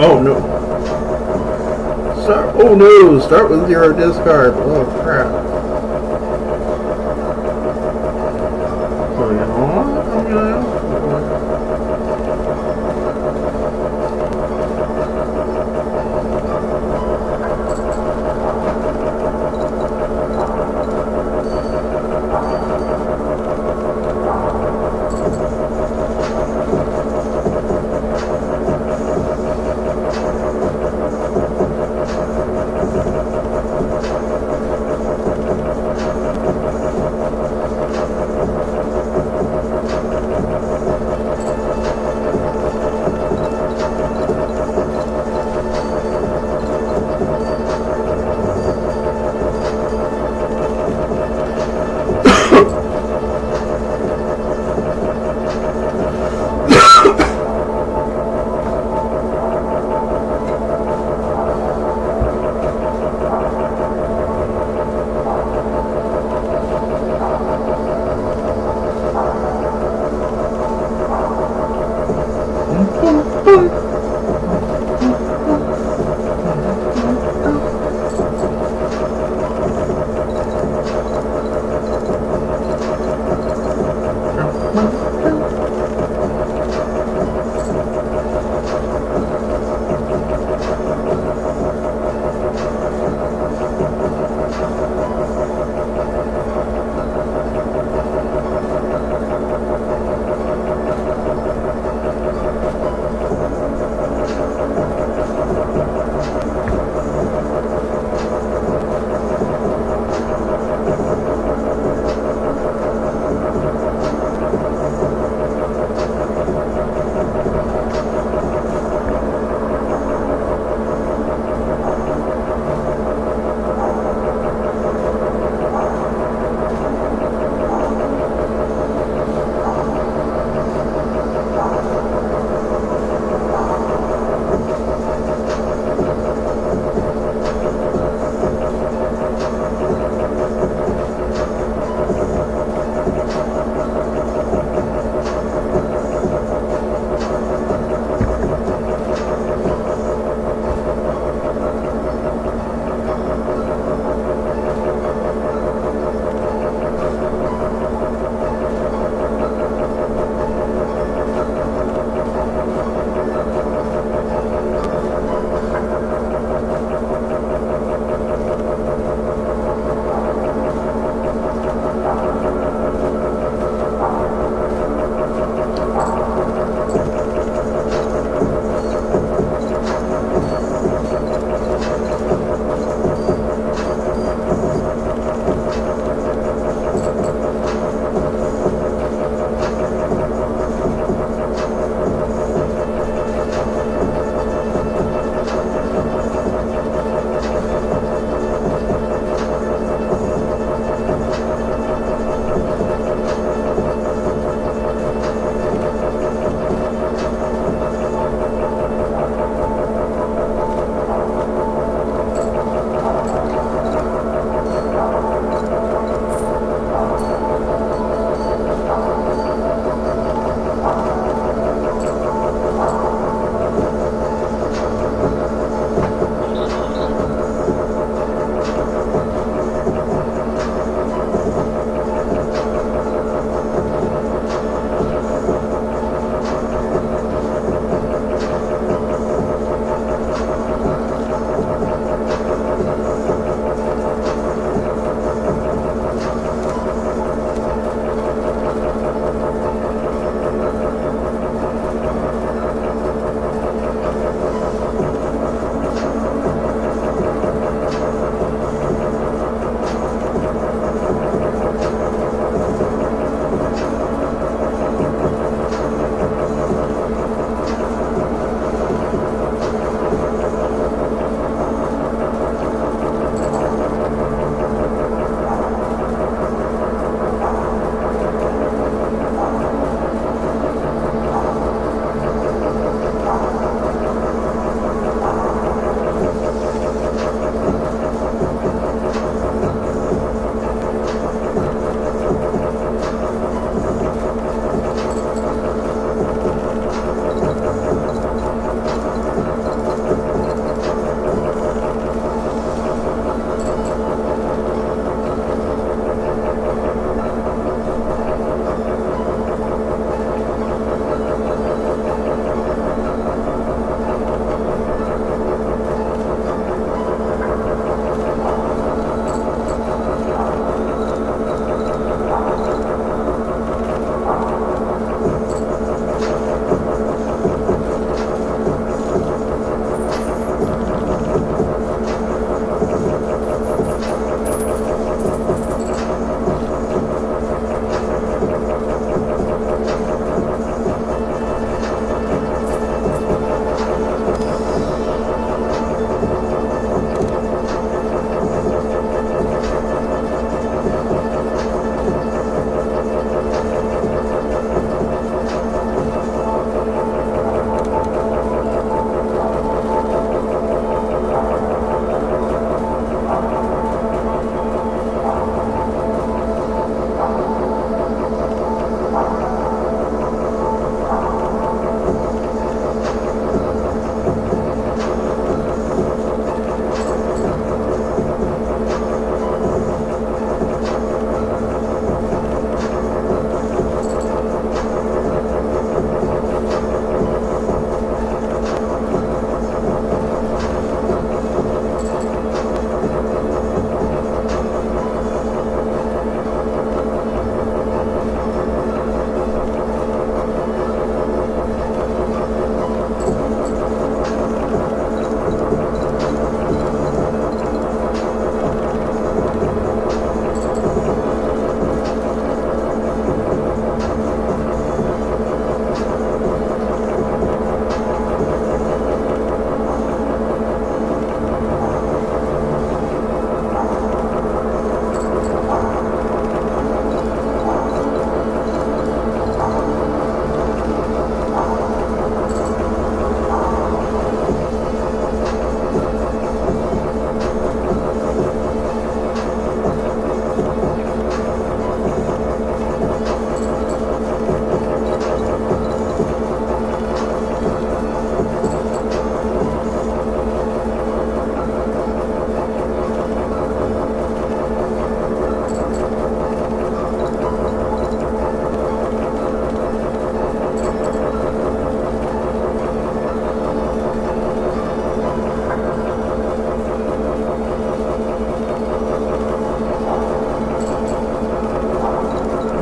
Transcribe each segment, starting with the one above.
Oh no. Start. Oh no. Start with 0 discard. Oh crap. So you know what? I'm gonna.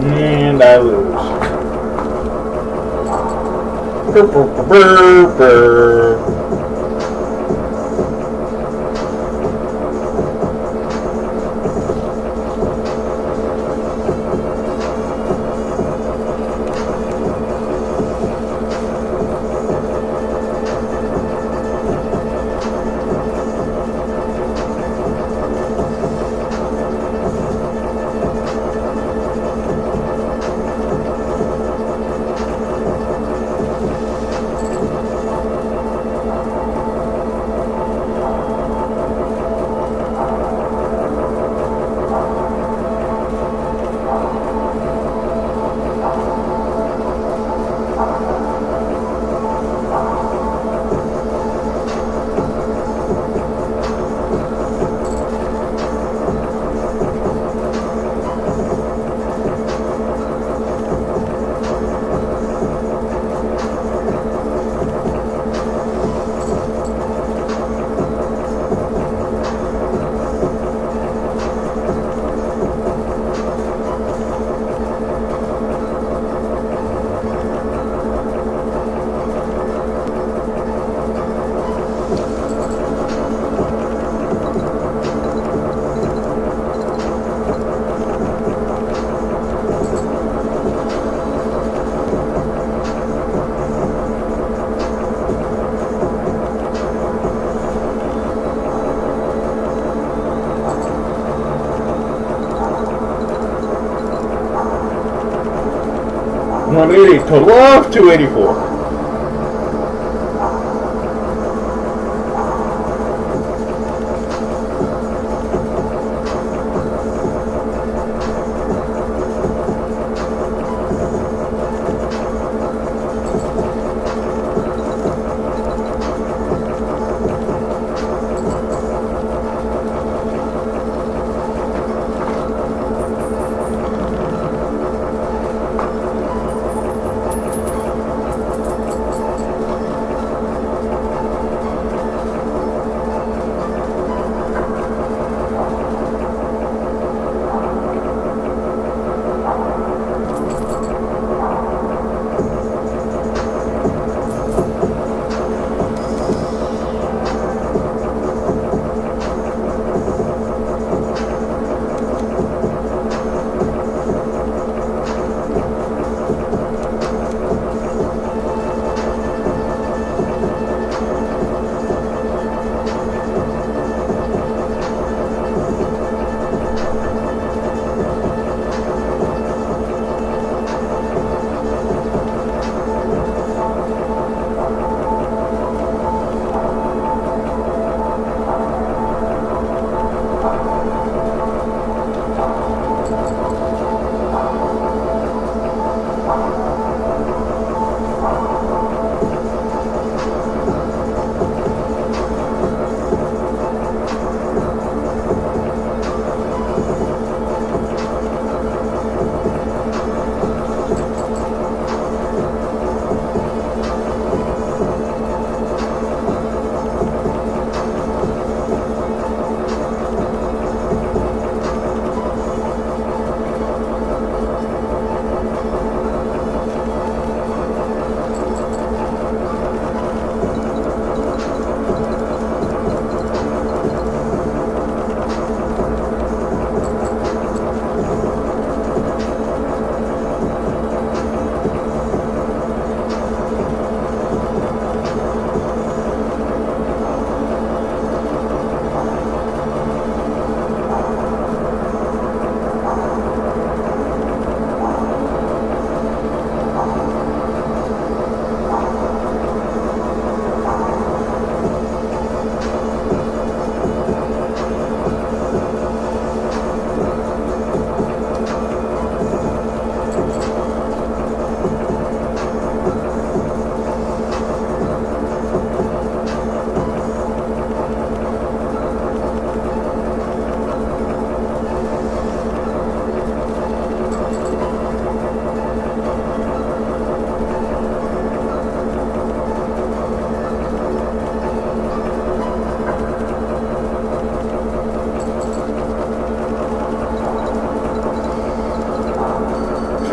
And I lose. Brr, brr, brr, brr. Total of 284.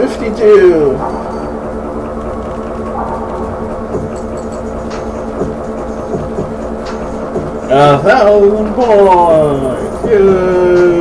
52. A 1,000 points. Yay.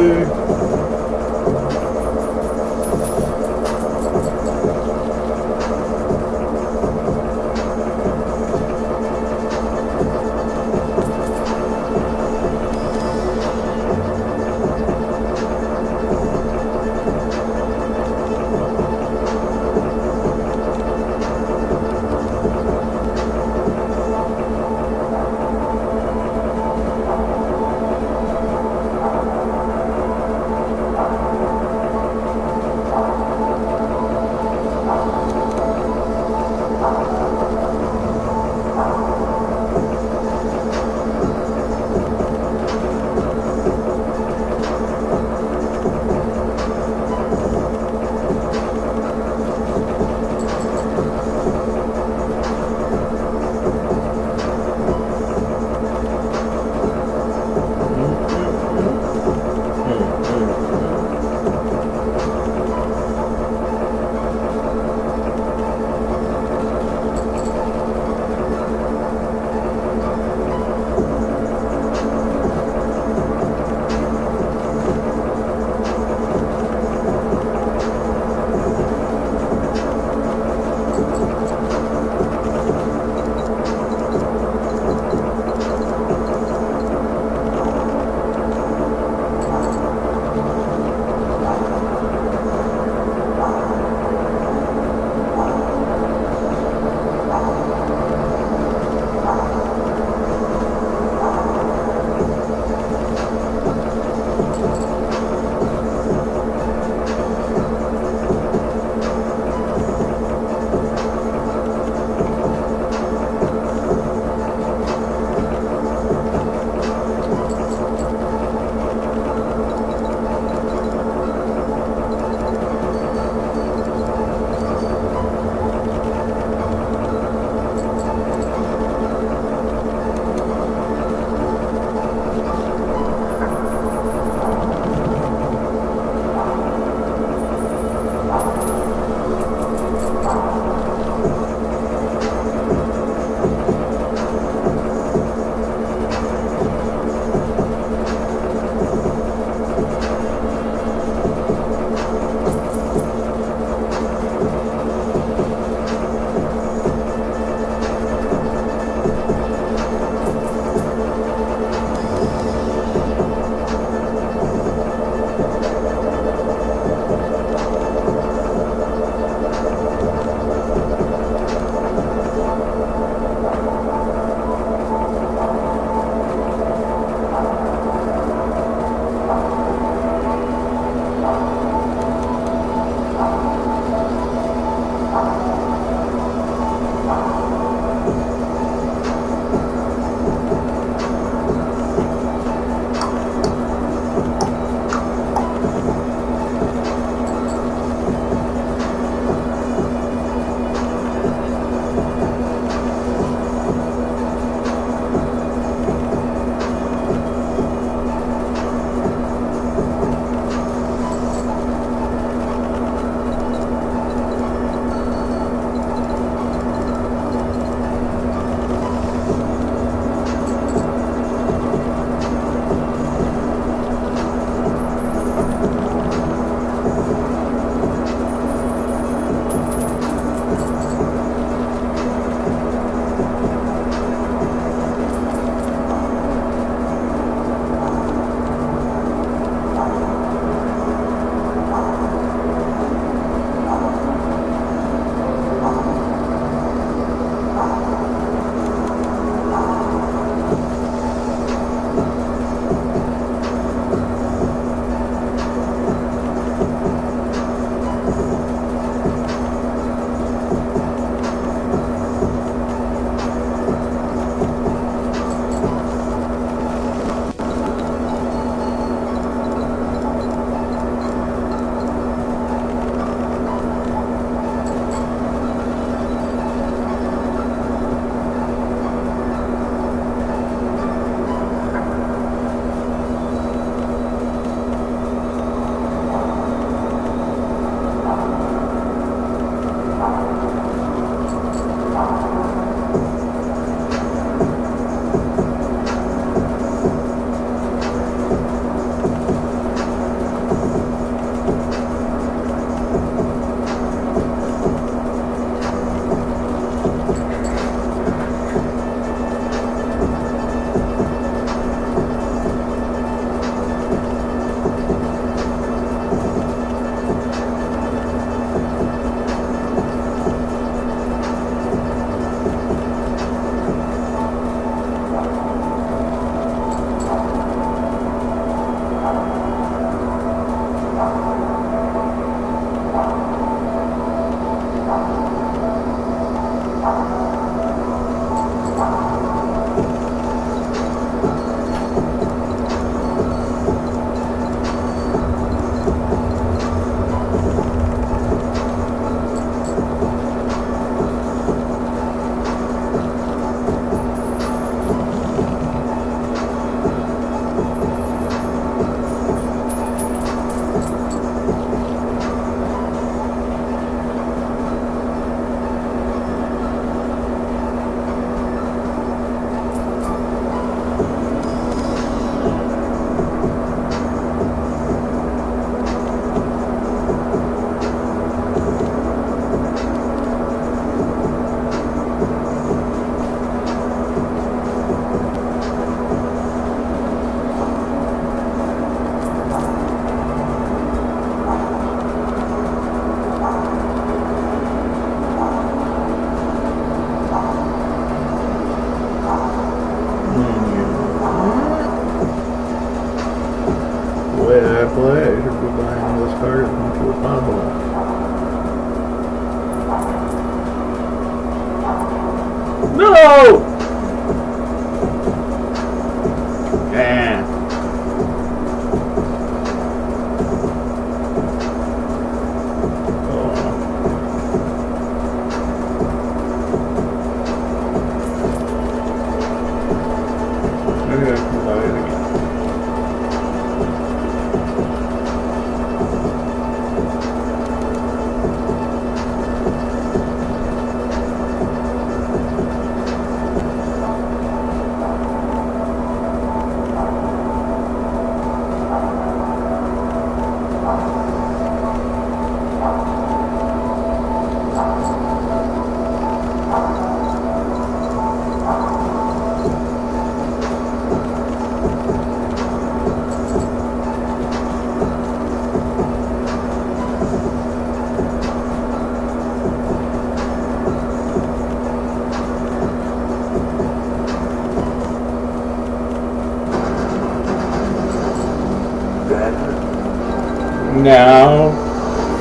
Now,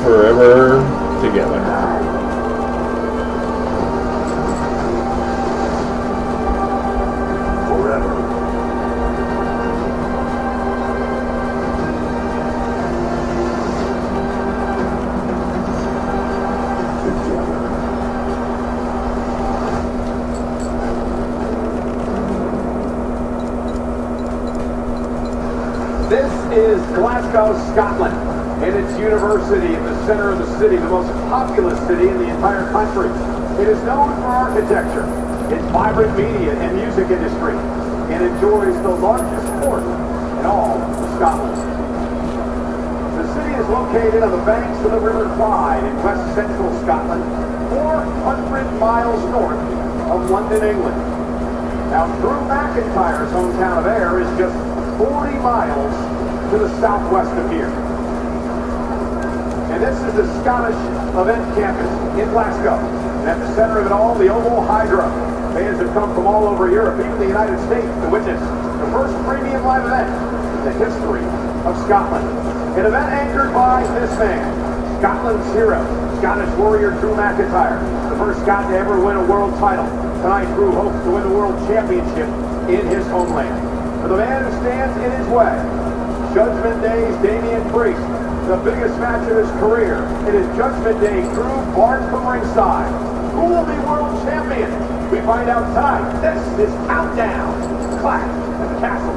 forever together. This is Glasgow, Scotland, and its university in the center of the city, the most populous city in the entire country. It is known for architecture, its vibrant media and music industry, and enjoys the largest port in all of Scotland. The city is located on the banks of the River Clyde in west central Scotland, 400 miles north of London, England. Now, Drew McIntyre's hometown of Ayr is just 40 miles to the southwest of here. And this is the Scottish event campus in Glasgow. And at the center of it all, the Oval Hydro. Fans have come from all over Europe, even the United States, to witness the first premium live event in the history of Scotland. An event anchored by this man, Scotland's hero, Scottish warrior Drew McIntyre, the first Scot to ever win a world title. Tonight, Drew hopes to win the world championship in his homeland. For the man who stands in his way, Judgment Day's Damian Priest, the biggest match of his career. It is Judgment Day, Drew barred from ringside. Who will be world champion? We find out tonight. This is Countdown Clash at the Castle.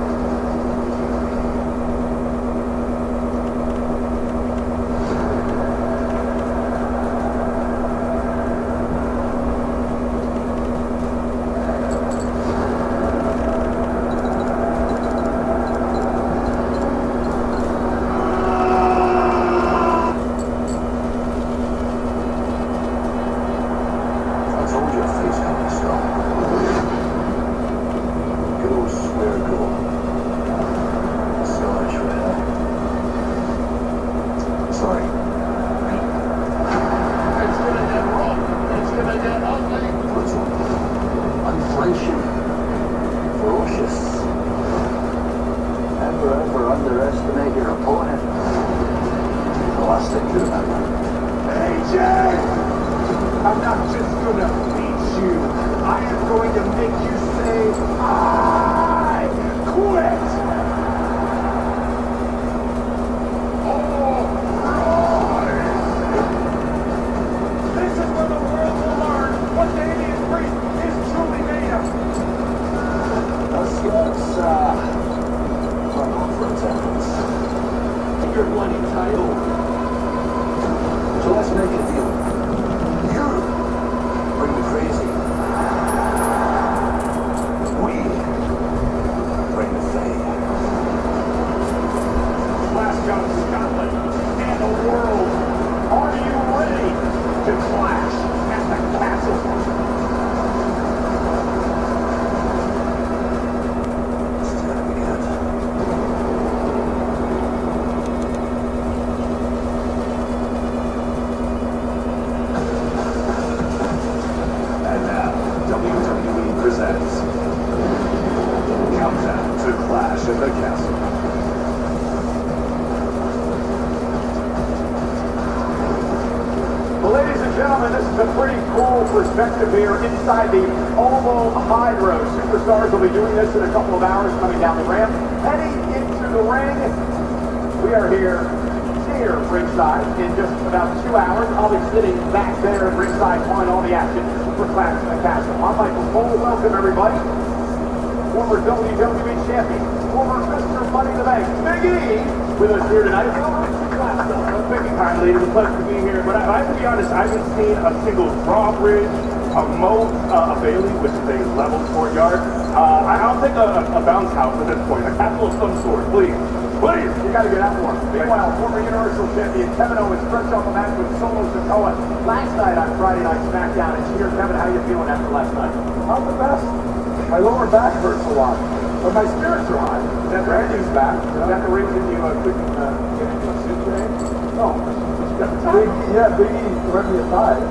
Underestimate your opponent. The last thing to remember. AJ! I'm not just gonna beat you. I am going to make you say, I quit! All right! This is where the world will learn what Damian Priest is truly made of. Let's for attendance. Your bloody title. So let's make it a deal. You bring the crazy. We bring the fade. Glasgow, Scotland, and the world. Are you ready to clash at the castle? WWE presents Countdown to Clash at the Castle. Well, ladies and gentlemen, this is a pretty cool perspective here inside the Oval Hydro. Superstars will be doing this in a couple of hours coming down the ramp. Heading into the ring, we are here near ringside in just about 2 hours. I'll be sitting back there at ringside calling all the action for Clash at the Castle. I'm Michael Cole. Welcome, everybody. Former WWE champion, former Mr. Money in the Bank, Big E, with us here tonight. Thank you kindly. It was a pleasure to be here. But I have to be honest, I haven't seen a single drawbridge, a moat, a Bailey, which is a level courtyard. I'll take a bounce house at this point, a castle of some sort, please. Please! You got to get out more. Meanwhile, former Universal Champion Kevin Owens fresh off a match with Solo Sikoa last night on Friday Night SmackDown. And here, Kevin, how you feeling after last night? I'm the best. My lower back hurts a lot, but my spirits are high. Is that the Randy's back? Is that the reason you couldn't get into a suit today? No. Big E left me aside.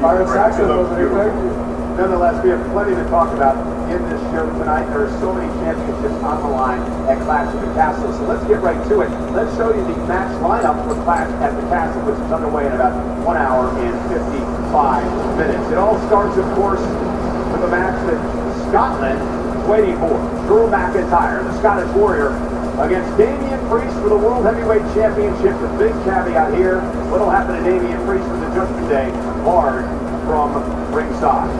Byron Saxon wasn't expecting. Nonetheless, we have plenty to talk about in this show tonight. There are so many championships on the line at Clash at the Castle, so let's get right to it. Let's show you the match lineup for Clash at the Castle, which is underway in about 1 hour and 55 minutes. It all starts, of course, with a match that Scotland is waiting for. Drew McIntyre, the Scottish Warrior, against Damian Priest for the World Heavyweight Championship. The big caveat here, what'll happen to Damian Priest with the Judgment Day barred from ringside.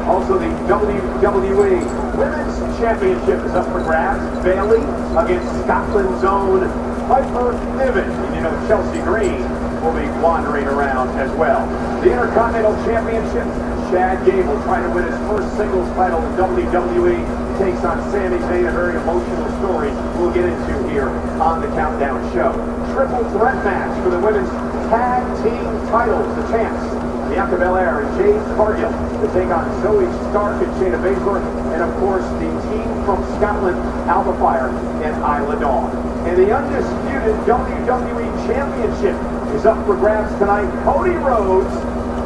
Also, the WWE Women's Championship is up for grabs. Bayley against Scotland's own Piper Niven. And you know Chelsea Green will be wandering around as well. The Intercontinental Championship, Chad Gable trying to win his first singles title in WWE. Takes on Sami Zayn, a very emotional story we'll get into here on the Countdown Show. Triple threat match for the women's tag team titles. The champs, Bianca Belair and Jade Cargill, to take on Zoe Stark and Shayna Baszler, and of course the team from Scotland, Alpha Fire and Isla Dawn. And the undisputed WWE Championship is up for grabs tonight. Cody Rhodes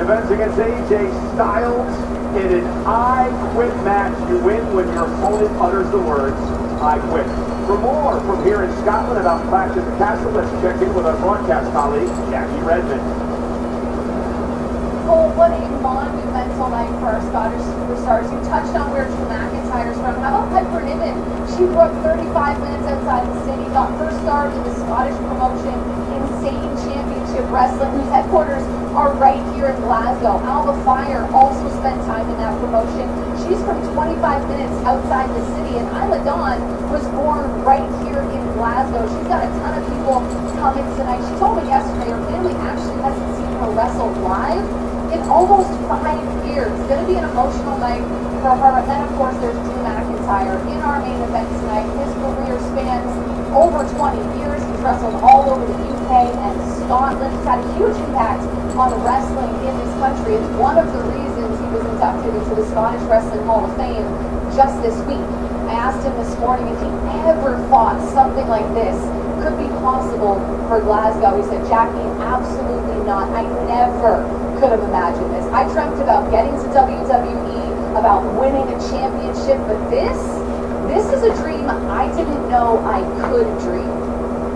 defends against AJ Styles in an I quit match. You win when your opponent utters the words, I quit. For more from here in Scotland about Clash at the Castle, let's check in with our broadcast colleague, Jackie Redmond. Oh, what a monumental night for our Scottish superstars. You touched on where Drew McIntyre's from. How about Piper Niven? She broke 35 minutes outside the city, got her start in the Scottish promotion, Insane Championship Wrestling, whose headquarters are right here in Glasgow. Alpha Fire also spent time in that promotion. She's from 25 minutes outside the city, and Isla Dawn was born right here in Glasgow. She's got a ton of people coming tonight. She told me yesterday her family actually hasn't seen her wrestle live in almost 5 years. It's going to be an emotional night for her. And then, of course, there's Drew McIntyre in our main event tonight. His career spans over 20 years. He's wrestled all over the UK and Scotland. He's had a huge impact on wrestling in this country. It's one of the reasons he was inducted into the Scottish Wrestling Hall of Fame just this week. I asked him this morning if he ever thought something like this could be possible for Glasgow. He said, Jackie, absolutely not. I never could have imagined this. I dreamt about getting to WWE, about winning a championship, but this is a dream I didn't know I could dream.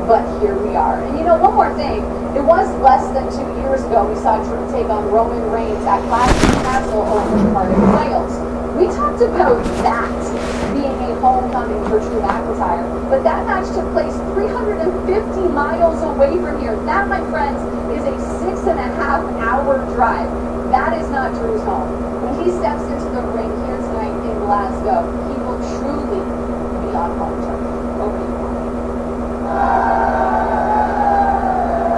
But here we are. And you know, one more thing. It was less than 2 years ago we saw Drew take on Roman Reigns at Clash at the Castle over the Cardiff Wales. We talked about that being a homecoming for Drew McIntyre, but that match took place 350 miles away from here. That, my friends, is a 6.5-hour drive. That is not Drew's home. When he steps into the ring here tonight in Glasgow, he will truly be on home turf. Over to you.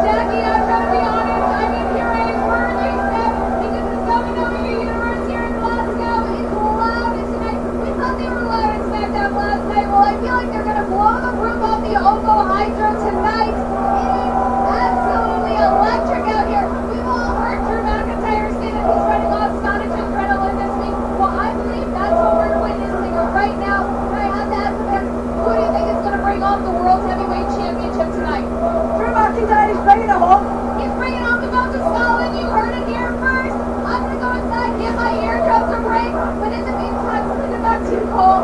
Jackie, I'm gonna be honest, I didn't hear a word you said because the WWE Universe here in Glasgow is loud tonight. We thought they were loud in SmackDown last night. Well, I feel like they're gonna blow the roof off the Oco Hydro tonight. It is absolutely electric out here. We've all heard Drew McIntyre say that he's running off Scottish adrenaline this week. Well, I believe that's what we're witnessing right now. And I have to ask the fans, who do you think is gonna bring off the World Heavyweight Championship tonight? Drew McIntyre is bringing it home. He's bringing off the belt to Scotland. You heard it here first. I'm going to go inside and get my eardrums a break. But in the meantime, we're going to back to Cole.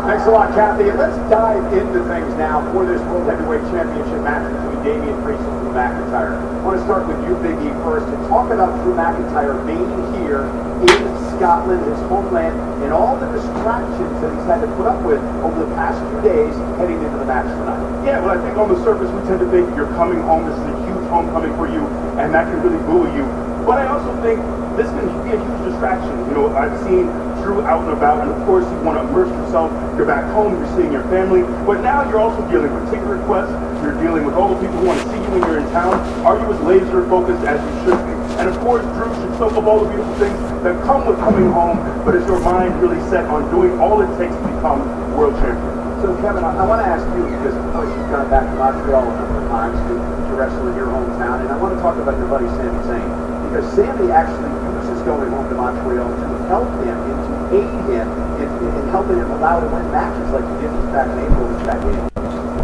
Thanks a lot, Kathy. And let's dive into things now for this World Heavyweight Championship match between Damian Priest and Drew McIntyre. I want to start with you, Big E, first, and talk about Drew McIntyre being here in Scotland, his homeland, and all the distractions that he's had to put up with over the past few days heading into the match tonight. Yeah, well, I think on the surface we tend to think you're coming home, this is a huge homecoming for you, and that can really buoy you. But I also think this can be a huge distraction. You know, I've seen Drew out and about, and of course you want to immerse yourself. You're back home, you're seeing your family, but now you're also dealing with ticket requests, you're dealing with all the people who want to see you when you're in town. Are you as laser focused as you should be? And of course, Drew should soak up all the beautiful things that come with coming home, but is your mind really set on doing all it takes to become world champion? So, Kevin, I want to ask you, because of course you've gone back to Montreal a number of times to wrestle in your hometown, and I want to talk about your buddy Sami Zayn, because Sami actually uses going home to Montreal to help him and to aid him in helping him allow to win matches like he did back in April with that game.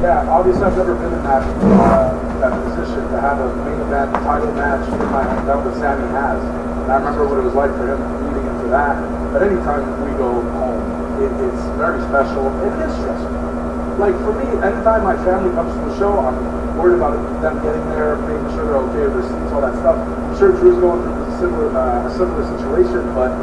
Yeah, obviously I've never been in that position to have a main event title match in my hometown, but Sami has. And I remember what it was like for him leading into that. but anytime we go home, it's very special, and it is stressful. Like for me, anytime my family comes to the show, I'm worried about them getting there, making sure they're okay with their seats, all that stuff. I'm sure Drew's going through a similar situation, but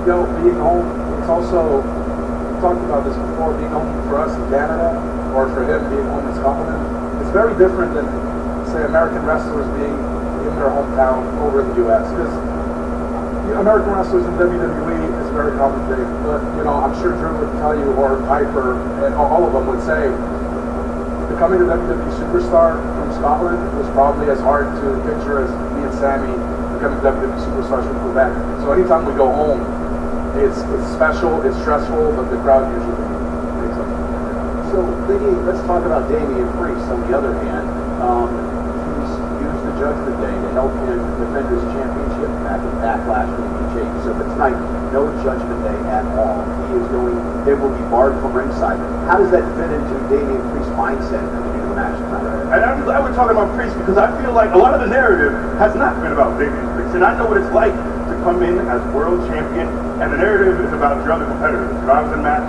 you know, being home, it's also, we talked about this before, being home for us in Canada, or for him being home in Scotland, it's very different than, say, American wrestlers being in their hometown over in the U.S. Because American wrestlers in WWE is a very common thing, but you know, I'm sure Drew would tell you, or Piper, and all of them would say, becoming a WWE superstar from Scotland was probably as hard to picture as me and Sammy becoming WWE superstars from Quebec. So anytime we go home, it's special, it's stressful, but the crowd usually makes up. So, Biggie, let's talk about Damian Priest on the other hand. He's used the Judgment Day to help him defend his championship back in Backlash and BJ. So, but tonight, no Judgment Day at all. They will be barred from ringside. How does that fit into Damian Priest's mindset coming into the match tonight? And I'm glad we're talking about Priest because I feel like a lot of the narrative has not been about Damian Priest. And I know what it's like to come in as world champion, and the narrative is about your other competitors. You know, I was in a match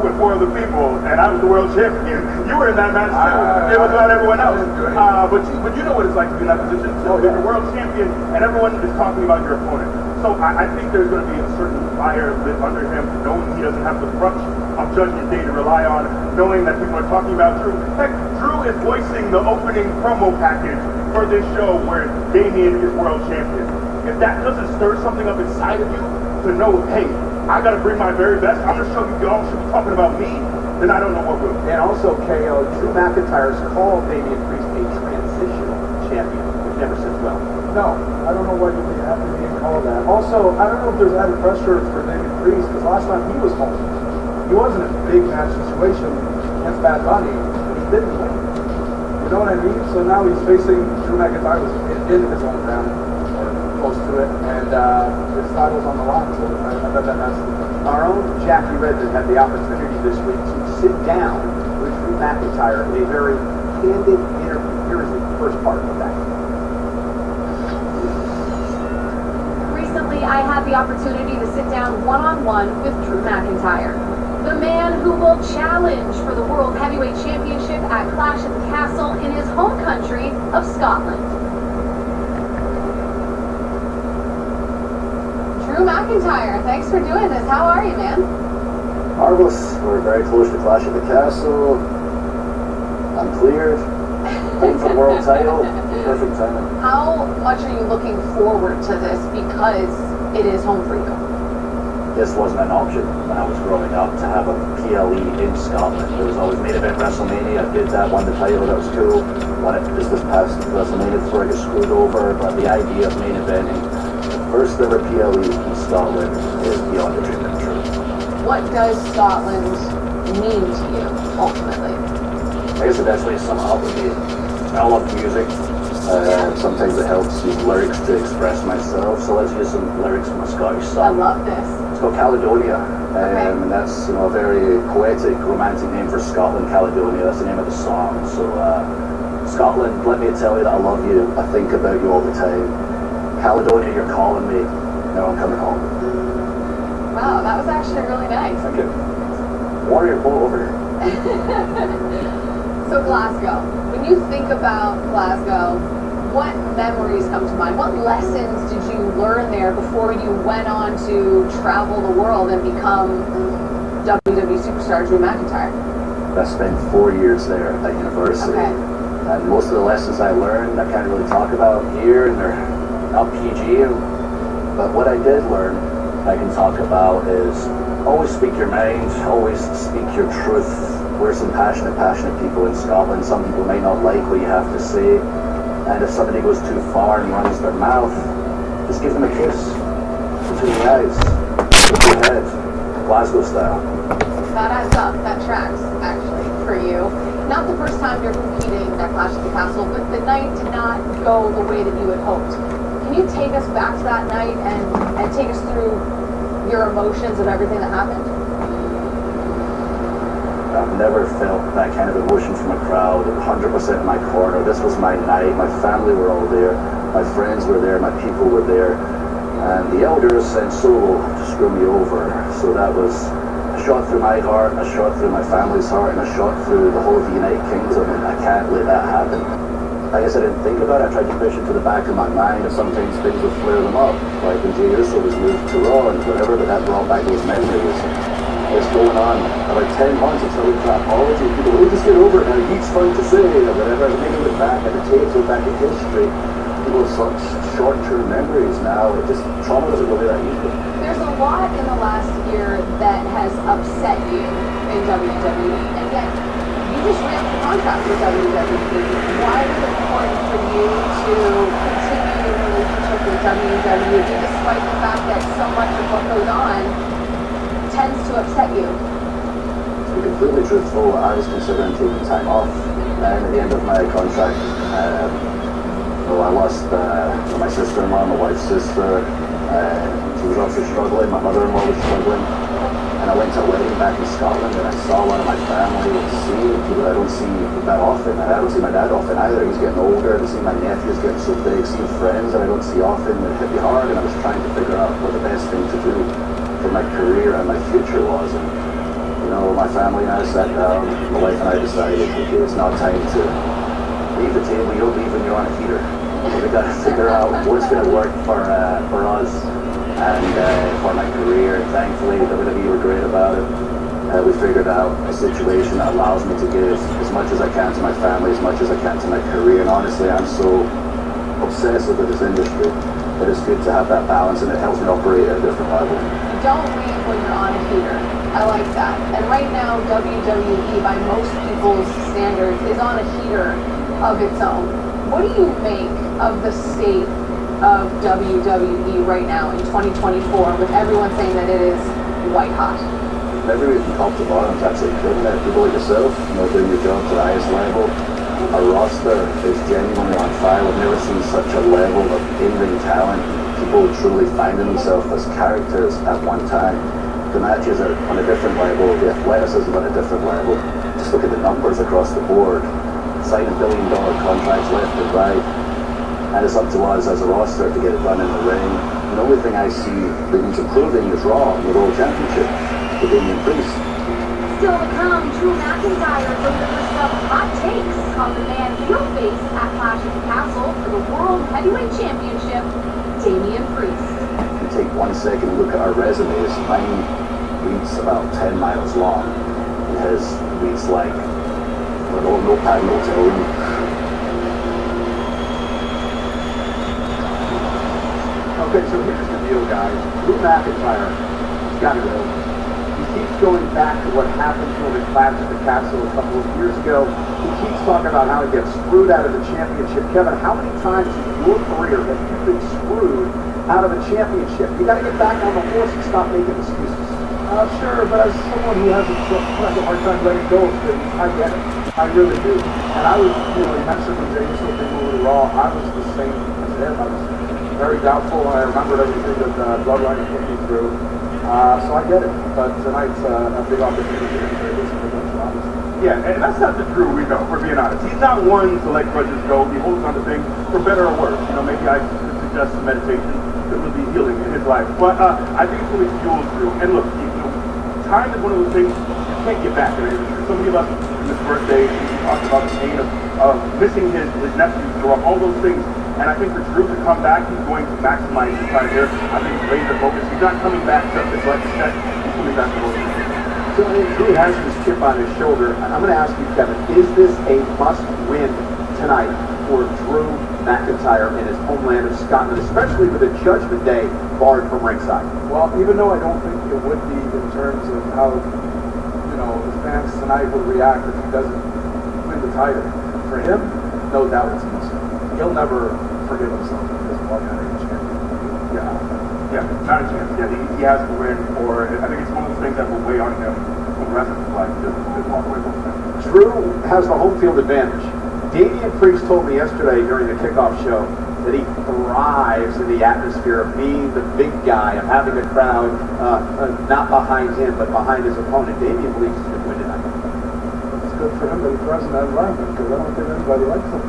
with 4 other people, and I was the world champion. You were in that match too. It was about everyone else. But you know what it's like to be in that position. So you're a world champion, and everyone is talking about your opponent. So I think there's going to be a certain fire lit under him, knowing he doesn't have the crutch of Judgment Day to rely on, knowing that people are talking about Drew. Heck, Drew is voicing the opening promo package for this show where Damian is world champion. If that doesn't stir something up inside of you to know, hey, I got to bring my very best, I'm going to show you y'all should be talking about me, then I don't know what will. And also, KO, Drew McIntyre's called Damian Priest a transitional champion, which never sits well. No, I don't know why you have to be called that. Also, I don't know if there's added pressure for Damian Priest, because last time he was home, he wasn't in a big match situation against Bad Bunny, and he didn't win. You know what I mean? So now he's facing Drew McIntyre, who's in his own town, or close to it, and his title's on the line, so I bet that has to. Our own Jackie Redmond had the opportunity this week to sit down with Drew McIntyre in a very candid interview. Here is the first part of that. Recently, I had the opportunity to sit down one-on-one with Drew McIntyre, the man who will challenge for the World Heavyweight Championship at Clash at the Castle in his home country of Scotland. Drew McIntyre, thanks for doing this. How are you, man? Marvelous. We're very close to Clash at the Castle. I'm cleared. Home for the world title. Perfect timing. How much are you looking forward to this because it is home for you? This wasn't an option when I was growing up to have a PLE in Scotland. There was always main event WrestleMania. I did that, won the title, that was cool. Won it just this past WrestleMania before I got screwed over. But the idea of main eventing the first ever PLE in Scotland is beyond a dream come true. What does Scotland mean to you, ultimately? I guess the best way to sum it up would be I love music. Sometimes it helps use lyrics to express myself. So let's use some lyrics from a Scottish song. I love this. It's called Caledonia, and that's a very poetic, romantic name for Scotland. Caledonia, that's the name of the song. So Scotland, let me tell you that I love you. I think about you all the time. Caledonia, you're calling me. Now I'm coming home. Wow, that was actually really nice. Thank you. Warrior boat over here. So Glasgow, when you think about Glasgow, what memories come to mind? What lessons did you learn there before you went on to travel the world and become WWE superstar Drew McIntyre? I spent 4 years there at university. Okay. And most of the lessons I learned, I can't really talk about here, and they're not PG. But what I did learn, I can talk about is always speak your mind, always speak your truth. We're some passionate people in Scotland. Some people may not like what you have to say. And if somebody goes too far and runs their mouth, just give them a kiss between the eyes, with your head, Glasgow style. That adds up. That tracks, actually, for you. Not the first time you're competing at Clash at the Castle, but the night did not go the way that you had hoped. Can you take us back to that night and take us through your emotions of everything that happened? I've never felt that kind of emotion from a crowd, 100% in my corner. This was my night. My family were all there. My friends were there. My people were there. And the elders sent Solo to screw me over. So that was a shot through my heart, a shot through my family's heart, and a shot through the whole of the United Kingdom, and I can't let that happen. I guess I didn't think about it. I tried to push it to the back of my mind, and sometimes things would flare them up. Like when Jey Uso was moved to Raw and whatever, but that brought back those memories. It's going on about 10 months until we can apology. People will just get over it now. It's fun to say or whatever. And maybe look back at the tapes, look back at history. People have such short-term memories now. It just, trauma doesn't go away that easily. There's a lot in the last year that has upset you in WWE, and yet you just ran the contract with WWE. Why was it important for you to continue your relationship with WWE despite the fact that so much of what goes on tends to upset you? To be completely truthful, I was considering taking time off, and at the end of my contract, I lost my sister-in-law, my wife's sister. She was also struggling. My mother-in-law was struggling. And I went to a wedding back in Scotland, and I saw one of my family see people I don't see that often. And I don't see my dad often either. He's getting older. I see my nephews getting so big, seeing friends that I don't see often. It hit me hard, and I was trying to figure out what the best thing to do for my career and my future was. And you know, my family and I sat down. My wife and I decided, okay, it's not time to leave the table. You don't leave when you're on a heater. We got to figure out what's going to work for us and for my career. Thankfully, WWE were great about it. We figured out a situation that allows me to give as much as I can to my family, as much as I can to my career. And honestly, I'm so obsessive with this industry that it's good to have that balance, and it helps me operate at a different level. You don't leave when you're on a heater. I like that. And right now, WWE, by most people's standards, is on a heater of its own. What do you make of the state of WWE right now in 2024 with everyone saying that it is white hot? Everybody from top to bottom is absolutely killing it. People like yourself, doing your job to the highest level. Our roster is genuinely on fire. We've never seen such a level of in-ring talent. People truly finding themselves as characters at one time. The matches are on a different level. The athleticism on a different level. Just look at the numbers across the board. Signing $1 billion contracts left and right. And it's up to us as a roster to get it done in the ring. The only thing I see that needs improving is Raw, the World Championship, with Damian Priest. Still to come, Drew McIntyre delivers some hot takes on the man he'll face at Clash at the Castle for the World Heavyweight Championship, Damian Priest. If you take 1 second and look at our resumes, mine reads about 10 miles long. And his reads like no pad, no hotel room. Okay, so here's the deal, guys. Drew McIntyre, he's got to go. He keeps going back to what happened to him at Clash at the Castle a couple of years ago. He keeps talking about how he gets screwed out of the championship. Kevin, how many times in your career have you been screwed out of a championship? You got to get back on the horse and stop making excuses. Sure, but as someone who has a hard time letting go of things, I get it. I really do. And I was, you mentioned when Jey Uso came over to Raw, I was the same as him. I was very doubtful. I remembered everything that Bloodline put me through. So I get it. But tonight's a big opportunity to introduce him to them, obviously. Yeah, and that's not the Drew we know, for being honest. He's not one to let grudges go. He holds on to things for better or worse. Maybe I could suggest some meditation that would be healing in his life. But I think it's really fuels Drew. And look, time is one of those things you can't get back in the industry. So many of us in this birthday, we talked about the pain of missing his nephews grow up, all those things. And I think for Drew to come back, he's going to maximize his time here. I think he's laser focused. He's not coming back just to collect a check. He's coming back to work. So Drew has this chip on his shoulder. And I'm going to ask you, Kevin, is this a must-win tonight for Drew McIntyre in his homeland of Scotland, especially with a Judgment Day barred from ringside? Well, even though I don't think it would be in terms of how, the fans tonight would react if he doesn't win the title, for him, no doubt it's a must. He'll never forgive himself if he doesn't walk out of the championship. Yeah, not a chance. Yeah, he has to win, or I think it's one of those things that will weigh on him for the rest of his life. Just walk away from that. Drew has the home field advantage. Damian Priest told me yesterday during the kickoff show that he thrives in the atmosphere of being the big guy, of having a crowd not behind him, but behind his opponent. Damian believes he's going to win tonight. It's good good for him that he thrives in that environment, because I don't think anybody likes him.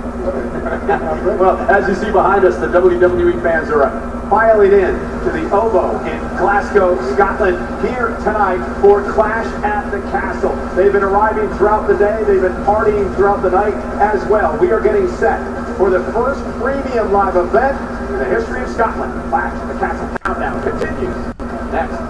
Well, as you see behind us, the WWE fans are filing in to the Oboe in Glasgow, Scotland, here tonight for Clash at the Castle. They've been arriving throughout the day. They've been partying throughout the night as well. We are getting set for the first premium live event in the history of Scotland. Clash at the Castle countdown continues next.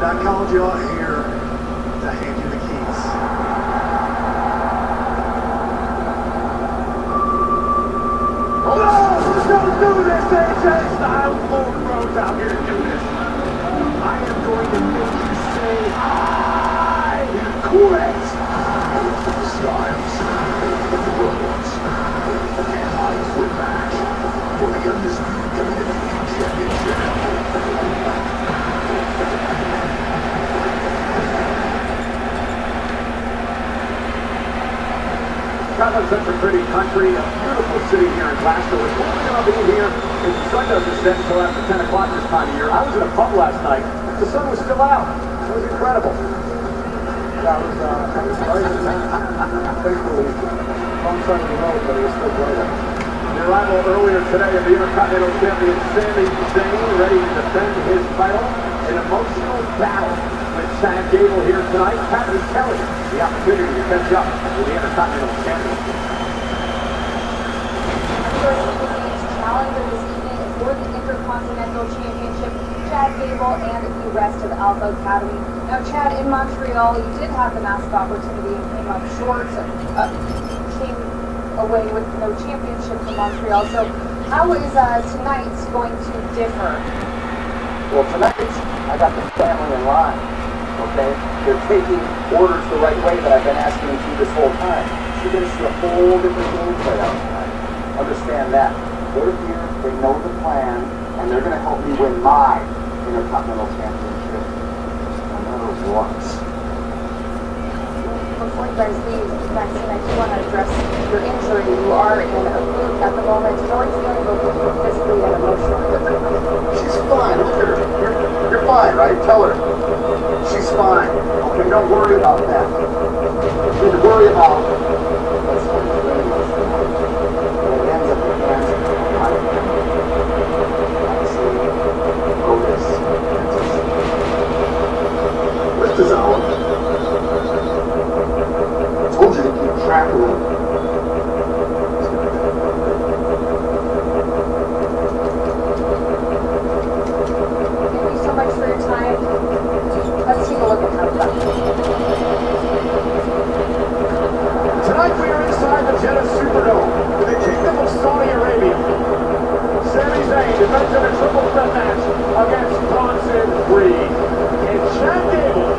I called you all here to hand you the keys. Don't do this, AJ Styles. Lord Rose out here to do this. I am going to make you say, I quit. Styles, Rose, and I quit match for the undisputed WWE Championship. Scotland's such a pretty country, a beautiful city here in Glasgow. It's only going to be here if the sun doesn't set until after 10 o'clock this time of year. I was in a pub last night. The sun was still out. It was incredible. Yeah, it was bright, thankfully, wrong side of the road, but it was still bright. The arrival earlier today of the Intercontinental Champion Sami Zayn, ready to defend his title. An emotional battle with Chad Gable here tonight. Patrick Kelly, the opportunity to catch up with the Intercontinental Champion. Challenger this evening for the Intercontinental Championship, Chad Gable and the rest of the Alpha Academy. Now, Chad, in Montreal, you did have the massive opportunity and came up short, came away with no championship from Montreal. So, how is tonight going to differ? Well, tonight, I got the family in line, okay? They're taking orders the right way that I've been asking them to this whole time. So you're going to see a whole different game play out tonight. Understand that. They're here, they know the plan, and they're going to help me win my Intercontinental Championship. No matter what. Before you guys leave, Maxine, I do want to address your injury. You are in a boot at the moment. How are you feeling both physically and emotionally? She's fine. Look at her. You're fine, right? Tell her. She's fine. Okay, don't worry about that. You need to worry about what's happening. When it ends up in the hands of my honestly, Otis, Lift is out. I told you to keep track of him. Thank you so much for your time. Let's take a look at how it's done. Tonight we are inside the Jeddah Superdome in the Kingdom of Saudi Arabia. Sami Zayn defends in a triple threat match against Bronson Reed. And Chad Gable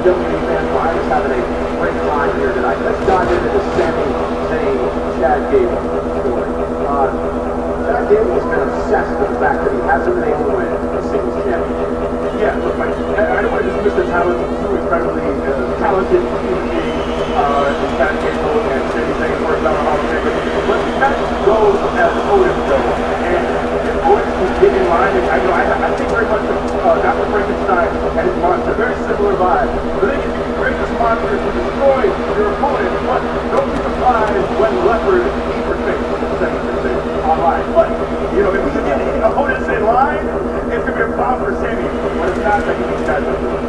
WWE fans, well, I was having a great time here tonight. Let's dive into the Sami Zayn Chad Gable story. Chad Gable has been obsessed with the fact that he hasn't been able to win a singles championship. Yeah, look, Mike, I don't want to dismiss the talent of two incredibly talented human beings, Chad Gable and Sami Zayn, for example, Hall of Famer. But the match goes as Otis goes. And if Otis can get in line, and I think very much of Dr. Frankenstein and his monster, very similar vibe. But then you can create this monster to destroy your opponent, but don't be surprised when Leopard eats your face with the second online. But, you know, if we can get opponents in line, it's going to be a problem for Sami. But it's not making these guys look good.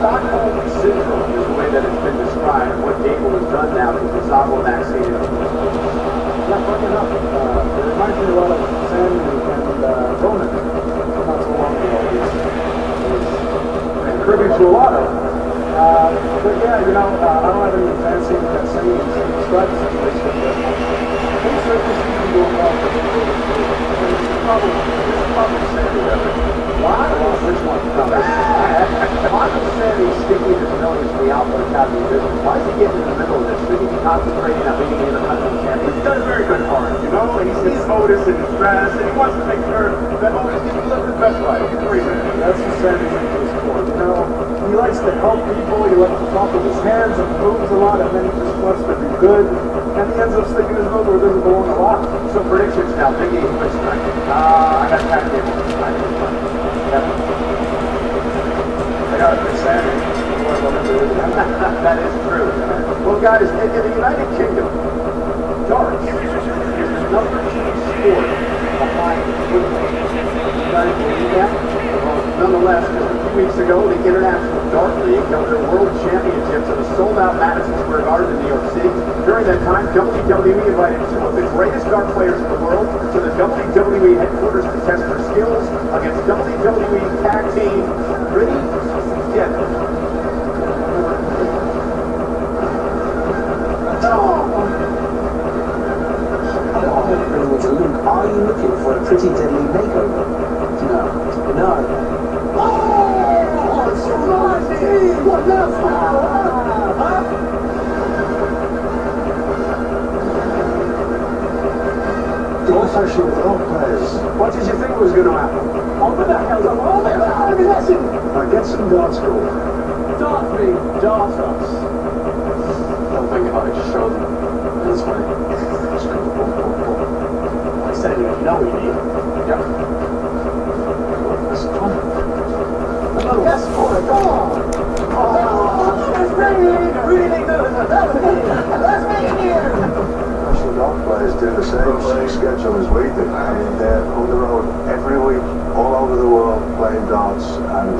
Stockholm Syndrome is the way that it's been described. What Gable has done now to the Zabo vaccine. Yeah, funny enough, it reminds me a lot of Sam and Roman not so long ago. It was contributing to a lot of them. But yeah, you know, I don't have any fancy sayings to describe the situation, but things certainly seem to be going well. This is probably Sammy, Why? Which one? No, why is Sammy sticking his nose in the Alpha Academy business? Why is he getting in the middle of this? Shouldn't he be concentrating on being the Intercontinental Champion? He's got a very good heart, you know, and he sees Otis in his stress, and he wants to make sure that Otis gets to live his best life. He's a great man. That's what Sammy's into his sport, you know. He likes to help people, he likes to talk with his hands and moves a lot, and then he just wants to be good. And he ends up sticking his nose where it doesn't belong a lot. So predictions now, Big E wins tonight. I got Chad Gable. Kevin? I got it, Sammy. That is true. Well, guys, in the United Kingdom, darts is the number 2 sport behind football. You guys believe that? Well, nonetheless, just a few weeks ago, the International Dart League held their World Championships at a sold-out Madison Square Garden in New York City. During that time, WWE invited 2 of the greatest dart players in the world to the WWE headquarters to test their skills against WWE Tag Team. Ready? Yeah. Luke, are you looking for a pretty deadly makeover? No. No. Oh, it's so what now? Associate with all players. What did you think was going to happen? Oh, what the hell's up? Oh, let me listen. Now get some darts going. Dart me, dart us. Don't think about it, just show them. That's funny. I said, you know what you need. Yep. That's fun. Yes, boy, go on. Oh, that's really good. Let's make it here. Professional golf players do the same schedule as we do, and they're on the road every week, all over the world, playing darts and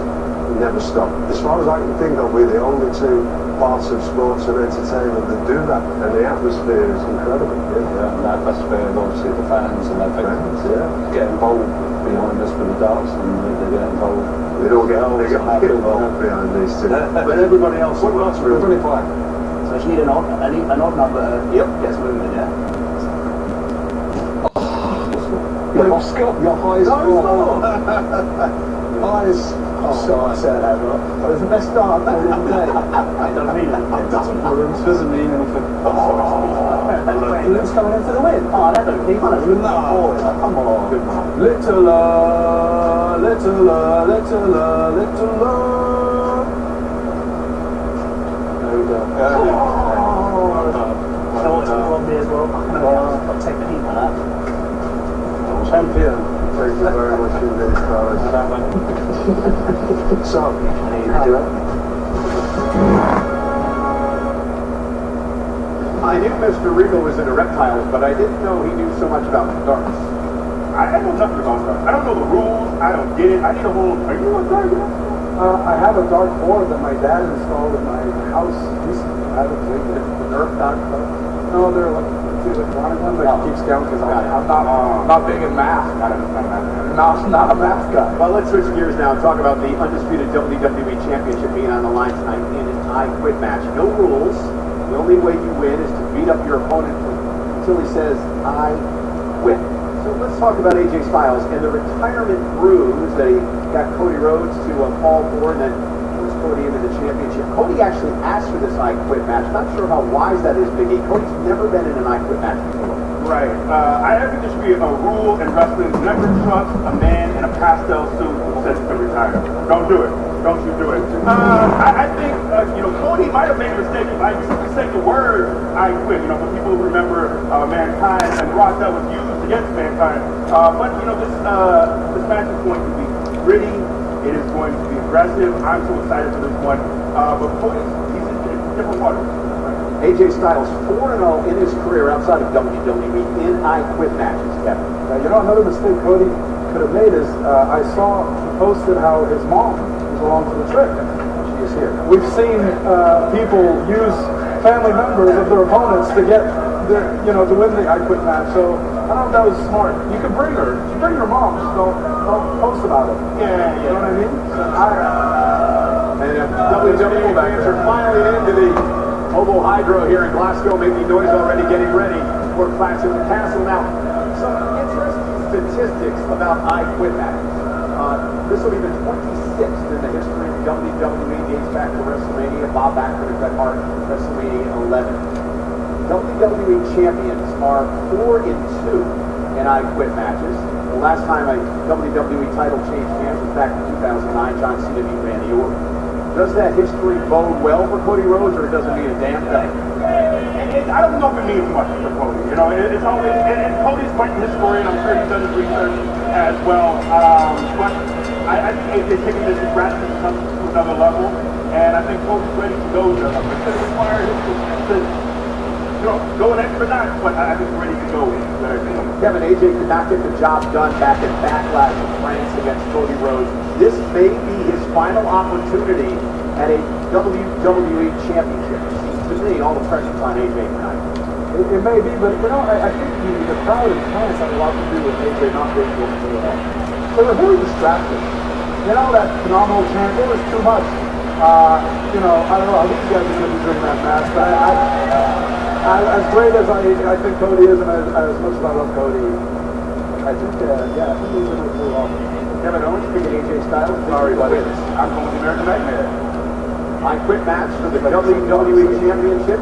never stop. As far as I can think of, we're the only 2 parts of sports and entertainment that do that, and the atmosphere is incredible. Yeah, and that atmosphere, obviously the fans and everything get involved behind us with the darts, and they get involved. They don't get involved behind these 2. But everybody else, what else we're running flag? So I just need an odd number. Yep, gets moving, yeah. Your highest score. Highest. So I said that, but it was the best start I did today. It doesn't mean anything. It doesn't mean anything. Luke's coming in for the win. Oh, that don't keep on it. No. Come on. Little, There we go. I want to go on me as well. I'll take the heat on that. Champion. Thank you very much indeed, fellas. So, You do it. I knew Mr. Regal was into reptiles, but I didn't know he knew so much about darts. I know nothing about darts. I don't know the rules. I don't get it. I need a whole. Are you a dart? I have a dart board that my dad installed in my house recently. I haven't played it. Nerf dart? No, they're like the electronic one that keeps count because I'm not big in math. Not a math guy. Well, let's switch gears now and talk about the undisputed WWE Championship being on the line tonight in an I Quit match. No rules. The only way you win is to beat up your opponent until he says, I quit. So let's talk about AJ Styles and the retirement bruise that he got Cody Rhodes to fall for, and then let's Cody into the championship. Cody actually asked for this I Quit match. Not sure how wise that is, Big E. Cody's never been in an I Quit match before. Right. I think there should be a rule in wrestling: never trust a man in a pastel suit who says he's going to retire. Don't do it. Don't you do it. I think, Cody might have made a mistake. Like, simply say the word I quit. For people who remember Mankind and Rock that was used against Mankind. But, this match is going to be gritty. It is going to be aggressive. I'm so excited for this one. But he's in different water. AJ Styles 4-0 in his career outside of WWE in I Quit matches, Kevin. Another mistake Cody could have made is I saw he posted how his mom was along for the trip. She is here. We've seen people use family members of their opponents to get to win the I Quit match. So I don't know if that was smart. You could bring her. You bring your mom. Just don't post about it. Yeah. You know what I mean? So And WWE fans are finally into the Oval Hydro here in Glasgow, making noise already, getting ready for Clash at the Castle. Now, some interesting statistics about I Quit matches. This will be the 26th in the history of WWE, dates back to WrestleMania. Bob Backlund and Bret Hart, WrestleMania 11. WWE champions are 4-2 in I Quit matches. The last time a WWE title changed hands was back in 2009. John Cena beat Randy Orton. Does that history bode well for Cody Rhodes, or it doesn't mean a damn thing? I don't know if it means much for Cody. It's always, and Cody's quite the historian. I'm sure he's done his research as well. But I think AJ's taking this drastic to another level, and I think Cody's ready to go there. It's going to require him to go an extra notch, but I think he's ready to go in. Kevin, AJ could not get the job done back in Backlash in France against Cody Rhodes. This may be his final opportunity at a WWE Championship. To me, all the pressure's on AJ tonight. It may be, but I think the crowd in France had a lot to do with AJ not being able to do it. They were very distracted. That phenomenal chant, it was too much. I don't know how these guys are going to be during that match, but as great as I think Cody is, and as much as I love Cody, I think, I think he's going to pull off. Kevin Owens picking AJ Styles. Sorry, buddy. I'm going with the American Nightmare. I Quit match for the WWE Championship.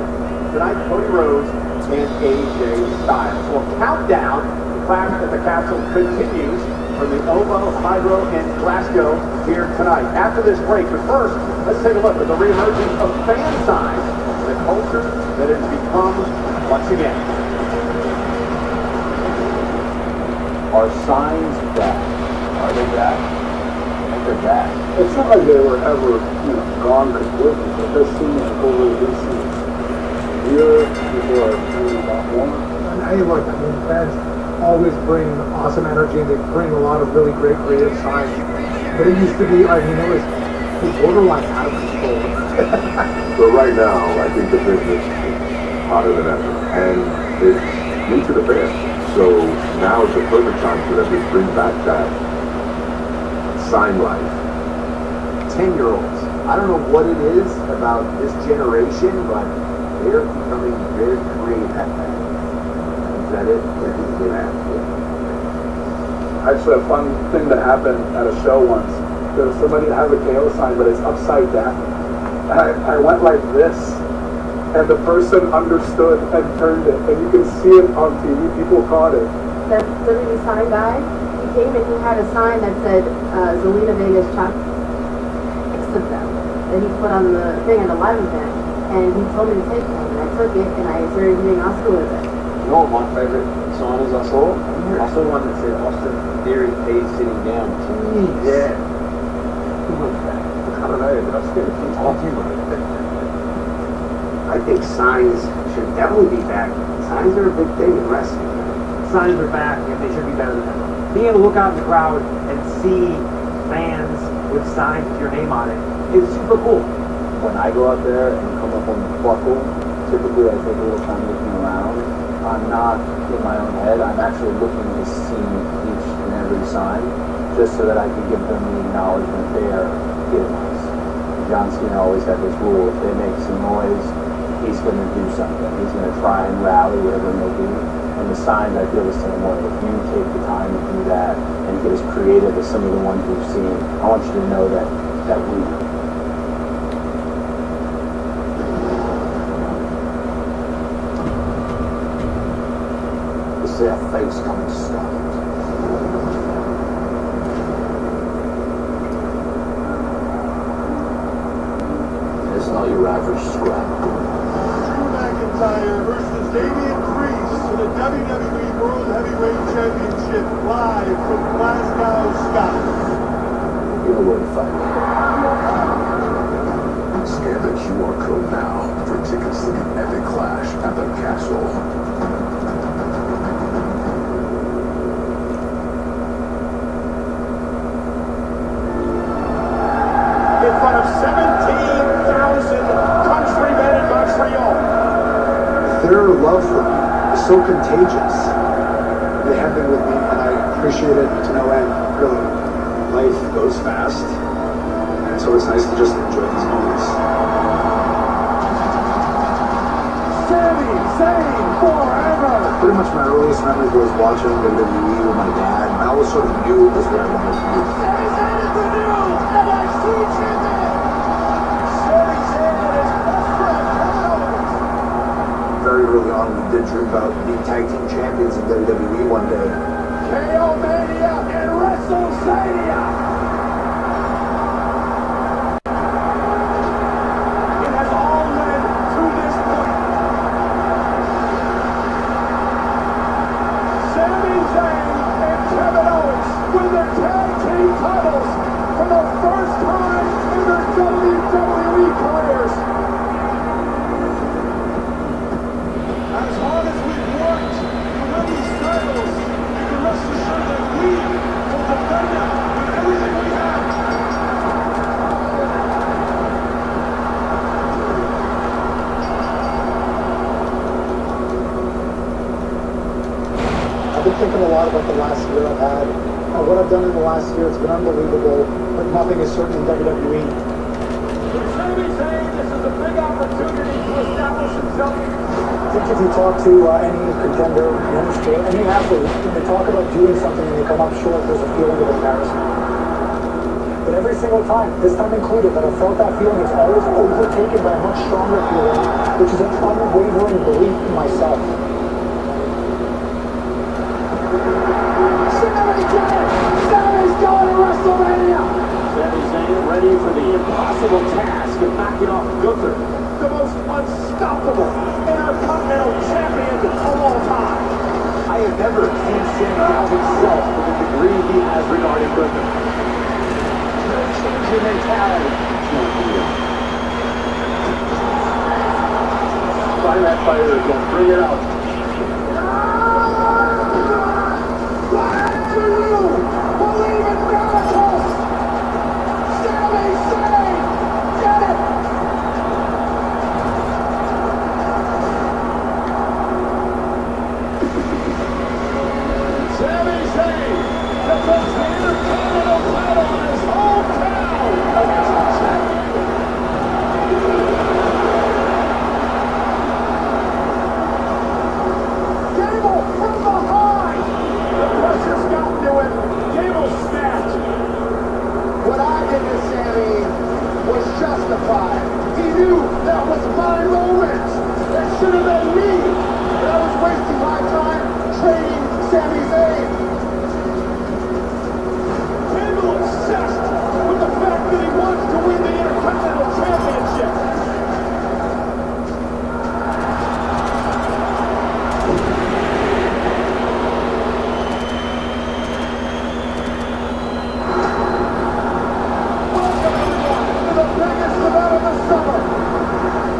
Tonight, Cody Rhodes and AJ Styles. Well, countdown to Clash at the Castle continues from the Oval Hydro in Glasgow here tonight. After this break, but first, let's take a look at the reemergence of fan signs, the culture that has become once again. Are signs back? Are they back? I think they're back. It's not like they were ever, gone completely, but they're seeing over recent year, people are feeling a lot more. And I look, fans always bring awesome energy, and they bring a lot of really great creative signs. But it used to be, it was borderline out of control. But right now, I think the business is hotter than ever, and it's new to the fans. So now is the perfect time for them to bring back that sign life. 10-year-olds. I don't know what it is about this generation, but they're becoming very creative. Is that it? Yeah. Actually, a fun thing that happened at a show once. There was somebody that has a KO sign, but it's upside down. And I went like this, and the person understood and turned it, and you can see it on TV. People caught it. The WWE sign guy, he came and he had a sign that said Zelina Vega's Chuck. Of them that he put on the thing at the live event, and he told me to take one, and I took it, and I started doing Oscar with it. You know what my favorite song is I saw? I saw one that said Austin Theory pays sitting down. Jeez. Yeah. Who was that? I don't know, but I'm scared of talking about it. I think signs should definitely be back. Signs are a big thing in wrestling. Signs are back, and they should be better than ever. Being able to look out in the crowd and see fans with signs with your name on it is super cool. When I go out there and come up on the buckle, typically I take a little time looking around. I'm not in my own head. I'm actually looking to see each and every sign, just so that I can give them the acknowledgement they are giving us. John Cena always had this rule: if they make some noise, he's going to do something. He's going to try and rally, whatever it may be. And the signs, I feel the same way. If you take the time to do that and get as creative as some of the ones we've seen, I want you to know that we their face coming stuffed. It's not your average scrap. Drew McIntyre versus Damian Priest for the WWE World Heavyweight Championship live from Glasgow, Scotland. You know where to find me. Scan the QR code now for tickets to the epic clash at the castle. In front of 17,000 countrymen in Montreal. Their love for me is so contagious. They have been with me, and I appreciate it to no end, really. Life goes fast, and so it's nice to just enjoy these moments. Sami Zayn forever. Pretty much my earliest memories was watching WWE with my dad, and I always sort of knew it was where I wanted to be. Sami Zayn is the new NXT champion. Sami Zayn and his best friend Kevin Owens. Very early on, we did dream about being tag team champions in WWE one day. KO Mania and WrestleMania. It has all led to this point. Sami Zayn and Kevin Owens win their tag team titles for the first time in their WWE careers. As hard as we've worked to win these titles, you can rest assured that we will defend them with everything we have. I've been thinking a lot about the last year I've had. And what I've done in the last year, it's been unbelievable, but nothing is certain in WWE. For Sami Zayn, this is a big opportunity to establish himself. I think if you talk to any contender, any sport, any athlete, when they talk about doing something and they come up short, there's a feeling of embarrassment. But every single time, this time included, that I felt that feeling, it's always overtaken by a much stronger feeling, which is an unwavering belief in myself. Sami did it! Sami's going to WrestleMania! Sami Zayn ready for the impossible task of knocking off Gunther, the most unstoppable Intercontinental Champion of all time. I have never seen Sami out himself to the degree he has regarding Gunther. No change in mentality. Find that fire again. Bring it out. Do you believe in miracles? Sami Zayn did it! Sami Zayn defends the Intercontinental title in his hometown against Gable from behind! The pressure's gotten to him. Gable snapped. What I did to Sami was justified. He knew that was my moment. That should have been me. But I was wasting my time training Sami Zayn. Gable obsessed with the fact that he wants to win the Intercontinental Championship.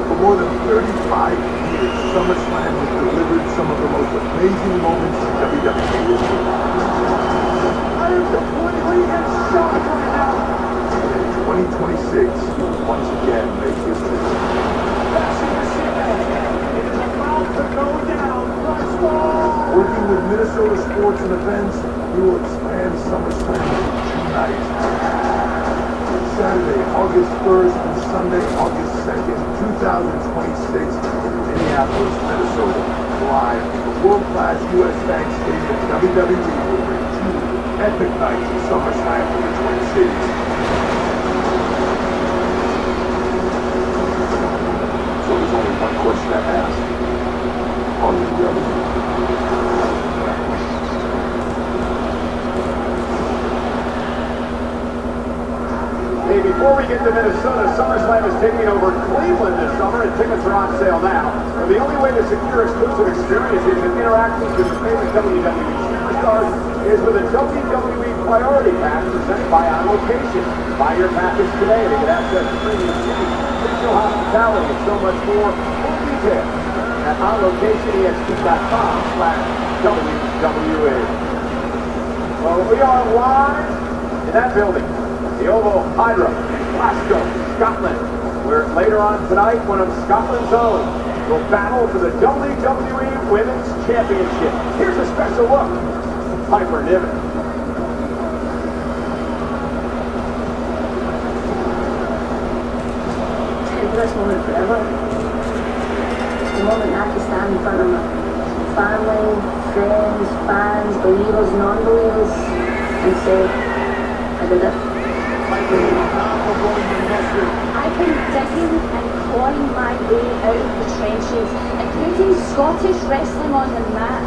For more than 35 years, SummerSlam has delivered some of the most amazing moments in WWE history. I am completely in shock right now. And in 2026, will once again make history. Fasten your seatbelt. It is about to go down. Let's go. Working with Minnesota Sports and Events, we will expand SummerSlam to 2 nights. Saturday, August 1st and Sunday, August 2nd, 2026 in Minneapolis, Minnesota. Live from the world-class U.S. Bank Stadium, WWE will bring 2 epic nights of SummerSlam to the Twin Cities. So there's only one question to ask. Are you ready? we get to Minnesota, SummerSlam is taking over Cleveland this summer, and tickets are on sale now. And the only way to secure exclusive experiences and interactions with your favorite WWE superstars is with a WWE Priority Pass presented by On Location. Buy your package today to get access to premium seating, digital hospitality, and so much more. Full details at onlocationexp.com/WWE. Well, we are live in that building, the Oval Hydro in Glasgow, Scotland, where later on tonight, one of Scotland's own will battle for the WWE Women's Championship. Here's a special look from Piper Niven. The best moment forever. The moment I can stand in front of my family, friends, fans, believers, non-believers, and say, I did it. I've been digging and clawing my way out of the trenches and putting Scottish wrestling on the map.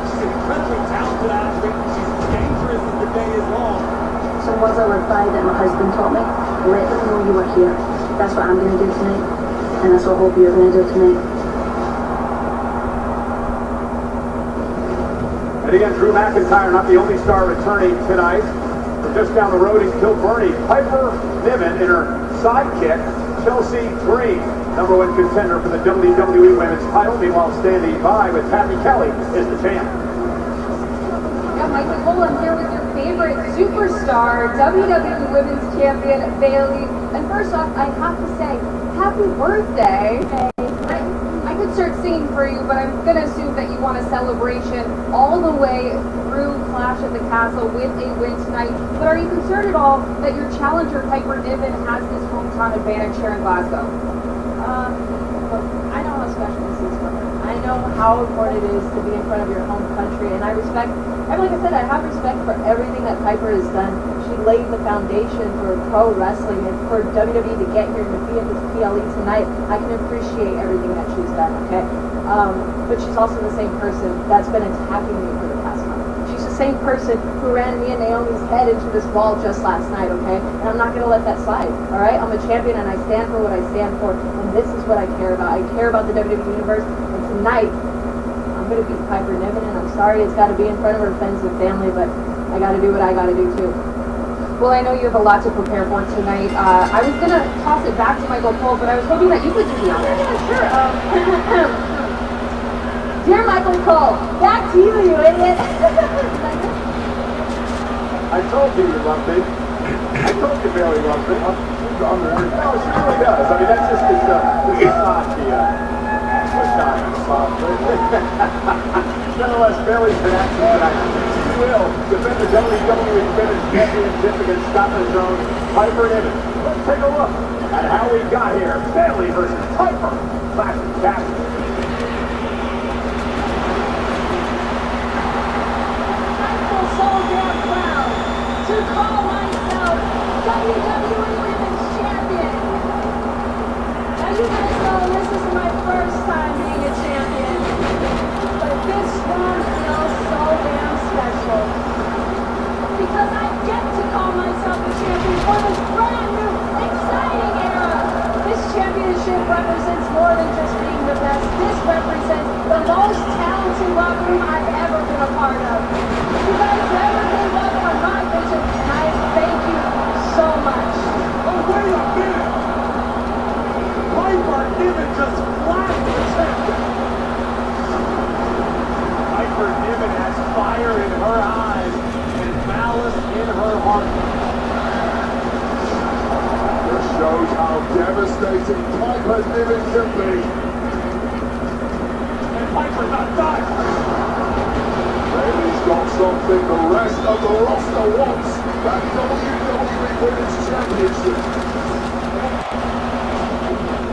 She's an incredibly talented athlete. She's dangerous as the day is long. Some words I live by that my husband taught me. Let them know you were here. That's what I'm going to do tonight. And that's what I hope you're going to do tonight. And again, Drew McIntyre, not the only star returning tonight. From just down the road in Kilburn, Piper Niven and her sidekick, Chelsea Green, #1 contender for the WWE Women's title. Meanwhile, standing by with Patty Kelly is the champ. Yeah, Mike Nicole, I'm here with your favorite superstar, WWE Women's Champion, Bayley. And first off, I have to say, happy birthday. I could start singing for you, but I'm going to assume that you want a celebration all the way through Clash at the Castle with a win tonight. But are you concerned at all that your challenger, Piper Niven, has this hometown advantage here in Glasgow? Look, I know how special this is for her. I know how important it is to be in front of your home country, and like I said, I have respect for everything that Piper has done. She laid the foundation for pro wrestling and for WWE to get here and to be at this PLE tonight. I can appreciate everything that she's done, okay? But she's also the same person that's been attacking me for the past month. She's the same person who ran me and Naomi's head into this wall just last night, okay? And I'm not going to let that slide, all right? I'm a champion and I stand for what I stand for, and this is what I care about. I care about the WWE Universe, and tonight, I'm going to beat Piper Niven, and I'm sorry it's got to be in front of her friends and family, but I got to do what I got to do too. Well, I know you have a lot to prepare for tonight. I was going to toss it back to Michael Cole, but I was hoping that you could do the honors. Yeah, sure. Dear Michael Cole, back to you idiot. I told you you loved me. I told you Bayley loved me. No, she really does. I mean, that's just it's not nonetheless, Bayley's been acting tonight. She will defend the WWE Women's Championship against Scotland's own Piper Niven. Let's take a look at how we got here. Bayley versus Piper. Clash of Castle. So damn proud to call myself WWE Women's Champion. Now you guys know this is my first time being a champion, but this one feels so damn special because I get to call myself a champion for this brand new, exciting era. This championship represents more than just being the best. This represents the most talented locker room I've ever been a part of. You guys never gave up on my vision, and I thank you so much. Oh, wait a minute! Piper Niven just flattened the champion! Piper Niven has fire in her eyes and malice in her heart. This shows how devastating Piper Niven can be. And Piper's not done. Bayley's got something the rest of the roster wants. That WWE Women's Championship.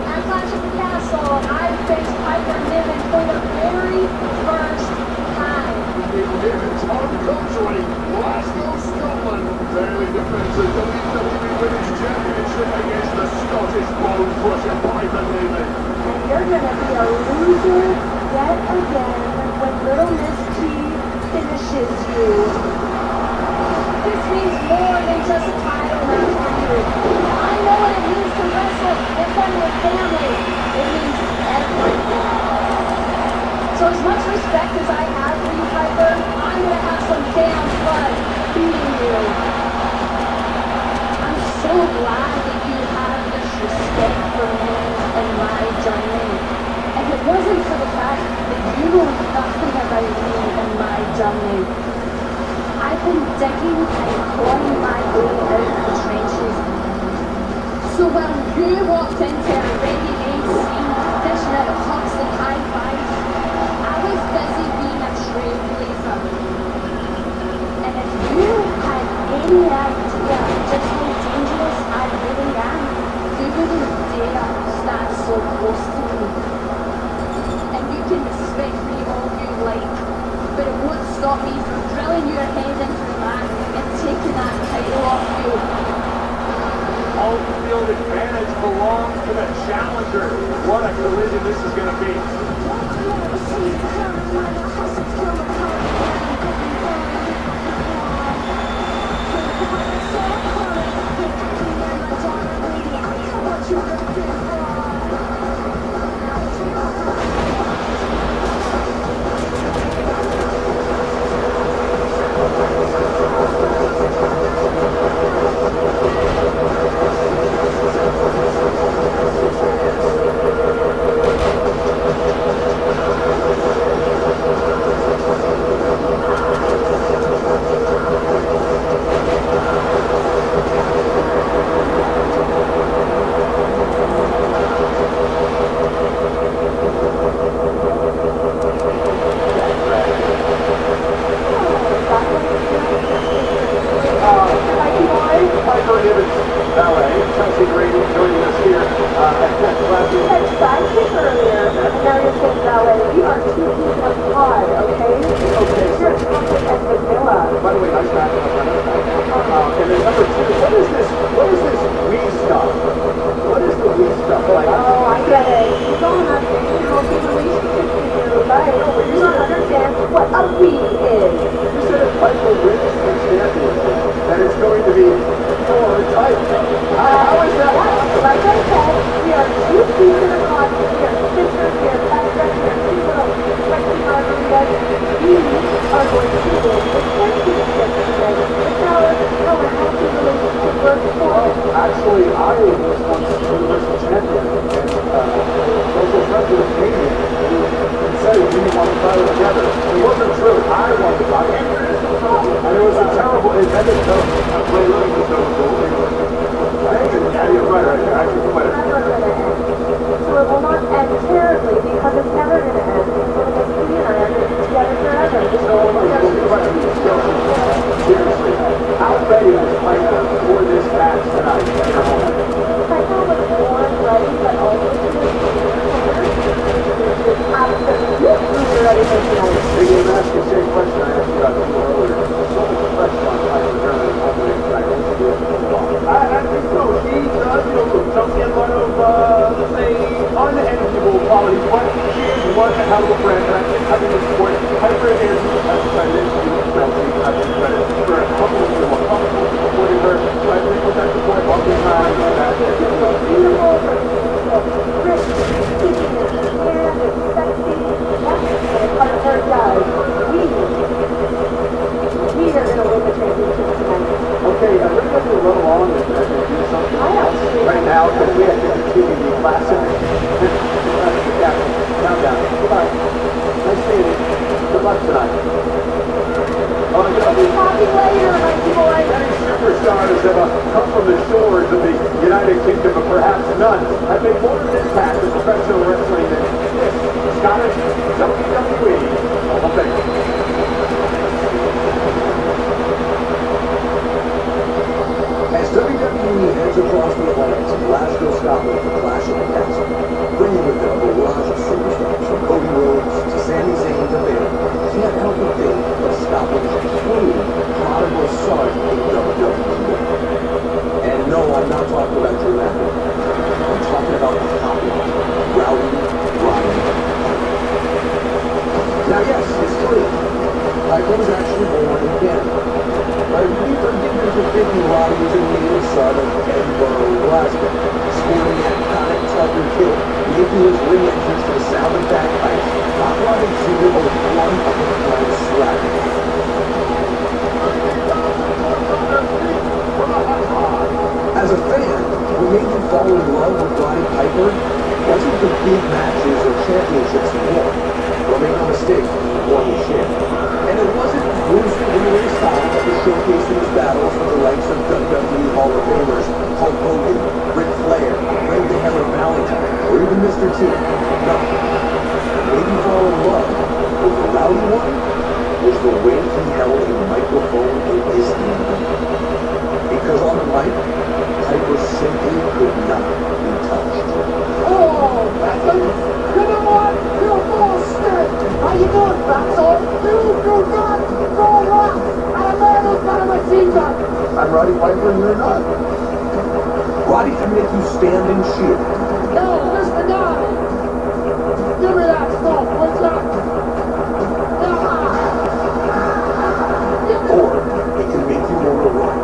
At Clash at the Castle, I faced Piper Niven for the very first time. In Niven's home country, Glasgow, Scotland, Bayley defends the WWE Women's Championship against the Scottish bone crusher Piper Niven. And you're gonna be a loser yet again when Little Miss T finishes you. This means more than just a title match for you. I know know nothing about me and my journey. I've been digging and clawing my way out of the trenches. So while you walked into a ready-made scene, dishing out hugs and high fives, I was busy being a trailblazer. And if you had any idea just how dangerous I really am, you wouldn't dare stand so close to me. And you can respect me all you like, but it won't stop me from drilling your head into the mat and taking that title off you. Home field advantage belongs to the challenger. What a collision this is going to be. Piper wasn't the big matches or championships he won. What make no mistake, one was champ. And it wasn't Bruce Lee style that was showcasing his battles with the likes of WWE Hall of Famers, Hulk Hogan, Ric Flair, Ray the Hammer Valentine, or even Mr. T. No. What made you fall in love with the Rowdy one was the way he held a microphone in his hand. Because on the mic, Piper simply could not be touched. Oh, Beckham! You know what? You're bullshit! How you doing, Fatso? You do not go rock! I'm a man who's got a machine gun! I'm Roddy Piper and you're not. Roddy can make you stand and cheer. No, Mr. Guy! Give me that stuff, what's that? Or it can make you want to run.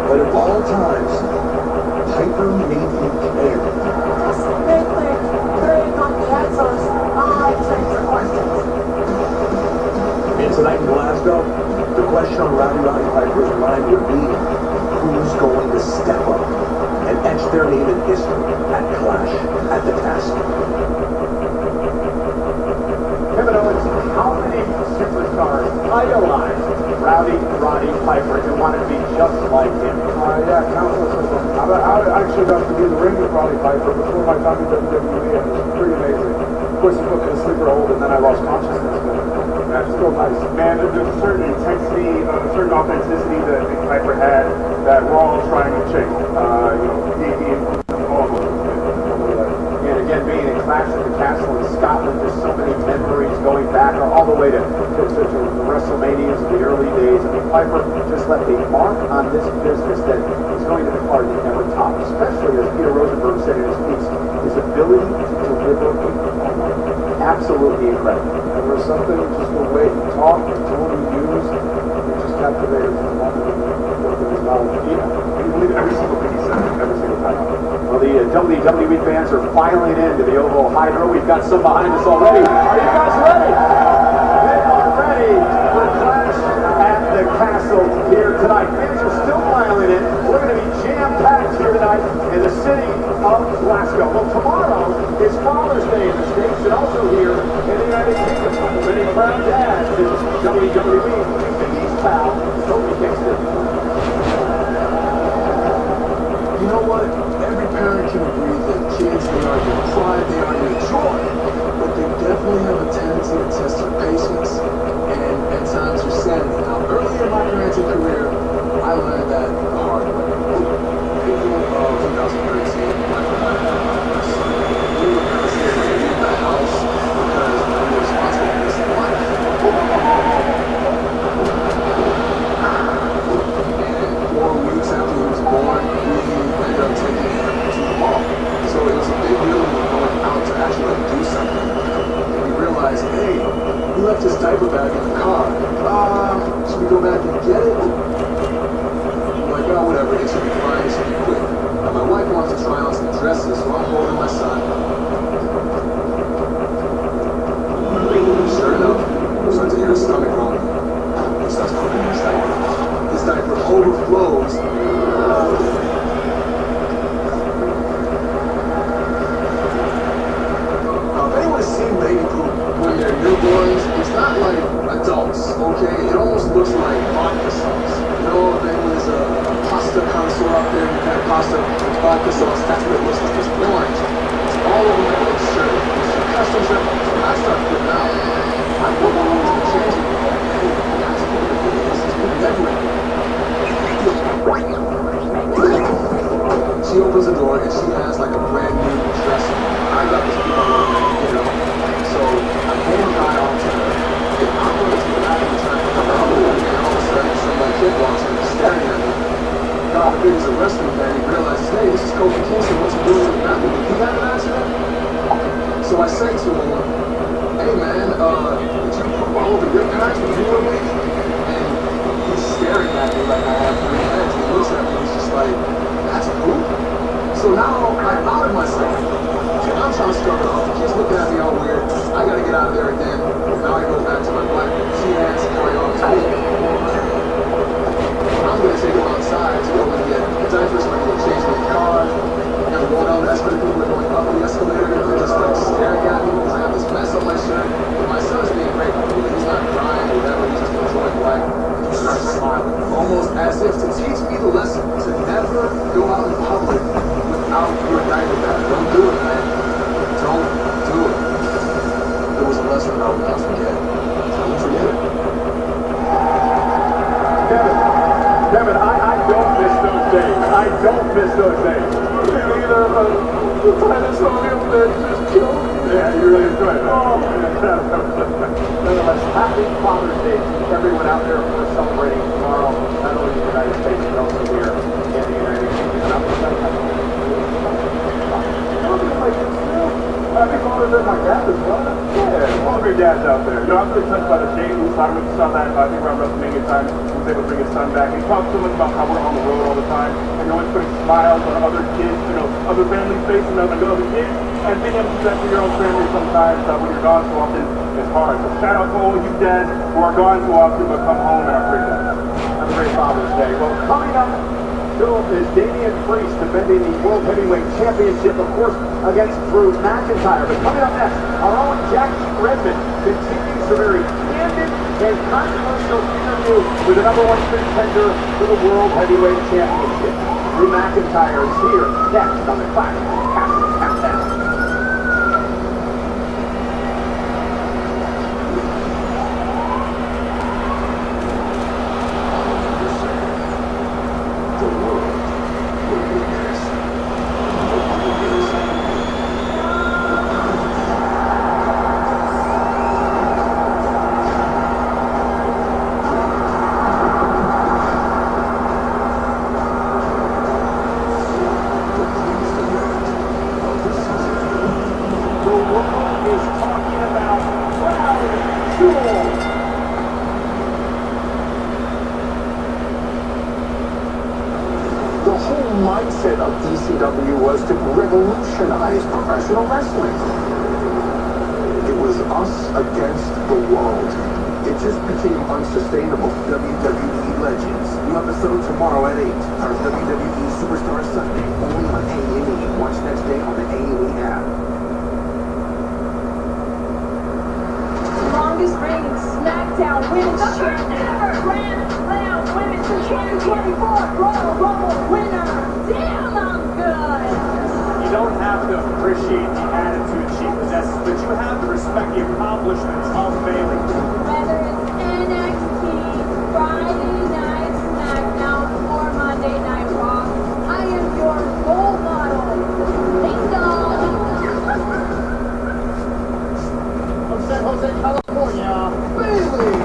But at all times, Piper made you care. And tonight in Glasgow, the question on Roddy Piper's mind would be, who's going to step up and etch their name in history at Clash at the Castle? Kevin Owens, how many superstars idolized Roddy Piper and wanted to be just like him? Yeah, countless of them. I actually got to be the ring with Roddy Piper before my time in WWE, and it was pretty amazing. Of course, he put me in a sleeper hold, and then I lost consciousness, but that's still nice. Man, there's a certain intensity, a certain authenticity that Nick Piper had that we're all trying to chase. All of us. And again, being a Clash at the Castle in Scotland, there's so many memories going back all the way to the WrestleManias of the early days. I mean, Piper just left a mark on this business that is going to be hard to ever top, especially as Peter Rosenberg said in his piece, his ability to deliver a promo. Absolutely incredible. And there was something, just the way he talked, the tone he used, it just captivated from the moment he looked at his mouth. Yeah, you believe every single thing he said, every single time. Well, the WWE fans are filing into the Oval Hydro. We've got some behind us already. Are you guys ready? They are ready for Clash at the Castle here tonight. Fans are still filing in. We're going to be jam-packed here tonight in the city of Glasgow. Well, tomorrow is Father's Day in the States and also here in the United Kingdom. Many proud dads in WWE, including Big E's pal, Kofi Kingston. You know what? Every parent can agree that kids, they are your pride, they are your joy, but they definitely have a tendency to test your patience and at times your sanity. Now, early in my parenting career, I learned that the hard way. April of 2013, my father and my son, we were going to leave the house because we were responsible for this life. And 4 weeks after he was born, we ended up taking him to the mall. So it was a big deal when we were going out to actually do something. And we realized, hey, he left his diaper bag in the car. Should we go back and get it? I'm like, oh, whatever, it should be fine, it should be quick. And my wife wants to try on some dresses, so I'm holding my son. Sure enough, we start to hear his stomach growling. He starts cooking his diaper. His diaper overflows. If anyone has seen baby poop when they're newborns, it's not like adults, okay? It almost looks like vodka sauce. You know, if anyone's a pasta connoisseur out there, you've had pasta with vodka sauce, that's what it looks like. It's orange. It's all over my little shirt. It's a custom shirt. So I start flipping out. I go home to the changing room. Hey, guys, this is moving everywhere. She opens the door and she has like a brand new dress on. I got this people you know. So I go and I on to her. And I'm going to the bathroom trying to come out. And all of a sudden, some kid walks in and staring at me. God forbid he's a wrestling fan. He realizes, hey, this is Kofi Kingston. What's he doing in the bathroom? Did he have an accident? So I say to him, hey man, did you poop all over your pants when you were awake? And he's staring at me like I have 3 heads. He looks at me and he's just like, that's poop? So now I outed myself. So I'm trying to scrub it off. The kid's looking at me all weird. I gotta get out of there again. Now I go back to my wife. She has to carry on to me. I'm gonna take him outside to go and get diapers so I can get changed. is to teach me the lesson to never go out in public without your diamond bag. Don't do it, man. Don't do it. It was a lesson that I will not forget. I won't forget it. Kevin, I don't miss those days. I don't miss those days. Either the dinosaur that just killed me. Yeah, you really enjoyed it. Oh. Nonetheless, happy Father's Day to everyone out there who are celebrating tomorrow, not only in the United States, but also here in the United Kingdom. And I'm Happy Father's Day, my dad as well. Yeah, all of your dads out there. You know, I'm really touched by the Jay Lewis. I don't know if you saw that. I think around WrestleMania time, he was able to bring his son back. He talked so much about how we're on the road all the time, and you're always putting smiles on other kids, you know, other families' faces, and other kids, and being able to do that for your own family sometimes when you're gone so often is hard. So shout out to all you dads who are gone so often but come home and are great dads. Have a great Father's Day. Well, coming up, still is Damian Priest defending the World Heavyweight Championship, of course, against Drew McIntyre. But coming up next, our own Jackie Redmond continues a very candid and controversial interview with the #1 contender for the World Heavyweight Championship. Drew McIntyre is here next on the Clash Countdown. The whole mindset of DCW was to revolutionize professional wrestling. It was us against the world. It just became unsustainable. WWE Legends. New episode tomorrow at 8. Our WWE Superstar Sunday. Only on A&E. Watch next day on the A&E app. Longest reigning SmackDown Women's Champion ever. Grand Slam Women's 2024 Royal Rumble winner. Damn, I'm good. You don't have to appreciate the attitude she possesses, but you have to respect the accomplishments of Bayley. Whether it's NXT, Friday Night SmackDown, or Monday Night Raw, I am your role model. Ding dong. From San Jose, California, Bayley.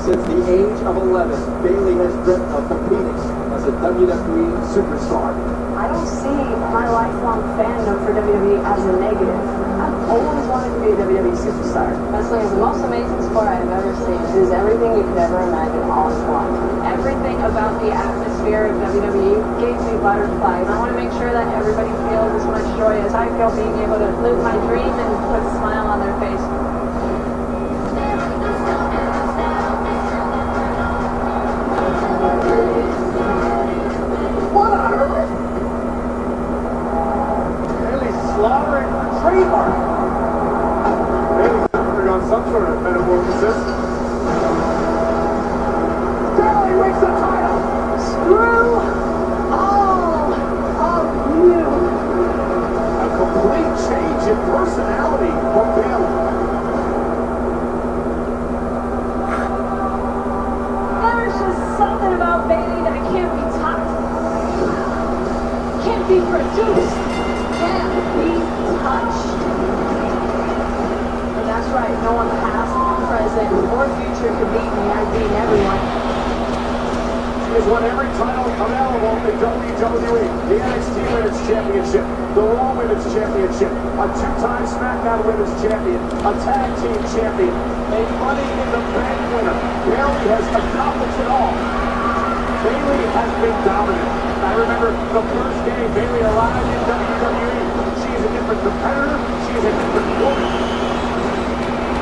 Since the age of 11, Bayley has dreamt of competing as a WWE superstar. I don't see my lifelong fandom for WWE as a negative. I've always wanted to be a WWE superstar. Wrestling is the most amazing sport I've ever seen. It is everything you could ever imagine all in one. Everything about the atmosphere of WWE gave me butterflies. I want to make sure that everybody feels as much joy as I feel being able to live my dream and put a smile on their face. What on earth? Bayley's slaughtering the trademark. Bayley's undergone some sort of metamorphosis. Bayley wins the title. Screw all of you. A complete change in personality from Bayley. There's just something about Bayley that can't be taught. Can't be produced. Can't be touched. And that's right, no one past, present, or future could beat me. I beat everyone. She has won every title available in WWE. The NXT Women's Championship, the Raw Women's Championship, a two-time SmackDown Women's Champion, a Tag Team Champion, a Money in the Bank winner. Bayley has accomplished it all. Bayley has been dominant. I remember the first day Bayley arrived in WWE. She is a different competitor. She is a different woman.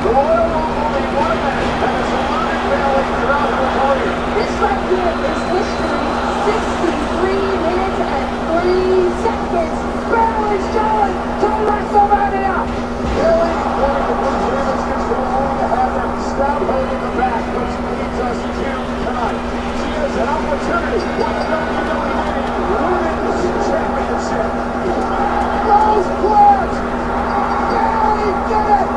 The Royal Rumble in one match that has surrounded Bayley throughout her career. This right here is history. 63 minutes and 3 seconds. Bayley's challenge to WrestleMania. Bayley wanting to put damage control to have her stab her in the back, which leads us to tonight. She has an opportunity has won the WWE Women's Championship. Those clips! Barely did it!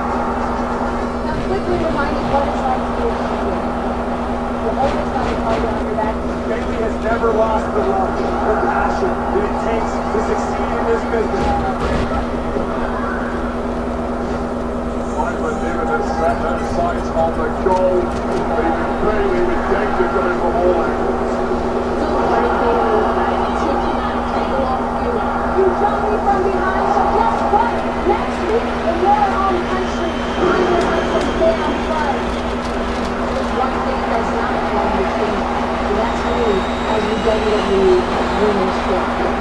Now quickly remind me what it's like to be a champion. You're always got the target on your back. Bailey has never lost the love, the passion that it takes to succeed in this business. Simon David has set their sights on the goal. Bailey with danger coming from all angles. Don't worry, Bailey. I'm taking that title off you. You jumped me from behind, so guess what? Next week, in your own country, I'm gonna have some damn fun. There's one thing that's not going to change, and that's me as the WWE Women's Champion.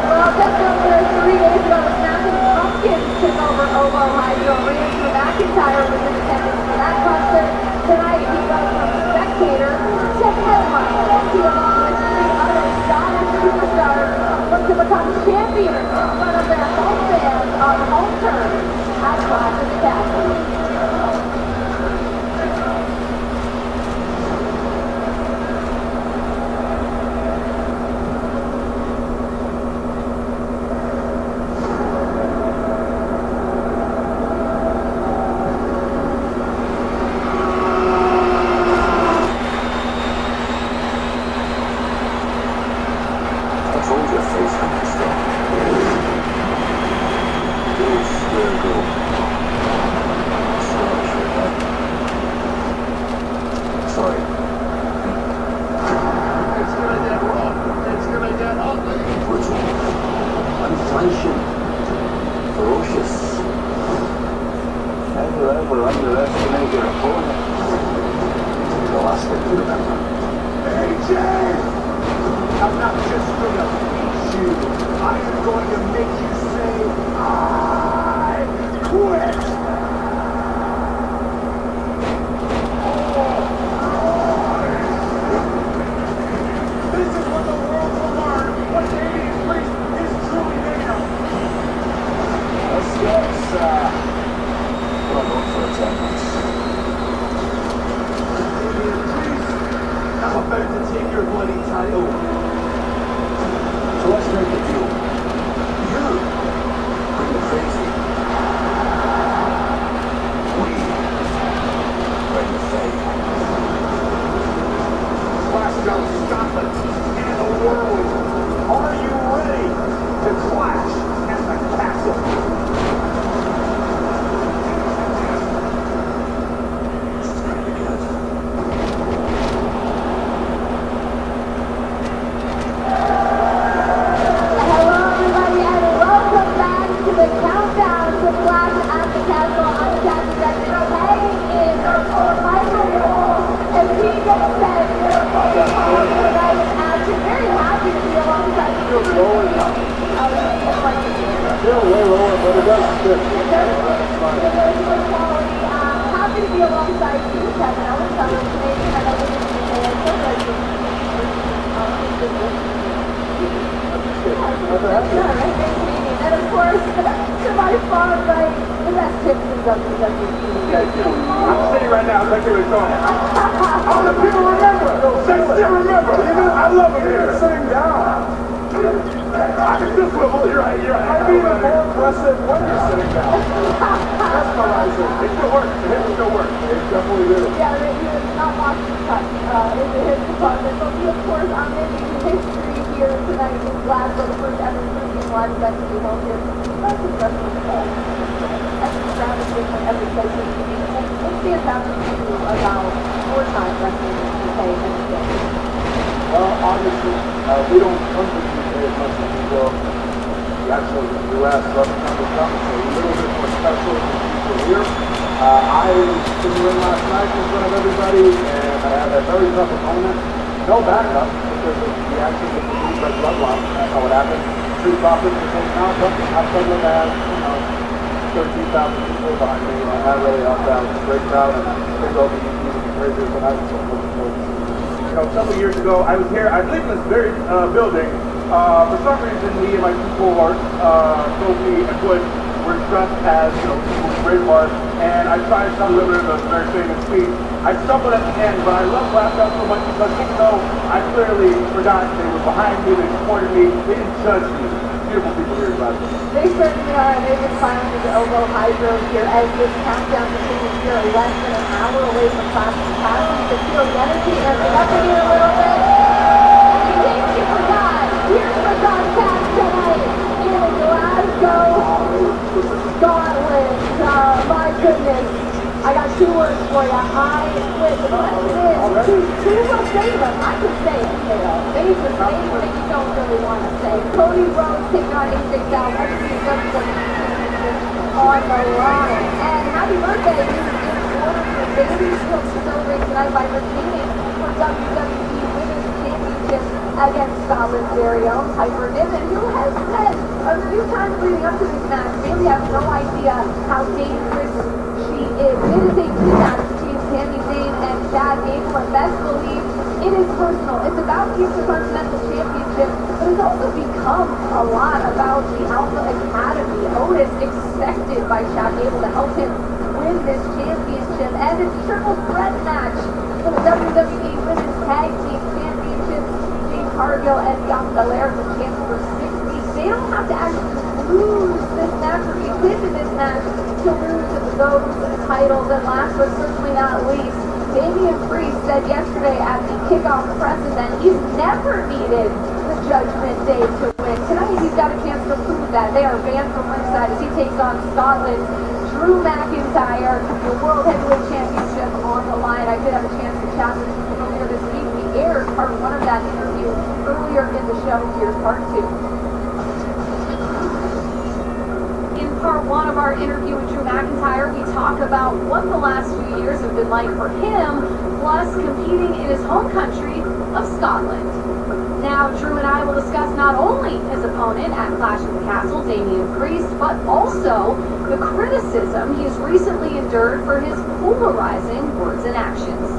Well, just over 3 days ago, the Smashing Pumpkins took over Ovo Hydro. Rhea McIntyre was in attendance for that concert. Tonight, he goes from spectator to headliner. He, along with 3 other Scottish superstars, look to become champions in front of their home fans on home turf at Clash of the Castle. I told you a face from this stuff. It's very cool. Sorry. It's gonna get rough. It's gonna get ugly. Brutal. Unflinching. Ferocious. Never ever underestimate your opponent. The last thing to remember. AJ! I'm not just gonna beat you. I am going to make you say, I quit. This is what the world will learn what Damian Priest is truly made of. Let's put on for a 10 minutes. Damian Priest, I'm about to take your bloody title. So let's make a deal. You bring the crazy. We bring the fame. Glasgow, Scotland, and the world. Are you ready to clash at the castle? This is gonna be good. Hello, everybody, and welcome back to the countdown to Clash at the Castle. I'm Jackie Jackson. Playing in Michael Cole and Pete Goldstein. Tonight's action. Very happy to be alongside you. Feels lower now. Feel way lower, but it does fit. There's good quality. Happy to be alongside you, Kevin. I was telling you today, I know we're going to be there. So good. And of course, to my far right, the best tips in WWE. I'm sitting right now, like they were going. All the people remember. They still remember. I love it here. Sitting down. I can still swivel. You're right. I'd be even more impressive when you're sitting down. Mesmerizing. It still works. The hips still work. It definitely do. Yeah, he has not lost his touch in the hip department. But we, of course, are making history here tonight in Glasgow, the first ever premium live event to be held here. That's impressive. Every crowd is different, every place is unique. It's fantastic to allow 4 times wrestling in the UK every day. Well, obviously, we don't come to the UK as much as we go. Actually, in the U.S., love to come, so a little bit more special than people here. I was in the ring last night in front of everybody, and I had a very tough opponent. No backup, because of the actions of the Blue Red Bloodline. That's how it happened. Street Profits became out, but I suddenly had, 13,000 people behind me, and that really helped out. It was a great crowd, and I think they'll be even crazier tonight, so I'm looking forward to it. Several years ago, I was here, I believe in this very building. For some reason, me and my two cohorts, Sophie and Bush, were dressed as, people from Braveheart, and I tried to deliver the very famous me, I stumbled at the end, but I love Glasgow so much because even though I clearly forgot they were behind me, they supported me, they didn't judge me. Beautiful people here in Glasgow. They certainly are, and they've been filing into Oval Hydro here as this countdown continues here less than an hour away from Clash of the Castle. You can feel the energy amping up in here a little bit. In case you forgot, here's the broadcast tonight in Glasgow, Scotland. My goodness. I got two words for you. I quit. The question is, who will save him? I could say it, Taylor. Save him, but you don't really want to say. Cody Rhodes taking on AJ Styles. That's the on the line. And happy birthday is in order for baby to celebrate tonight by retaining for WWE Women's Championship against Scotland's very own Piper Niven, who has said a few times leading up to this match, really has no idea how dangerous she is. It is a rematch between Sami Zayn and Chad Gable, and best believe it is personal. It's about the Intercontinental Championship, but it's also become a lot about the Alpha Academy. Otis expected by Chad Gable to help him win this championship, and it's a triple threat match for the WWE Women's Tag Team Championship. Jade Cargill and Bianca Belair for chance for 60. They don't have to actually lose this match or be pinned in this match to lose those titles. And last but certainly not least, Damian Priest said yesterday at the kickoff press event he's never needed the Judgment Day to win. Tonight he's got a chance to prove that. They are banned from ringside as he takes on Scotland's Drew McIntyre, the World Heavyweight Championship on the line. I did have a chance to chat with him earlier this week. We aired part one of that interview earlier in the show. Here's part two. Part one of our interview with Drew McIntyre, we talk about what the last few years have been like for him, plus competing in his home country of Scotland. Now, Drew and I will discuss not only his opponent at Clash of the Castle, Damian Priest, but also the criticism he's recently endured for his polarizing words and actions.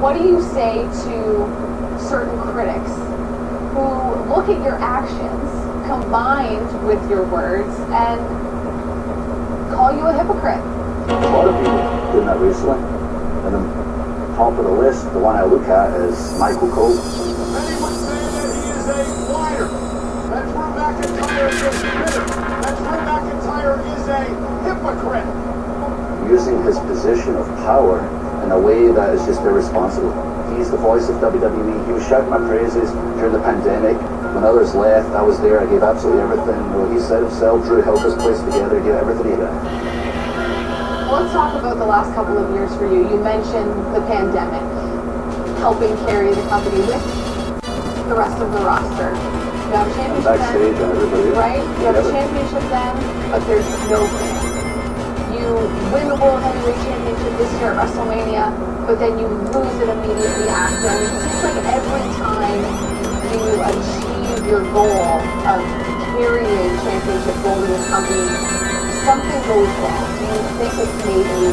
What do you say to certain critics who look at your actions combined with your words and call you a hypocrite? A lot of people doing that recently. And on top of the list, the one I look at is Michael Cole. Many would say that he is a liar. That Drew McIntyre is bitter. That Drew McIntyre is a hypocrite. Using his position of power in a way that is just irresponsible. He's the voice of WWE. He was shouting my praises during the pandemic. When others left, I was there. I gave absolutely everything. Well, he said himself, Drew held this place together. He gave everything he had. Well, let's talk about the last couple of years for you. You mentioned the pandemic, helping carry the company with the rest of the roster. You have a championship backstage then, and everybody. right? You have a championship then, but there's no fans. You win the World Heavyweight Championship this year at WrestleMania, but then you lose it immediately after. And it seems like every time you achieve your goal of carrying championship gold in this company, something goes wrong. Do you think it's made you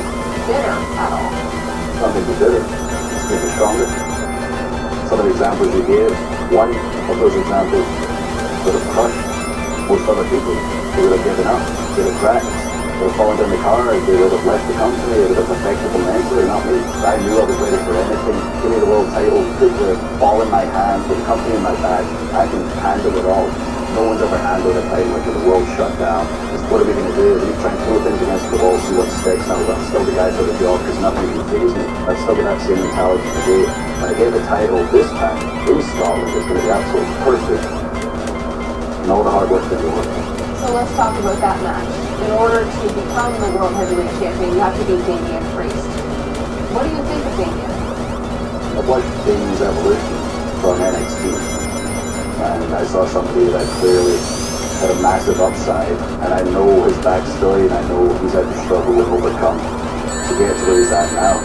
bitter at all? It's not made me bitter. It's made me stronger. Some of the examples you gave, one of those examples would have crushed most other people. They would have given up. They would have cracked. They would have fallen down the car. They would have left the company. It would have affected them mentally, not me. I knew I was ready for anything. Give me the world title, put the ball in my hand, put the company in my bag. I can handle it all. No one's ever handled a time like when the world shut down. What are we going to do? We try and throw things against the wall, see what sticks. Now I'm still the guy for the job because nothing can faze me. I've still got that same mentality today. When I get the title this time in Scotland, it's going to be absolutely perfect. And all the hard work that we work. So let's talk about that match. In order to become the World Heavyweight Champion, you have to beat Damian Priest. What do you think of Damian? I've watched Damian's evolution from NXT. And I saw somebody that clearly had a massive upside, and I know his backstory, and I know he's had to struggle and overcome to get to where he's at now.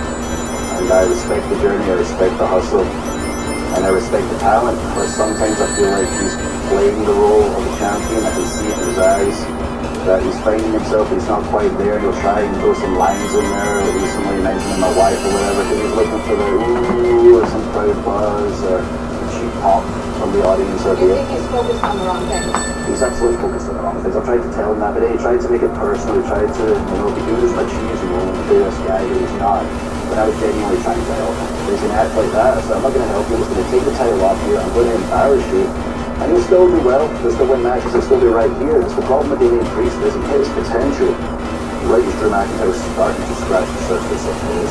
And I respect the journey, I respect the hustle, and I respect the talent, but sometimes I feel like he's playing the role of the champion. I can see it in his eyes that he's finding himself, he's not quite there. He'll try and throw some lines in there, recently mentioning my wife or whatever, because he's looking for the ooh, or some crowd buzz, or cheap pop from the audience. Or you think he's focused on the wrong things? He's absolutely focused on the wrong things. I've tried to tell him that, but he tried to make it personal. He tried to, be good as my cheese it was not. But I was genuinely trying to help. But he's going to act like that. I said, I'm not going to help you. I'm just going to take the title off you. I'm going to embarrass you. And he'll still do well. He'll still win matches. He'll still be right here. It's the problem with Damian Priest is he hit his potential right as Drew McIntyre was starting to scratch the surface of his.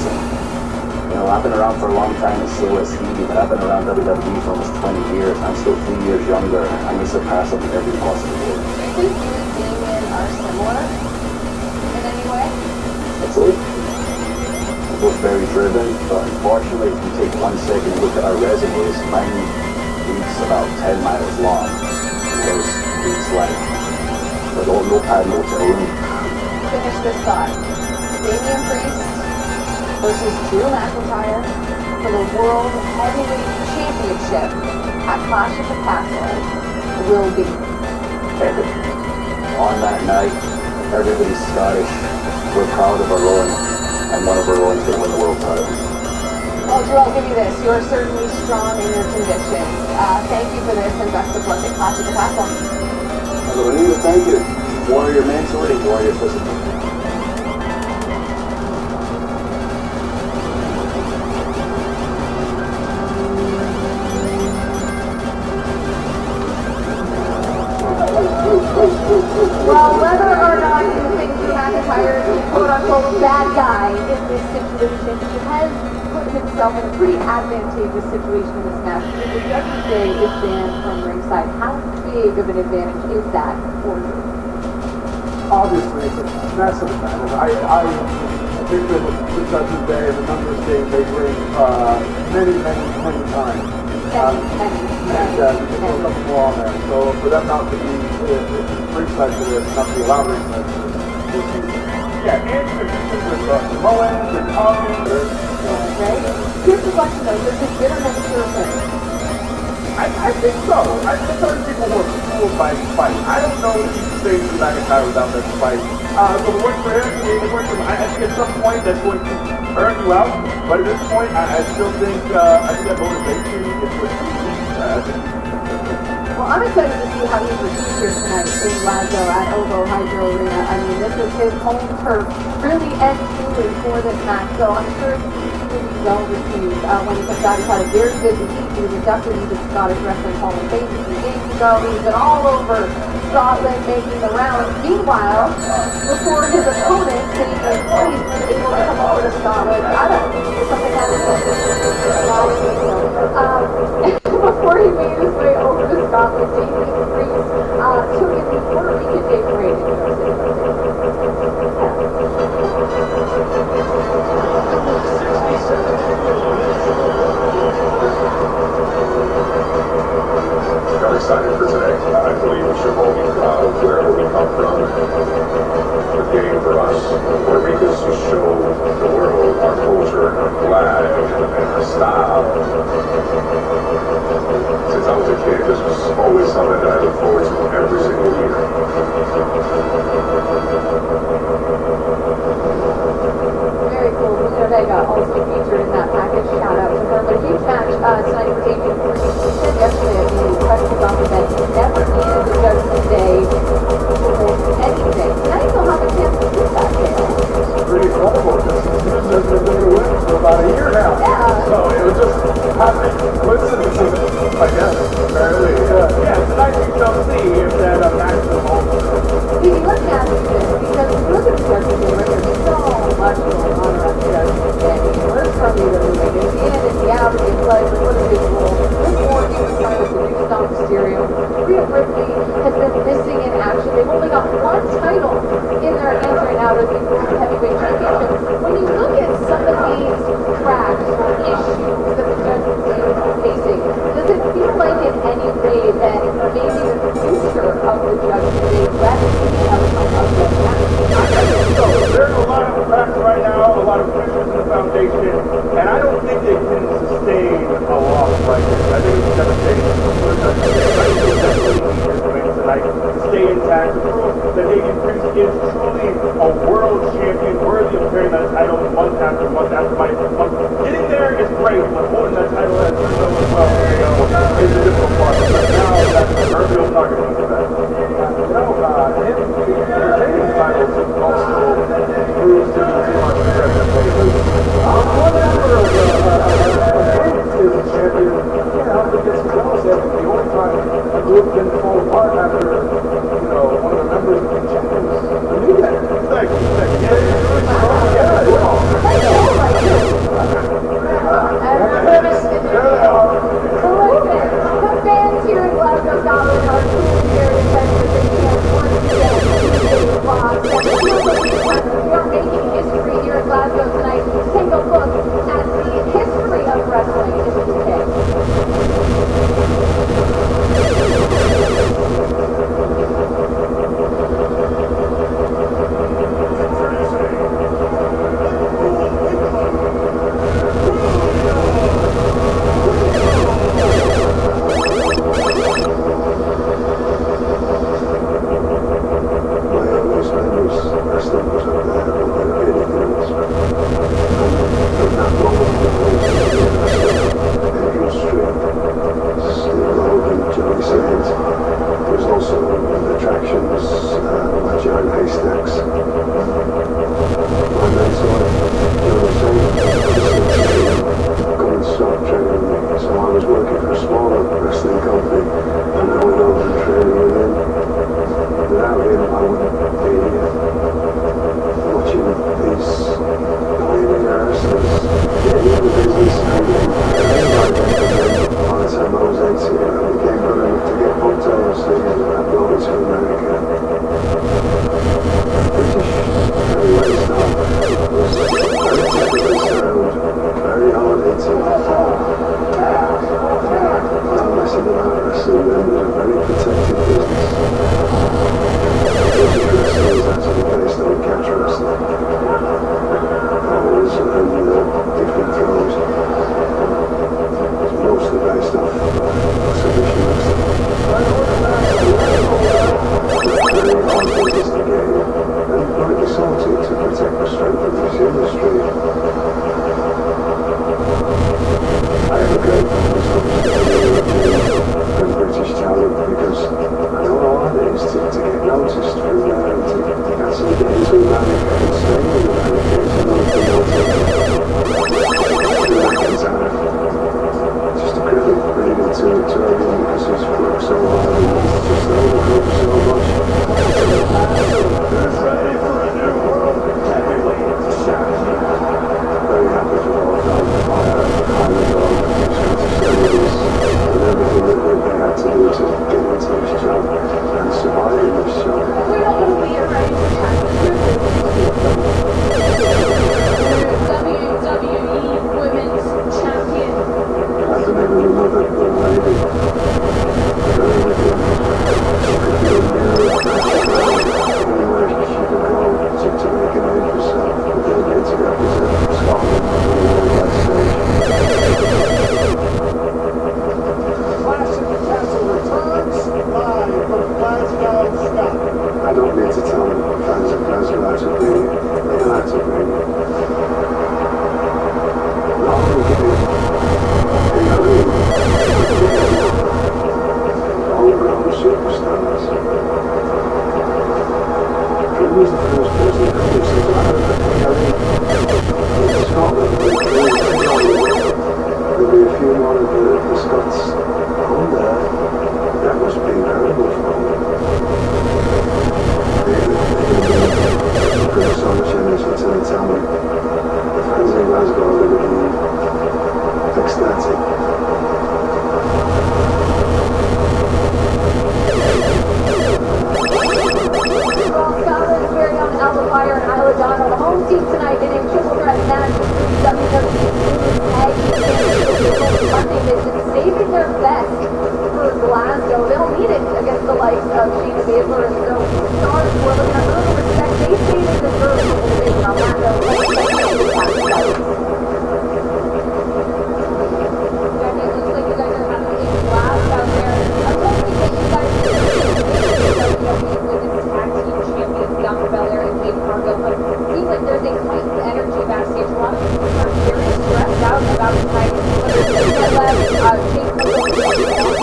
You know, I've been around for a long time, and so has he, but I've been around WWE for almost 20 years. I'm still 3 years younger. I'm going to surpass him in every possible way. Do you think you and Damien are similar in any way? Absolutely. We're both very driven, but unfortunately, if you take 1 second and look at our resumes, mine reads about 10 miles long. Yours reads like no pad, no tailroom. Finish this thought. Damian Priest versus Drew McIntyre for the World Heavyweight Championship at Clash at the Castle will be epic. On that night, everybody's Scottish. We're proud of our own, and one of our own is going to win the world title. Well, Drew, I'll give you this. You're certainly strong in your convictions. Thank you for this, and best of luck at Clash at the Castle. Anita, thank you. Warrior mentality, warrior physical. Well, whether or not you think Drew McIntyre is a quote-unquote bad guy in this situation, he has put himself in a pretty advantageous situation in this match. If the judges say is banned from ringside, how big of an advantage is that for you? Obviously, it's a massive advantage. I think that the judges day and the number of days they bring many times. And there's nothing more on there. So for them not to be ringside for this, not to be allowed ringside for this is Yeah, and consistent with Owens and Collins. Right? Here's the question though, does this bitterness serve him? I think so. I think certain people were fooled by his fight. I don't know if you can say Drew McIntyre without that fight. So it worked for him. It worked for him. I think at some point that's going to earn you out. But at this point, I still think that motivation is what you need. Well, I'm excited to see how he's received here tonight in Glasgow at Ovo Hydro Arena. I mean, this is his home turf, really and truly for this match. So I'm sure he will be well received when he comes out. He's had a very busy week. He was inducted into the Scottish Wrestling Hall of Fame a few days ago. He's been all over Scotland making the rounds. Meanwhile, before his opponent, Damian Priest, was able to come over to Scotland, I don't know, something happened. Before he made his way over to Scotland, Damian Priest took in the Puerto Rican Day Parade in New York Got excited for today. I believe we should all be proud of wherever we come from. The game for us, Puerto Rico, is to show the world our culture, our flag, and our style. Since I was a kid, this was always something that I look forward to every single year. Very cool. Luna Vega also featured in that package. Shout out to her. But a huge match tonight for Damian Priest. He said yesterday at the press conference that he never needed the judgment day to hold anything. Now you know how the chance to do that there. pretty incredible because he's been going to win for about a year now. Yeah. So it was just industry. I have a great and British talent because I know how hard it is to get noticed through there and to actually get into America and stay in America is another thing altogether. Just a credit really to everyone because he's worked so hard and he's just overcome so much. Who's ready for a new world heavyweight champion? Very happy for all that. Highland Dog, Scottish and everything that they had to do to get into this job and survive in this job. We're not going to be around for WWE Women's Champion. I don't even remember the lady. Very wicked. She could be a mirror. Anywhere she could go to make a name for herself. We're going to get to represent Scotland on the worldwide stage. Clash at the Castle returns live from Glasgow, Scotland. I don't need to tell fans of Glasgow how to bring it. They know how to bring it. Not only getting homegrown superstars. He was the first person to come and say, in Scotland, there'll be a few more of the Scots on there. That must be incredible for them. Bring so much energy to the town. The fans in Glasgow are going to be ecstatic. Well, Scotland's very own Alpha Fire and Isla Dawn are the home team tonight in a triple threat match between WWE Women's Tag Team Champions Monday Vision, saving their best for Glasgow. They'll need it against the likes of Shayna Baszler and so stars who are looking at early respect. They say they deserve the division. On that note, let's get to the Jackie, it looks like you guys are having a blast out there. I was hoping that you guys could WWE Women's Tag Team Champions Bianca Belair and Jade Cargill, but it seems like there's a heightened energy backstage. A lot of people are very stressed out about tonight. Whether it's the left, Jade Cargill,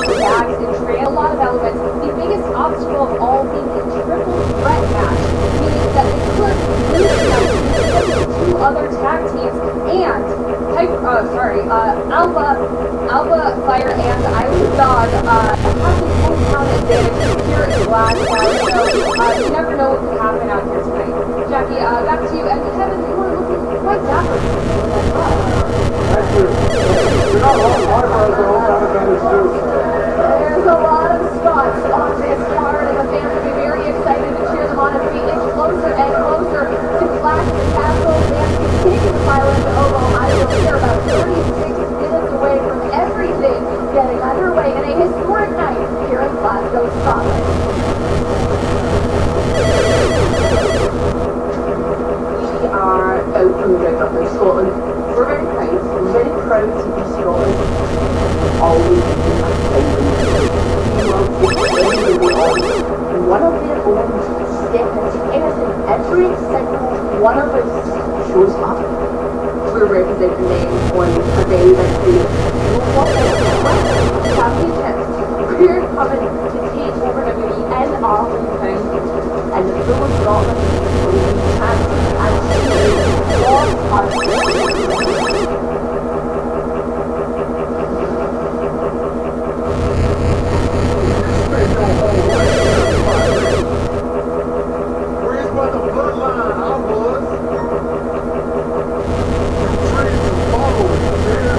the bags, and Trey, a lot of elements. The biggest obstacle of all being a triple threat match, meaning that they could lose tonight because of two other tag teams and Alpha Fire and Island Dog have the hometown advantage here in Glasgow, so you never know what could happen out here tonight. Jackie, back to you, and Kevin, you were looking quite dapper. Thank you. You're not wrong. A lot of ours are hometown advantage too. There's a lot of Scots on this card, and the fans will be very excited to cheer them on as we inch closer and closer to Clash at the Castle and continue to pile into Oval. I will hear about 36 minutes away from everything getting underway in a historic night here in Glasgow, Scotland. We are out from the ground up in Scotland. We're very proud. We're very proud to be Scotland. Always one of their own step into anything. Every single one of us shows up. We're representing them on a day that's the championships. We're coming to take over WWE in our hometown, and the full of Scotland will be chanting and cheering for us. Raised by the bloodline, I was. Trained to follow their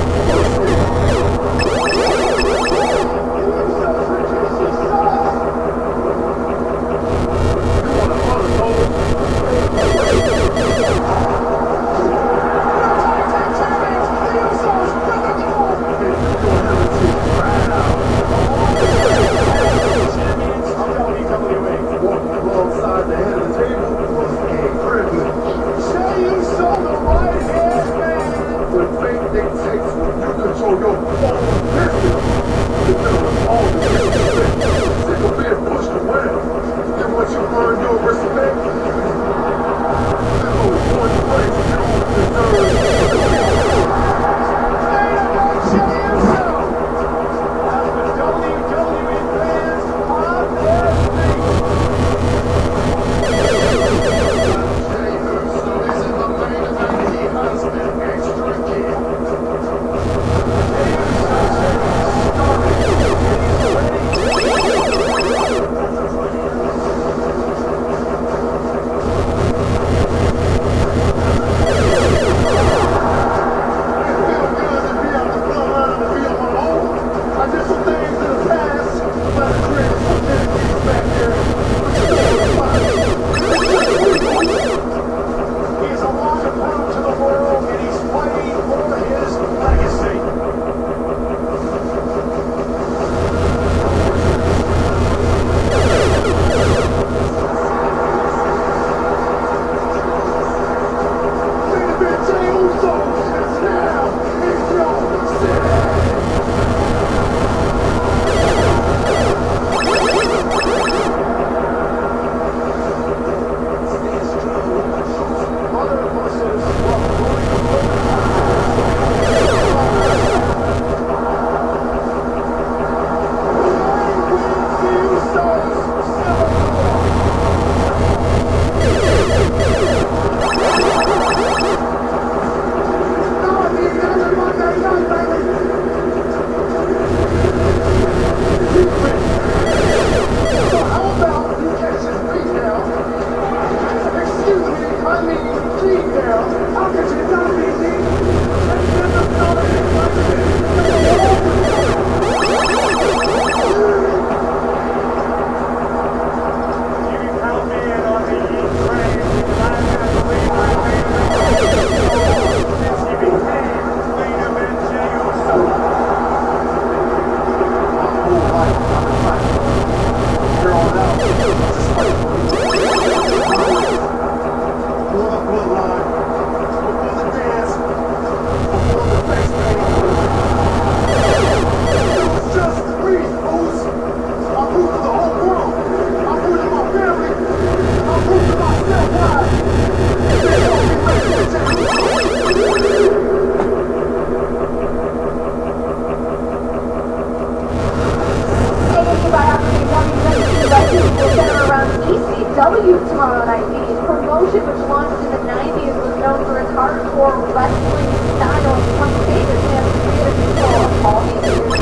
hardcore wrestling style from David has created control of all these years.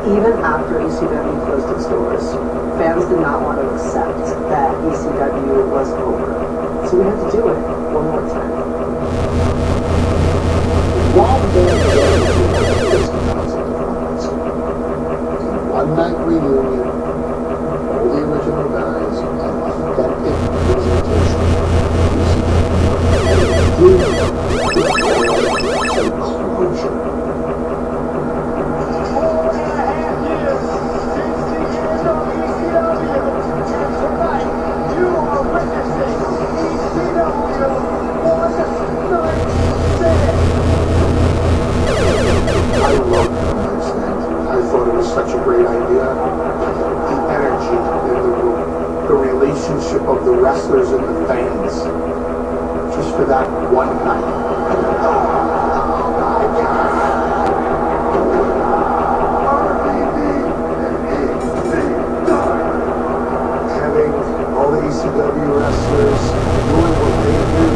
Even after ECW closed its doors, fans did not want to accept that ECW was over. So we had to do it one more time. One night reunion, all the original guys, and authentic presentation of closure. 4.5 years since the end of ECW, and tonight you are witnessing ECW One Night Stand. I love One Night Stand. I thought it was such a great idea. The energy in the room, the relationship of the wrestlers and the fans, just for that one night. Having all the ECW wrestlers doing what they do,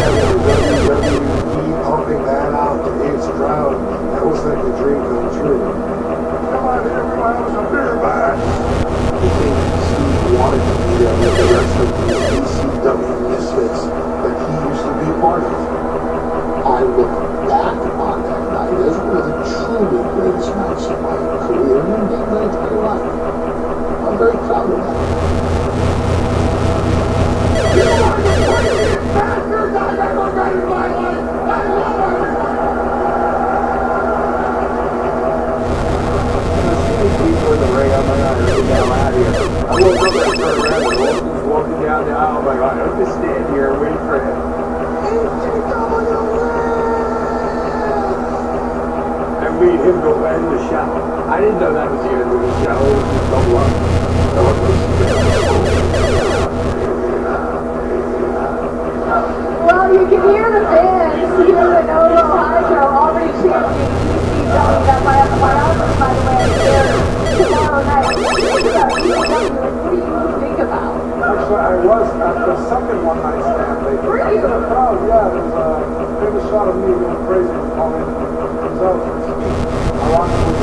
having the WWE pumping that out to its crowd, that was like a dream come true. Come on, everyone else, a beer back. I think Steve wanted to be there with the rest of the ECW misfits that he used to be a part of. I look back on that night as one of the truly greatest nights of my career and indeed my entire life. I'm very proud of that. You are the craziest bastards I've ever met in my life. I love everyone. People in the ring, I'm like, I gotta get the hell out of here. I woke up and I turned around and Austin's walking down the aisle. I'm like, I have to stand here and wait for him. And made him go end the show. I didn't know that was the end of the show. It was just double up. Well, you can hear the fans here at Novo Hydro already chanting ECW. That my album, by the way, is there tomorrow night. What do you think about? Actually, I was at the second One Night Stand. They in the crowd, yeah, there's a famous shot of me going crazy with calling himself for speech. Ironically,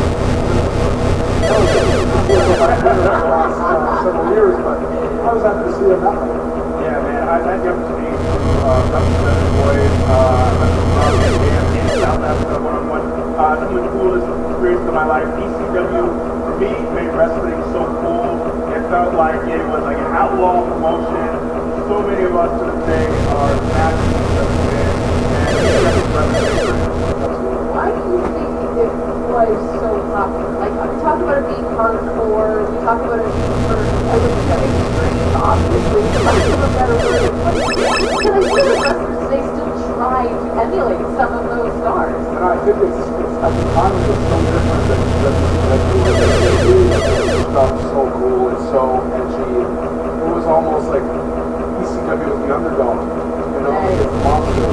that was the last several years, but I was happy to see him that way. Yeah, man, I jumped to me representing boys, in South Africa one-on-one. Some of the coolest experiences of my life. ECW, for me, made wrestling so cool. It felt like it was like an outlaw promotion. So many of us to this day are masters of it. Why do you think it was so popular? Like, we talk about it being hardcore, we talk about it being for, I would say, extreme, obviously, for lack of a better word. Can I feel like wrestlers today still try to emulate some of those stars? And I think it's at the time it was so different than the stuff so cool, it's so edgy. It was almost like ECW was the underdog, you know, it's a monster.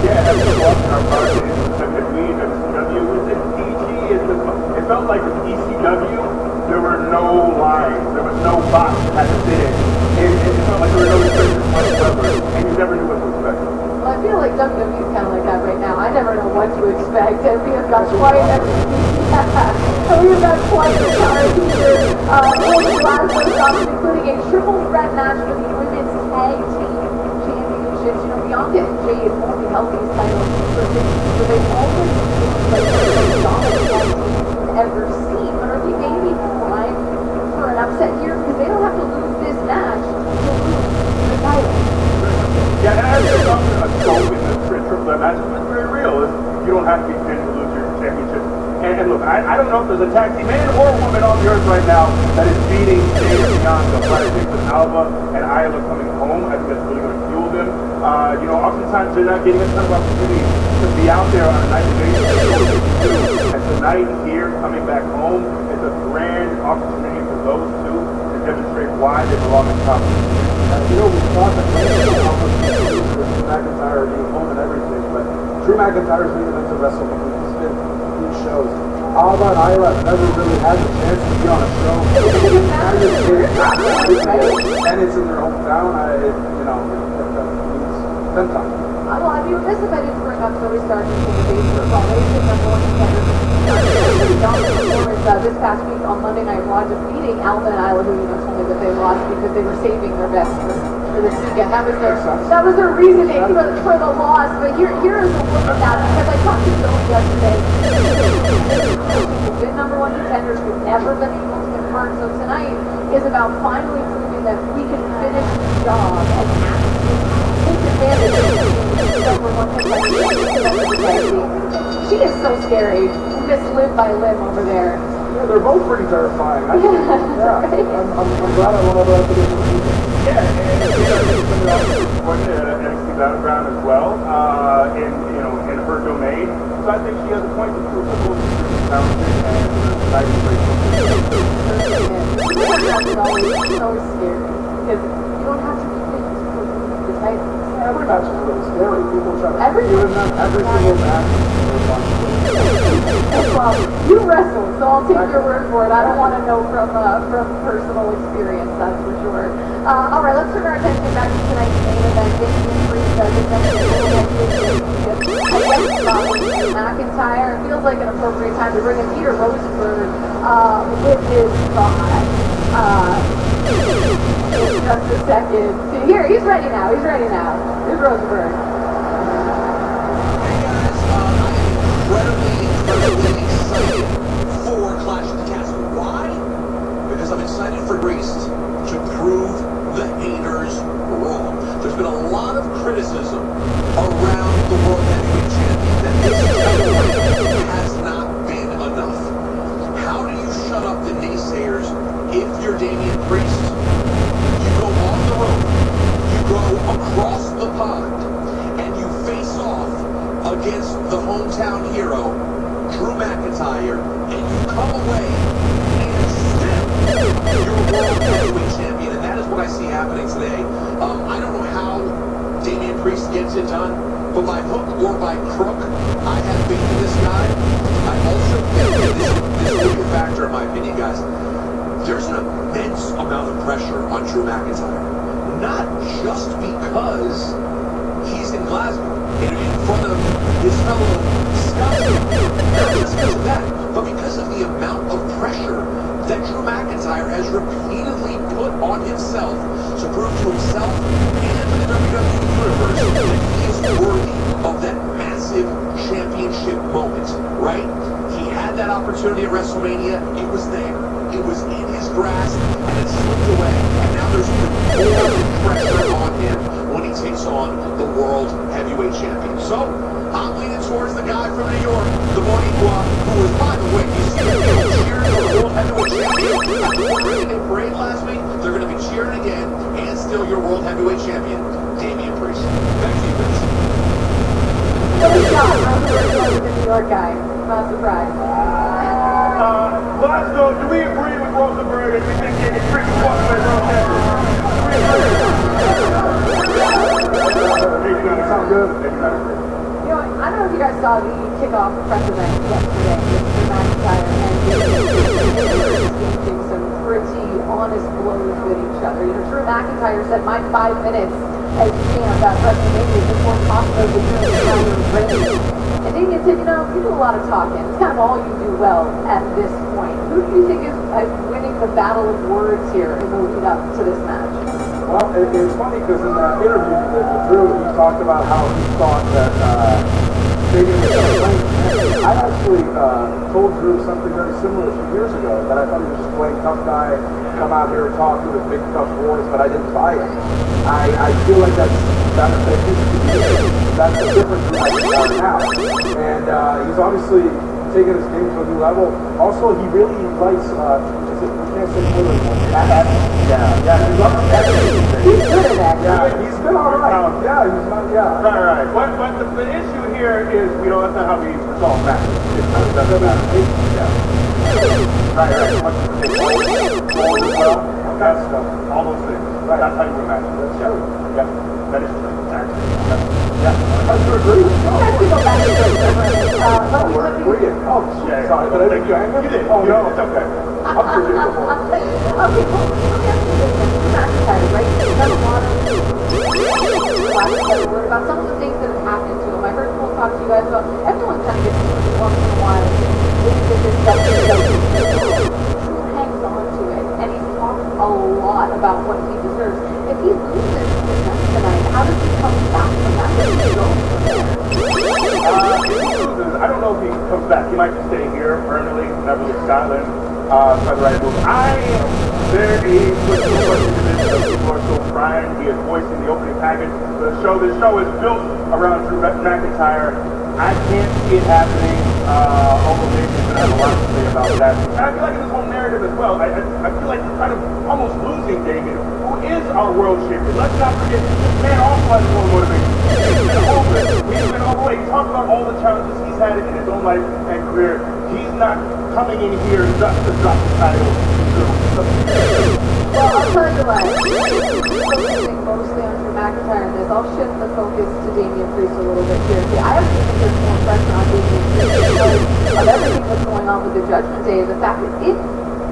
Yeah, as we watched our parties, WWE, WCW, it's PG. It felt like with ECW, there were no lines, there was no box that had to fit in. It felt like there were no restrictions whatsoever, and you never knew what to expect. Well, I feel like WWE is kind of like that right now. I never know what to expect, and we have got quite a card here. All the Glasgow stuff, including a triple threat match for the women's tag team championships. You know, Bianca and Jade won't be held these titles for they've always been the dominant tag team we've ever seen. But are we maybe primed for an upset here? Because they don't have to lose this match to lose the title. Yeah, and as there's often a scope in the triple threat match, it's very real. You don't have to be pinned to lose your championship. And look, I don't know if there's a tag team man or woman on the earth right now that is beating Jade and Bianca. But I think with Alba and Isla coming home, I think that's really going to fuel them. You know, oftentimes they're not getting a ton of opportunity to be out there on a nightly basis. And tonight here, coming back home, is a grand opportunity for those two to demonstrate why they belong in top. You know, we thought that Drew McIntyre being home and everything, but Drew McIntyre's been able to wrestle. He's been huge shows. Alba and Isla have never really had the chance to be on a show. Now you're getting and it's in their hometown. That means 10 times. Well, I mean, this event is bring up Zoe Stark and Shayna Baszler. Well, they should number one contenders. Pretty dominant performance this past week on Monday Night Raw, defeating Alba and Isla, who told me that they lost because they were saving their best for this weekend. That was their reasoning for the loss. But here is a look at that, because I talked to Zoe yesterday. Who've been number one contenders, who've never been able to convert. So tonight is about finally proving that we can finish the job and actually take advantage of number one contender. She is so scary. Miss limb by limb over there. Yeah, they're both pretty terrifying. I'm glad I went over after this weekend. Yeah, and she's appointed at NXT Battleground as well, in her domain. So I think she has a point to prove. She's talented and exciting. It's always scary because you don't have to compete to the title. Every match is really scary. People try to every single match. Well, you wrestle, so I'll take your word for it. I don't want to know from personal experience, that's for sure. All right, let's turn our attention back to tonight's main event. Damian Priest against McIntyre. It feels like an appropriate time to bring in Peter Rosenberg with his thought. In just a second. Here, he's ready now. Here's Rosenberg. Incredibly excited for Clash of the Castle. Why? Because I'm excited for Priest to prove the haters wrong. There's been a lot of criticism around the World Heavyweight Champion that this title reign has not been enough. How do you shut up the naysayers if you're Damian Priest? You go on the road, you go across the pond, and you face off against the hometown hero, Drew McIntyre, and you come away and still you're World Heavyweight Champion, and that is what I see happening today. I don't know how Damian Priest gets it done, but by hook or by crook, I have faith in this guy. I also think that this will be a factor in my opinion, guys. There's an immense amount of pressure on Drew McIntyre, not just because he's in Glasgow in front of his fellow Scotsmen. Not just because of that, but because of the amount of pressure that Drew McIntyre has repeatedly put on himself to prove to himself and to the WWE Universe that he is worthy of that massive championship moment, right? He had that opportunity at WrestleMania. It was there. It was in his grasp, and it slipped away. And now there's even more pressure on him when he takes on the World Heavyweight Champion. So, I'm leaning towards the guy from New York, the Boricua, who was, by the way, you see the people cheering for the World Heavyweight Champion at the Puerto Rican parade last week. They're going to be cheering again, and still your World Heavyweight Champion, Damian Priest. Back to you, Vince. Good job. I'm the New York guy. Not surprised. Glasgow, do we agree with Rosenberg and we think Damian Priest is walking away World Champion? Do we agree? Sounds good. I don't know if you guys saw the kickoff press event yesterday with Drew McIntyre and exchanging some pretty honest blows with each other. Drew McIntyre said, my 5 minutes as champ at WrestleMania before talking about the Drew McIntyre reign. And Damian said, you do a lot of talking. It's kind of all you do well at this point. Who do you think is winning the battle of words here in the lead up to this match? Well, it's funny because in the interview he did with Drew, he talked about how he thought that Damian was going to win. I actually told Drew something very similar a few years ago, that I thought he was just a plain tough guy, come out here and talk with big tough voice, but I didn't buy it. I feel like that's the difference Drew McIntyre now. And he's obviously taking his game to a new level. Also, he really likes, we can't say Twitter anymore. Yeah, he loves editing. He's good at that. Yeah, he's been all right. Yeah, he's not, yeah. Right. But the issue here is, that's not how we resolve matches. It doesn't matter. Yeah. Right. Much as the ball as well. That's all those things. Right. That's how you win matches. That's true. Yeah. fetish is like exactly. Yeah, I do agree. Let's go back to We're agreeing. Oh, Yeah, sorry, did I leave you hanging? You did. Oh, No, no. it's okay. I'm predictable. Okay, well, let me ask you this. McIntyre, right? You've done a lot of word about some of the things that have happened to him. I heard Cole talk to you guys about everyone kind of gets once in a while. This stuff hangs on to it, and he's talked a lot about what he deserves. If he loses tonight, how does he come back from that? Where does he go from there? If he loses, I don't know if he comes back. He might just stay here permanently, never leave Scotland. Try the right move. There is so much into this that people are so primed. He is voicing the opening package for the show. This show is built around Drew McIntyre. I can't see it happening. Although maybe he's going to have a lot to say about that. And I feel like in this whole narrative as well, I feel like we're kind of almost losing Damien, who is our world champion. Let's not forget, this man also has more motivation. He's been open. He's been all the way. He talked about all the challenges he's had in his own life and career. He's not coming in here just to drop the title. Well, I'll tell you what. Focusing mostly on Drew McIntyre in this, I'll shift the focus to Damian Priest a little bit here. See, I actually think there's more pressure on Damian Priest because of everything that's going on with the Judgment Day. The fact that if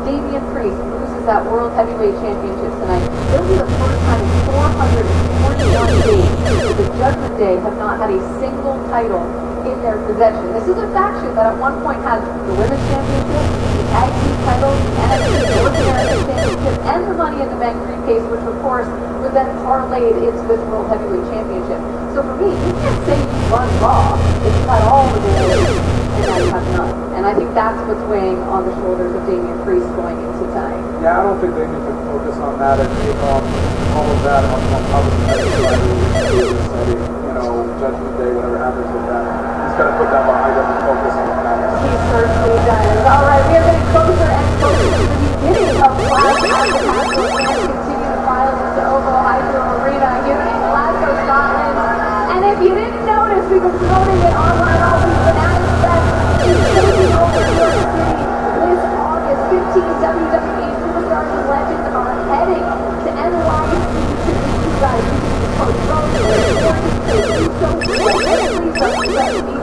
Damian Priest loses that World Heavyweight Championship tonight, it'll be the first time in 441 days that the Judgment Day have not had a single title in their possession. This is a faction that at one point had the Women's Championship, the Tag Team titles, the NXT North American Championship, and the Money in the Bank briefcase, which of course was then parlayed into this World Heavyweight Championship. So for me, you can't say you won Raw if you had all the glory and now you have none. And I think that's what's weighing on the shoulders of Damian Priest going into tonight. Yeah, I don't think they need to focus on that and take off all of that on obviously Judgment Day, whatever happens with that. He's got to put that behind him and focus on what matters. He certainly does. All right, we are getting closer and closer to the beginning of Clash at the Castle and continue to file into Oval Hydro Arena here in Glasgow, Scotland. And if you didn't notice, we've been promoting it online all week. Fanatic Fest is taking over New York City this August 15th. WWE Superstars and Legends are heading to NYC to meet you guys. Coach Rose,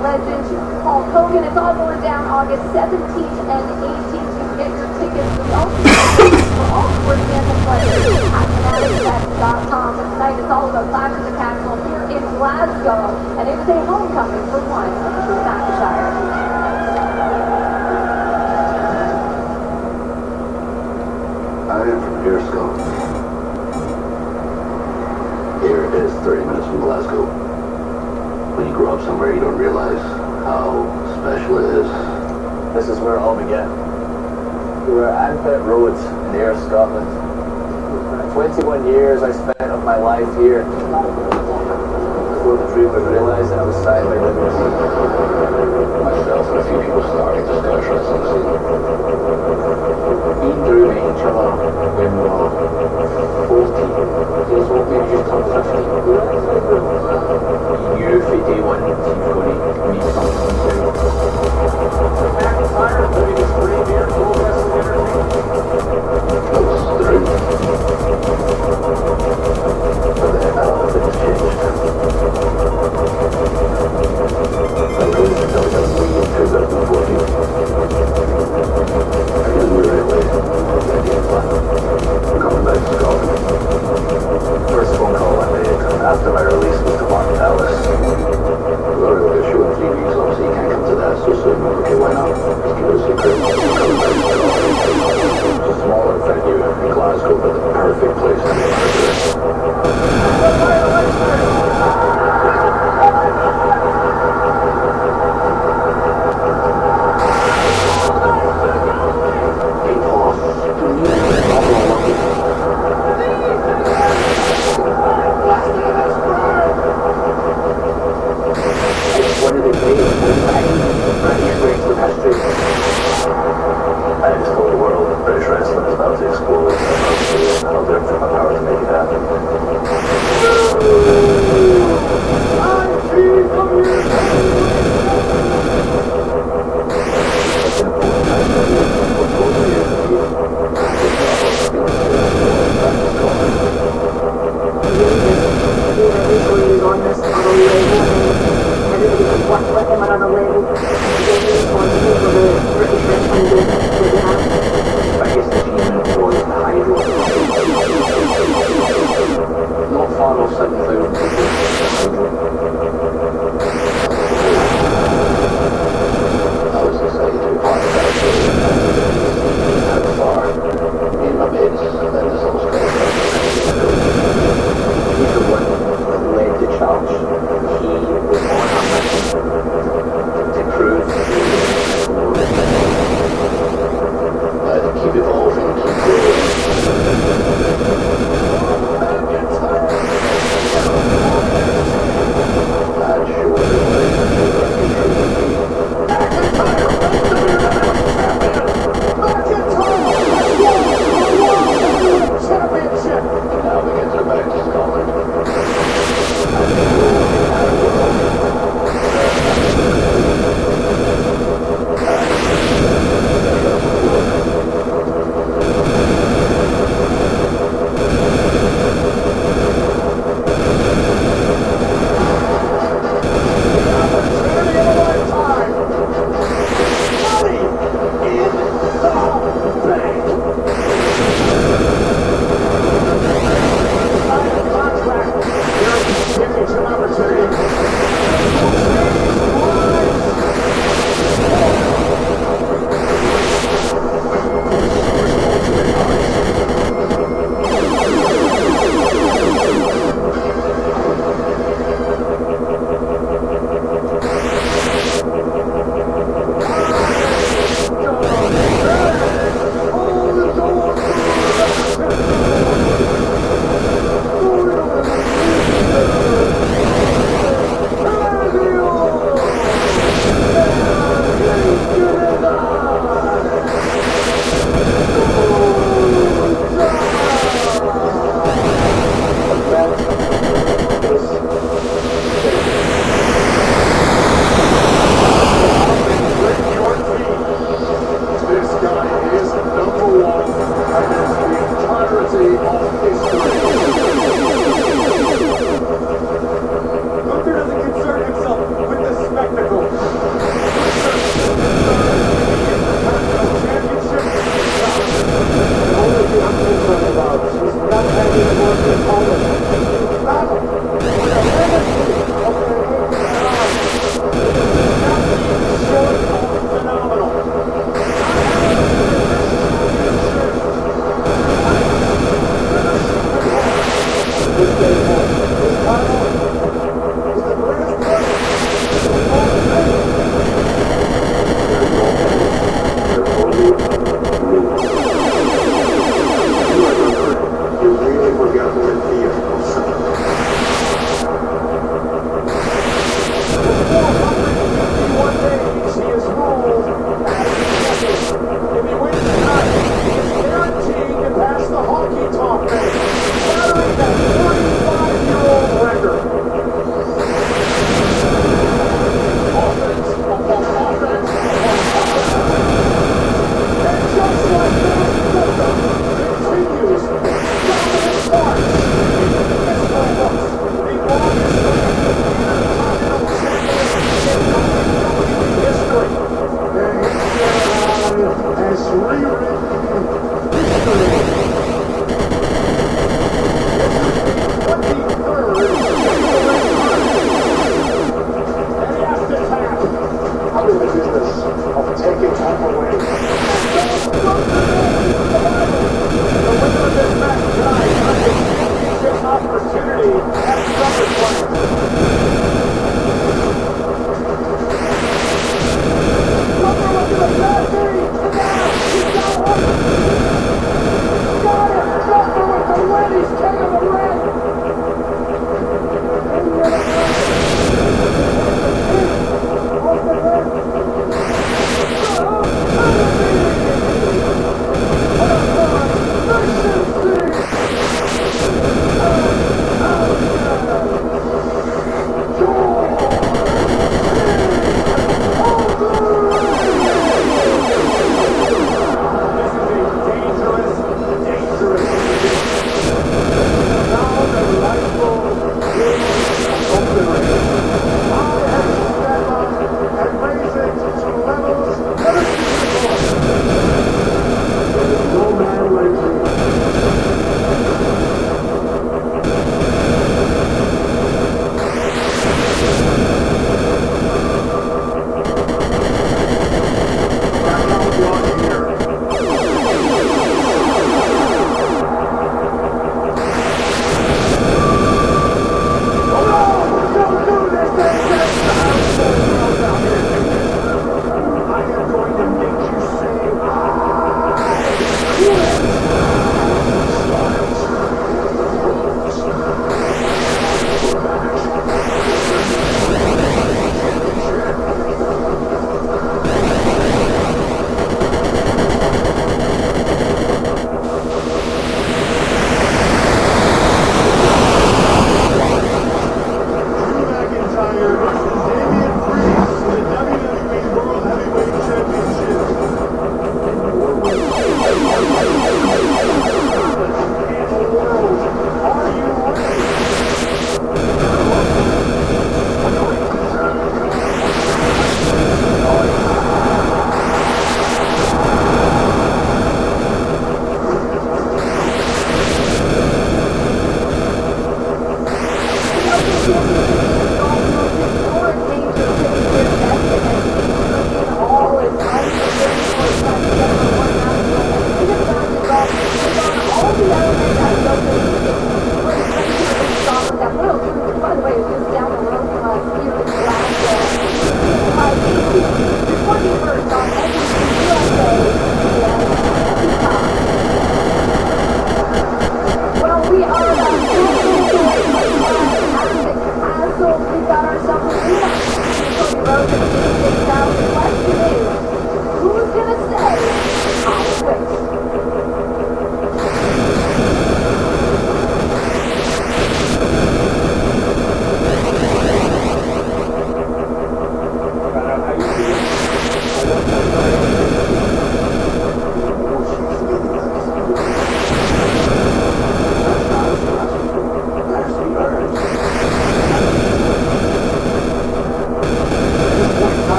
Legends, Hulk Hogan. It's all going down August 17th and 18th. You can get your tickets for all sports fans and players at fanaticfest.com. But tonight it's all about Clash of the Castle here in Glasgow, and it is a homecoming for one of Drew McIntyre. I am from here, Scotland. Here is 30 minutes from Glasgow. When you grow up somewhere, you don't realize how special it is. This is where it all began. We were at Anfield Roads in Ayr, Scotland. 21 years I spent of my life here. Before the dream was realised, I was signed by WWE. Myself and a few people starting to start trusting me. Beat Drew and each other when we were 14 years old, maybe just turned 15. You knew for day one that you were going to meet something new. McIntyre, the biggest premier pro wrestling entertainment. That's the dream. But then things changed. I rose in WWE in 2014. I didn't realize what the idea was. ready at SummerSlam. Look at the battery. Got it. Jumper with the win. He's taking the ring.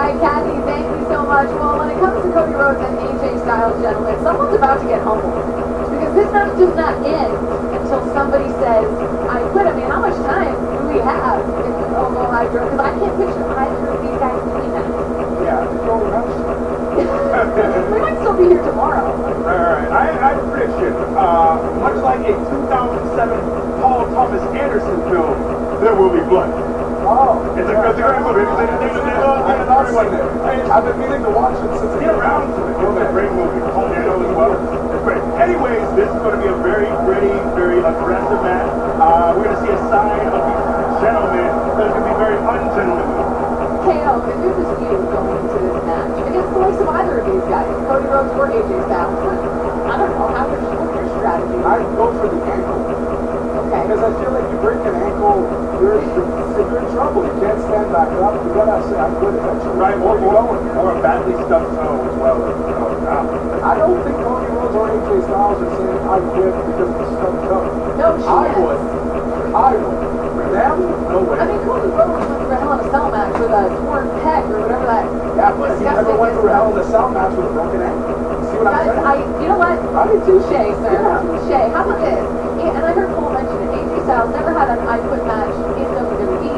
right, Kathy, thank you so much. Well, when it comes to Cody Rhodes and AJ Styles, gentlemen, someone's about to get humbled. Because this match does not end until somebody says, I quit. I mean, how much time do we have in the Oval Hydro? Because I can't picture either of these guys doing that. Yeah, it's all about We might still be here tomorrow. Right. I have a prediction. Much like a 2007 Paul Thomas Anderson film, there will be blood. Oh, It's a great movie. I've been meaning to watch it since Get around to it. It's a great movie. Paul Dano as well. It's great. Anyways, this is going to be a very gritty, very aggressive match. We're going to see a side of the gentleman that's going to be very ungentlemanly. KO, if it was you going into this match against the likes of either of these guys, Cody Rhodes or AJ Styles, I don't know, what's your strategy? I'd go for the ankle. Okay. Because I feel like you break an ankle, you're in trouble. You can't stand back up. You gotta say, I quit eventually. Right, or a badly stuffed toe as well. I don't think Cody Rhodes or AJ Styles are saying I quit because of the stuffed toe. No, I would. Them? No way. I mean, Cody Rhodes went through a Hell in a Cell match with a torn pec or whatever that. Yeah, but he never went through a Hell in a Cell match with a broken ankle. You see what I'm saying? You know what? Touche, sir. Yeah. Touche. How about this? And I heard Cole mention it. AJ Styles never had an I Quit match in WWE,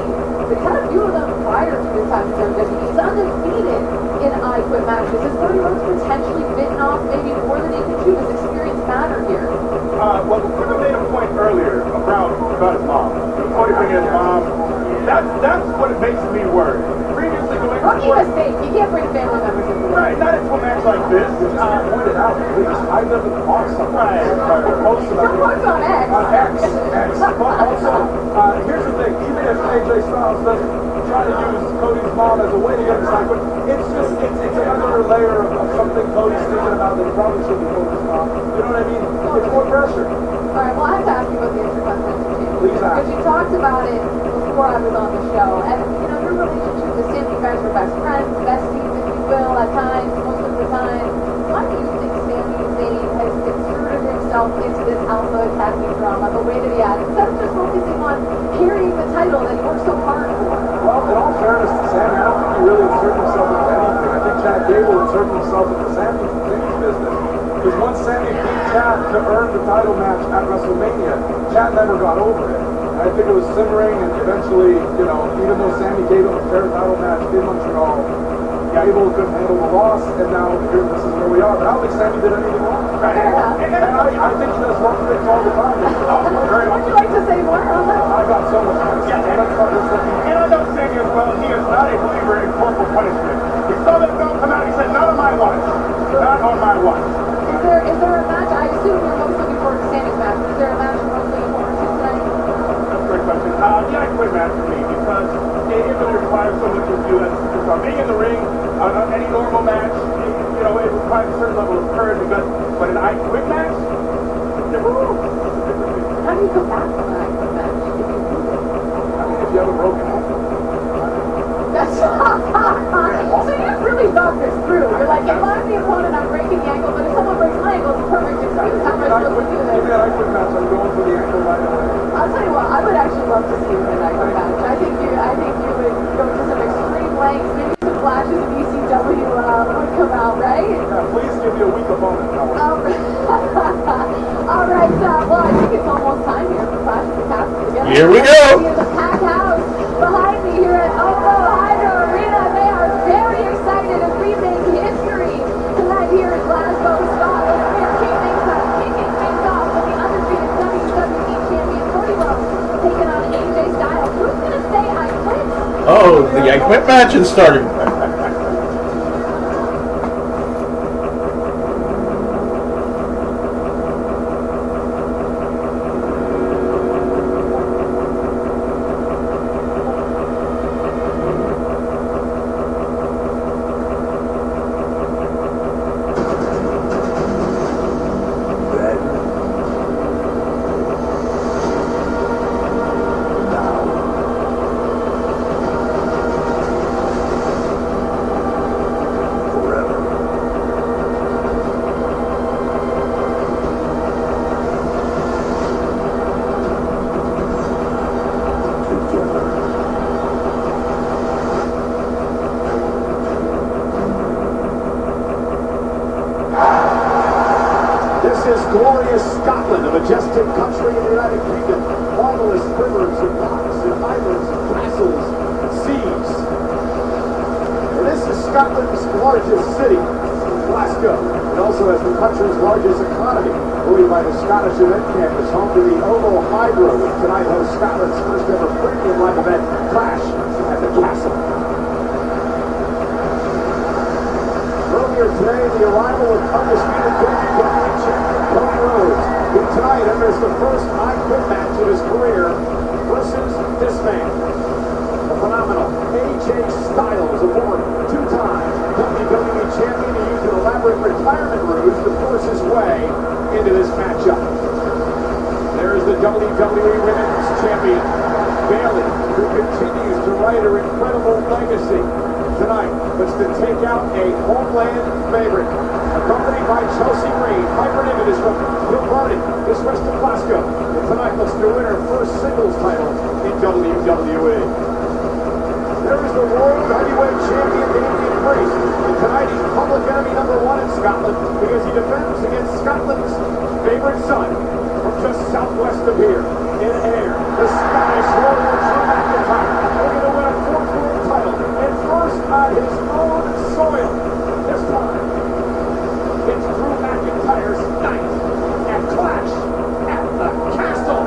but he had a few of them prior to his time in WWE. He's undefeated in I Quit matches. Is Cody Rhodes potentially bitten off maybe more than he can chew? Does experience matter here? Well, Cody made a point earlier about his mom. Cody bringing his mom. That's what it makes me worry. Previously going Rookie mistake. You can't bring family members into the right, not into a match like this. Pointed out, please. I never lost something. Right. Most of them. On X. X. But also, here's the thing. Even if AJ Styles doesn't try to use Cody's mom as a way to get his side, but it's another layer of something Cody's thinking about that he probably shouldn't be focused on. You know what I mean? It's more pressure. All right, well, I have to ask you about the Intercontinental Championship. Please ask. Because you talked about it before I was on the show. And, you know, your relationship with Sammy, you guys were best friends, besties, if you will, at times, most of the time. Why do you think Sami Zayn has inserted himself into this Alpha Academy drama the way that he has, instead of just focusing on carrying the title that he worked so hard for? Well, in all fairness to Sammy, I don't think he really inserted himself into anything. I think Chad Gable inserted himself into Sami Zayn's business. Because once Sammy beat Chad to earn the title match at WrestleMania, Chad never got over it. And I think it was simmering, and eventually, you know, even though Sammy gave him a fair title match in Montreal, Gable couldn't handle the loss, and now here, this is where we are. But I don't think Sammy did anything wrong. Fair enough. And I think he does wrong things all the time. Would you like to say more on that? I got so much. Yeah, and I know Sammy as well. He is not a believer in corporal punishment. He saw that film come out. He said, "Not on my watch. Not on my watch." Is there a match? I assume you're most looking forward to Sammy's match. Is there a match you're most looking forward to tonight? That's a great question. Yeah, I quit match for me because it really requires so much of you as a superstar. Being in the ring, any normal match, you know, it requires a certain level of courage and guts. But an I Quit match, how do you come back from an I Quit match if you lose it? I mean, if you have a broken ankle. That's so you really thought this through. You're like, if I'm the opponent, I'm breaking the ankle, but if someone breaks my ankle, it's a perfect excuse. How am I supposed to do this? Give me an I Quit match, I'm going for the ankle right away. I'll tell you what, I would actually love to see you in an I Quit match. I think you would go to some extreme lengths, maybe some flashes of ECW would come out, right? Yeah, please give me a weak opponent. All right, well, I think it's almost time here for Clash of the Castle together. Here we go. The packed house behind me here at Oval Hydro Arena. They are very excited as we make history tonight here in Glasgow, Scotland. We are kicking things off with the undefeated WWE champion Cody Rhodes taking on AJ Styles. Who's going to say I quit? Oh, the I Quit match is starting. glorious Scotland, a majestic country in the United Kingdom. Marvelous rivers and rocks and islands and castles and seas. And this is Scotland's largest city, Glasgow. It also has the country's largest economy, buoyed by the Scottish event campus, home to the OVO Hydro, which tonight hosts Scotland's first ever premium live event, Clash at the Castle. Earlier today, the arrival of undisputed WWE champion Cody Rhodes, who tonight enters the first I Quit match of his career versus this man, the phenomenal AJ Styles, a former two-time WWE champion who used an elaborate retirement ruse to force his way into this matchup. There's the WWE Women's Champion, Bayley, who continues to write her incredible legacy. Tonight looks to take out a homeland favorite, accompanied by Chelsea Green. Piper Niven is from Hill Barney, this west of Glasgow, and tonight looks to win her first singles title in WWE. There is the World Heavyweight Champion Damian Priest, and tonight he's public enemy number one in Scotland because he defends against Scotland's favorite son from just southwest of here in Ayr, the Scottish Warrior Drew McIntyre, looking to win a fourth world title and first on his own soil. This time, it's Drew McIntyre's night at Clash at the Castle.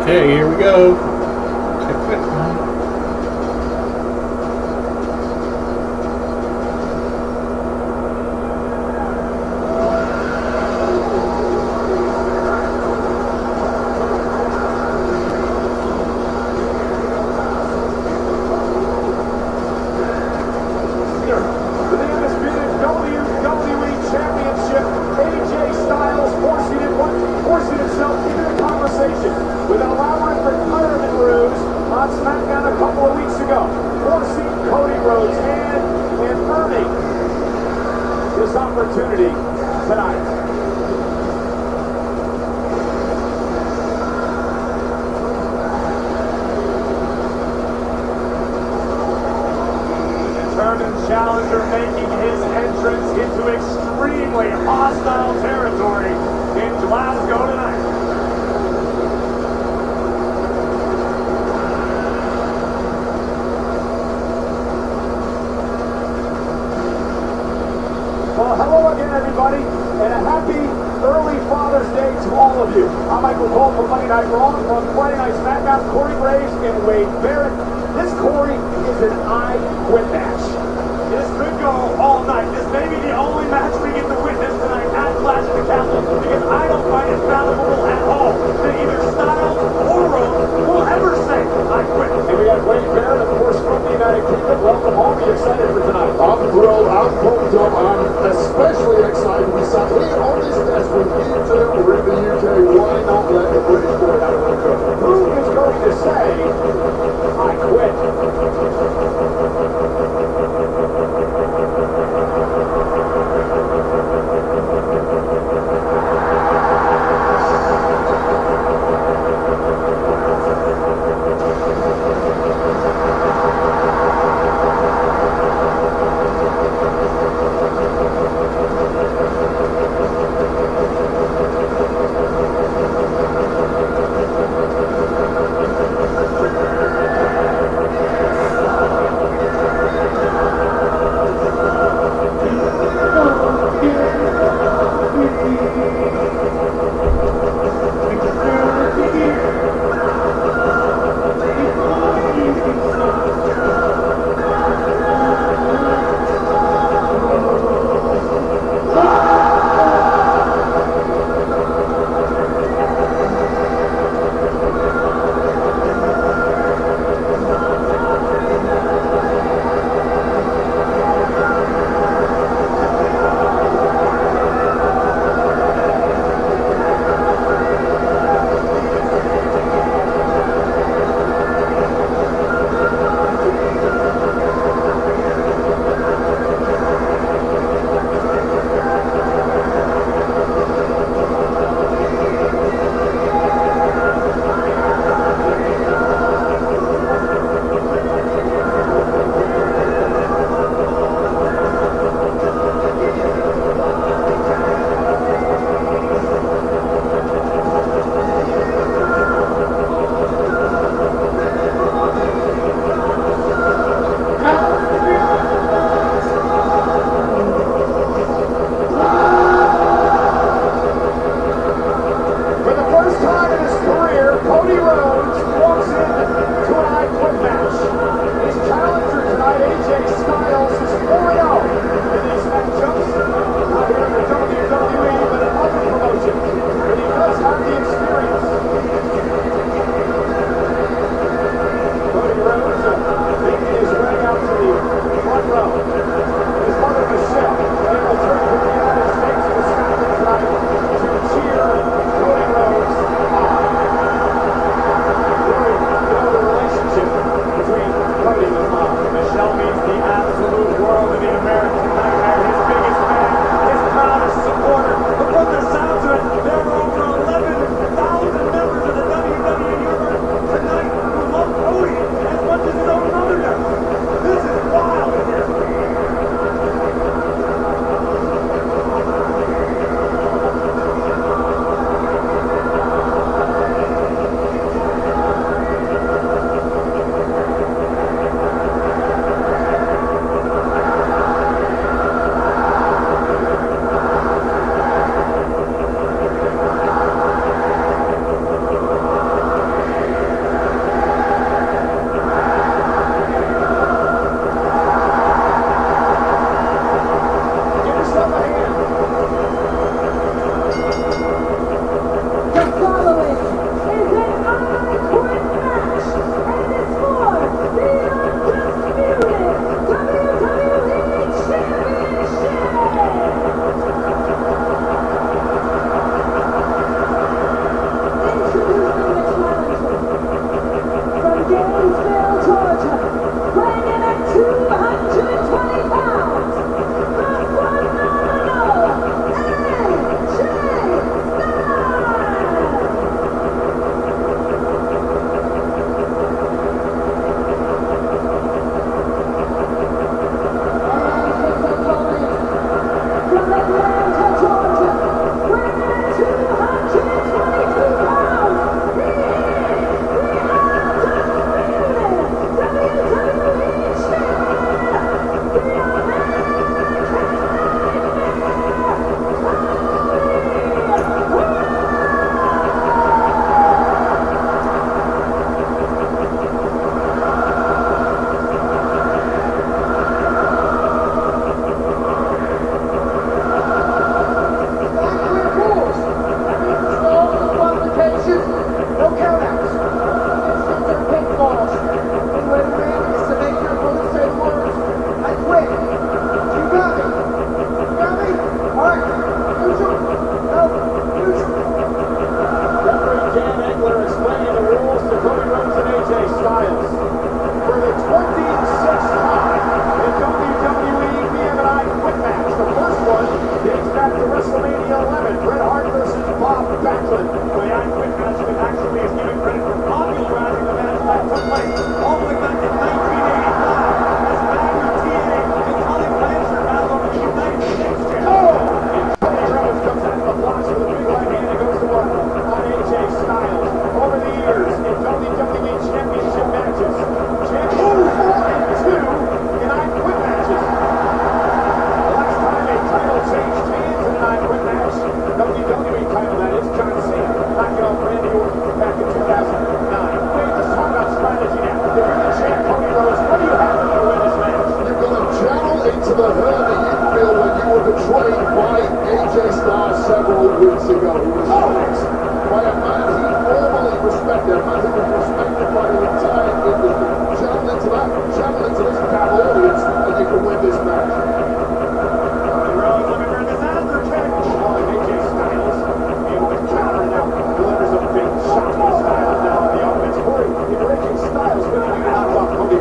Okay, here we go. this opportunity tonight. Determined challenger making his entrance into extremely hostile territory in Glasgow tonight. Well, hello again, everybody, and a happy early Father's Day to all of you. I'm Michael Cole from Monday Night Raw, from Friday Night SmackDown, Corey Graves and Wade Barrett. This, Corey, is an I Quit match. This could go all night. This may be the only match we get to witness tonight at Clash at the Castle, because I don't find it fathomable at all that either Styles or Rose will ever say, I quit. And we have Wade Barrett, of course, from the United Kingdom. Welcome home. Are you excited for tonight? I'm thrilled. I'm pumped up. I'm especially excited. We saw here on this desk when Peter we're in the UK. Why not let the British boy have a little go? Who is going to say, I quit?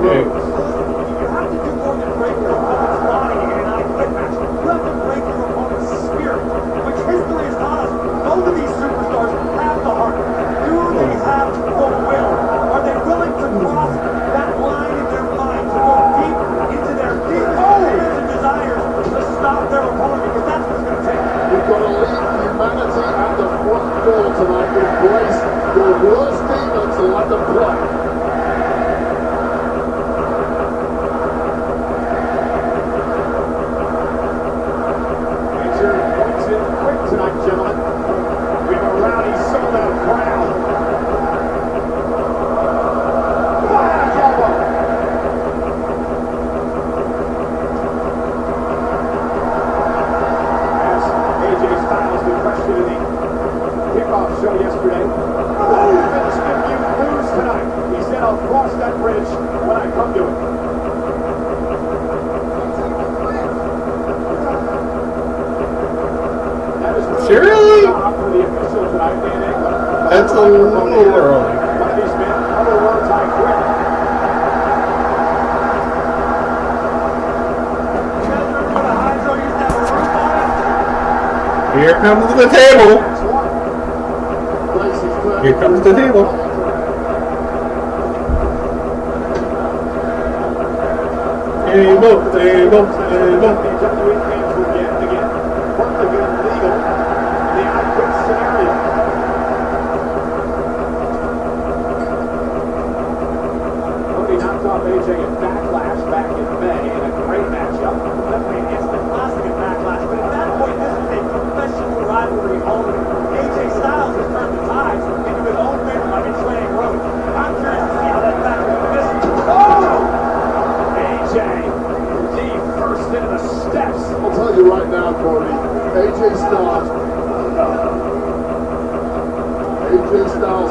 Okay. You have to do more than break your opponent's body in an I Quit match. You have to break your opponent's spirit, which history has taught us. Both of these superstars have the heart. Do they have the will? Are they willing to cross that line in their mind to go deep into their deepest fears and desires to stop their opponent? Because that's what it's going to take. You've got to leave humanity at the front door tonight. Embrace your worst demons and let them play. Major points in quick tonight, gentlemen. We have a rowdy, sold-out crowd. Flash elbow. As AJ Styles was questioned in the kickoff show yesterday, who's been skip you lose tonight? He said, I'll cross that bridge when I come to it. Seriously? For the official tonight, Dan England. That's a little early. One of these men, other words, I quit. Here comes the table. Here comes the table. Table, table, table. WWE fans will get again. Perfectly legal. The I quit scenario. Cody knocked off AJ in Backlash back in May in a great matchup. Definitely an instant classic in Backlash, but at that point, this is a professional rivalry only. AJ Styles has turned the tides into his own favor by betraying Road. I'm curious to see how that factors into this. Oh! AJ, the first into the steps. I'll tell you right now, Cody, AJ Styles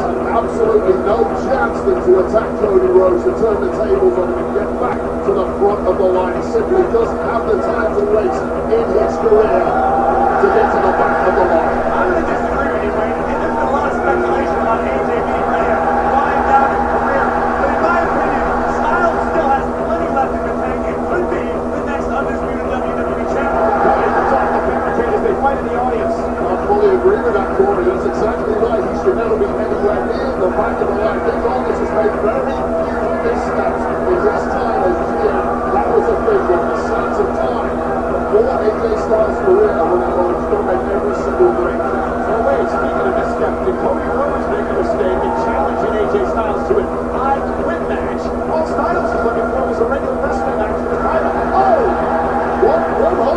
had absolutely no chance than to attack Cody Rhodes, to turn the tables on him and get back to the front of the line. He simply doesn't have the time to waste in his career to get to the back of the line. I'm going to disagree with you, Wayne. There's been a lot of speculation about AJ being ready to wind down his career, but in my opinion, Styles still has plenty left in the tank and could be the next undisputed WWE champion. Cody puts off the barricade as they fight in the audience. I fully agree with that, Corey. That's exactly right. He should never be anywhere near the back of the line. Nick Aldis has made very few missteps in his time as GM. That was a big one. The sands of time for AJ Styles' career when that was going to make every single break. So wait, speaking of misstep, did Cody Rhodes make a mistake in challenging AJ Styles to an I Quit match? All Styles is looking for was a regular wrestling match for the title. Oh! 100%.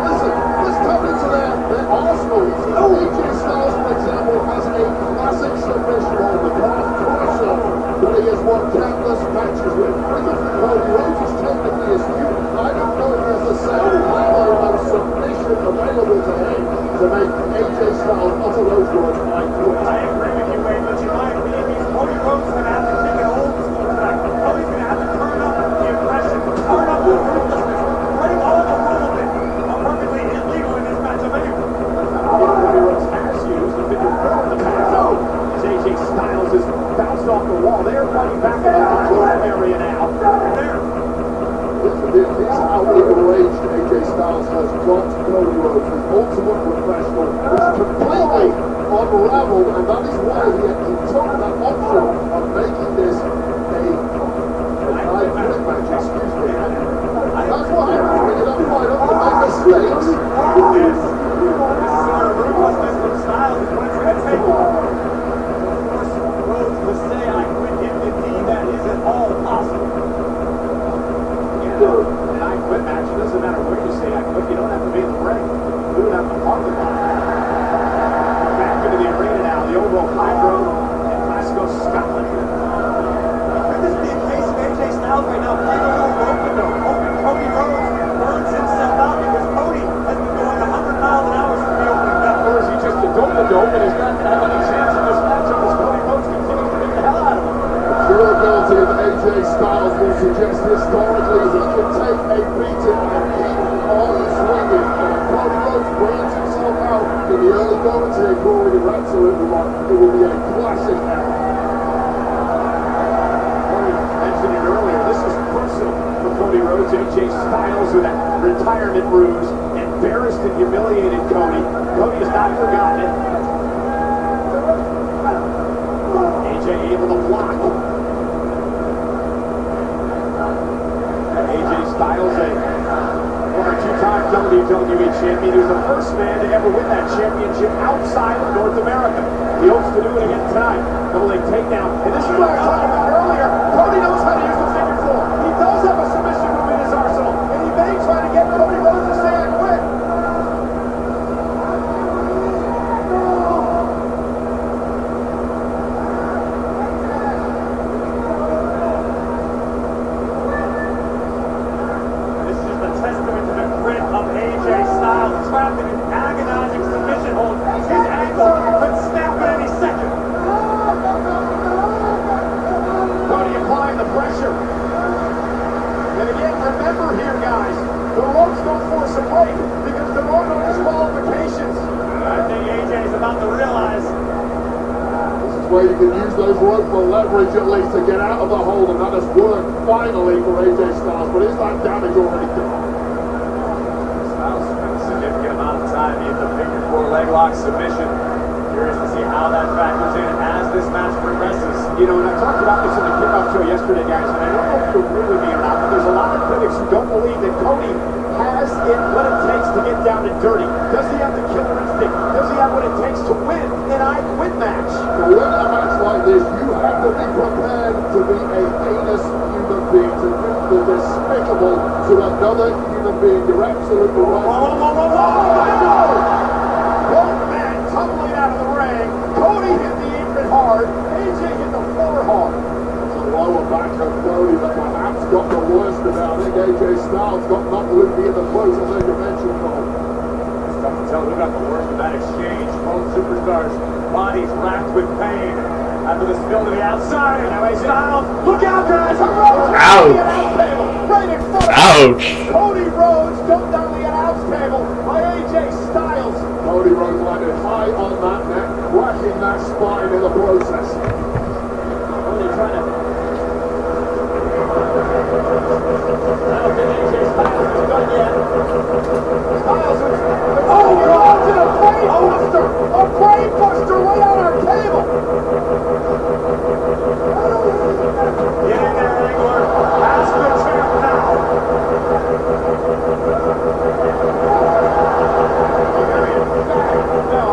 Listen, let's tap into their arsenal. AJ Styles, for example, has a classic submission hold, the calf crusher, that he has won countless matches with. Because Cody Rhodes is technically astute. I don't know if there's the same power of submission available to him to make AJ Styles utter those words, I quit. I agree with you, Wayne, but in my opinion, Cody Rhodes is going to have to take it old school tonight. Cody's going to have to turn up the aggression, turn up the ruthlessness, bring all the rules that are perfectly illegal in this matchup anyway. Cody Rhodes has used the figure four in the past. As AJ Styles has bounced off the wall. They're fighting back in the locker area now. There. Here's how enraged AJ Styles has got Cody Rhodes, the ultimate professional, is completely unraveled, and that is why he took that option of making this an I Quit match. Excuse me. That's what happens when you don't fight up to make mistakes. Yes. This sort of ruthlessness from Styles is what's at table. Of course, Rhodes would say I quit if indeed that is at all possible. An I Quit match, it doesn't matter where you say I quit, you don't have to be in the ring. Do it out in the parking lot. Back into the arena now, the Oval Hydro in Glasgow, Scotland. Could this be a case of AJ Styles right now playing a little rope window, hoping Cody Rhodes burns himself out because Cody has been going 100 miles an hour from the opening bell? Or is he just a dope and is not going to have any chance in this matchup as Cody Rhodes continues to beat the hell out of him? The durability of AJ Styles will suggest historically he can take a beating and keep on swinging. Cody Rhodes burns himself out in the early moments here, Corey. You're absolutely right. It will be a classic error. Corey mentioned it earlier. This AJ Styles with that retirement ruse embarrassed and humiliated Cody. Cody has not forgotten it. AJ able to block. And AJ Styles, a former two-time WWE champion, who's the first man to ever win that championship outside of North America. He hopes to do it again tonight. Double leg takedown. And this is what I was talking about earlier. Cody knows how to use the figure four. He does have a submission move in his arsenal. And he may try to get Cody Rhodes to say, I quit. This is just a testament to the grit of AJ Styles, trapped in an agonizing submission hold. His ankle could snap at any second. Cody applying the pressure. And again, remember here, guys, the ropes don't force a break because there are no disqualifications. I think AJ is about to realize This is where you can use those rope for leverage at least to get out of the hold, and that has worked finally for AJ Styles. But is that damage already done? Styles spent a significant amount of time in the figure four leg lock submission. Curious to see how that factors in as this match progresses. You know, and I talked about this in the kickoff show yesterday, guys, and I don't know if you agree with me or not, but there's a lot of critics who don't believe that Cody has what it takes to get down and dirty. Does he have the killer instinct? Does he have what it takes to win an I Quit match? To win a match like this, you have to be prepared to be a heinous human being, to do the despicable to another human being. You're absolutely right. Both men tumbling out of the ring. Cody hit the apron hard. AJ hit the floor hard. It's a lower back of Cody that perhaps got the worst about it. AJ Styles got knocked loopy in the close of their dimension call. It's tough to tell who got the worst of that exchange. Both superstars' bodies racked with pain after the spill to the outside. Now Styles, look out, guys! Ouch! Right in front of Ouch! Cody Rhodes dumped on the announce table by AJ Styles. Cody Rhodes landed high on that neck, crashing that spine in the process. Cody trying to... I don't think AJ Styles is done yet. Styles is... Oh, God! A brain buster! A brain buster right on our table! Get in there, Angler. Ask the champ now. No.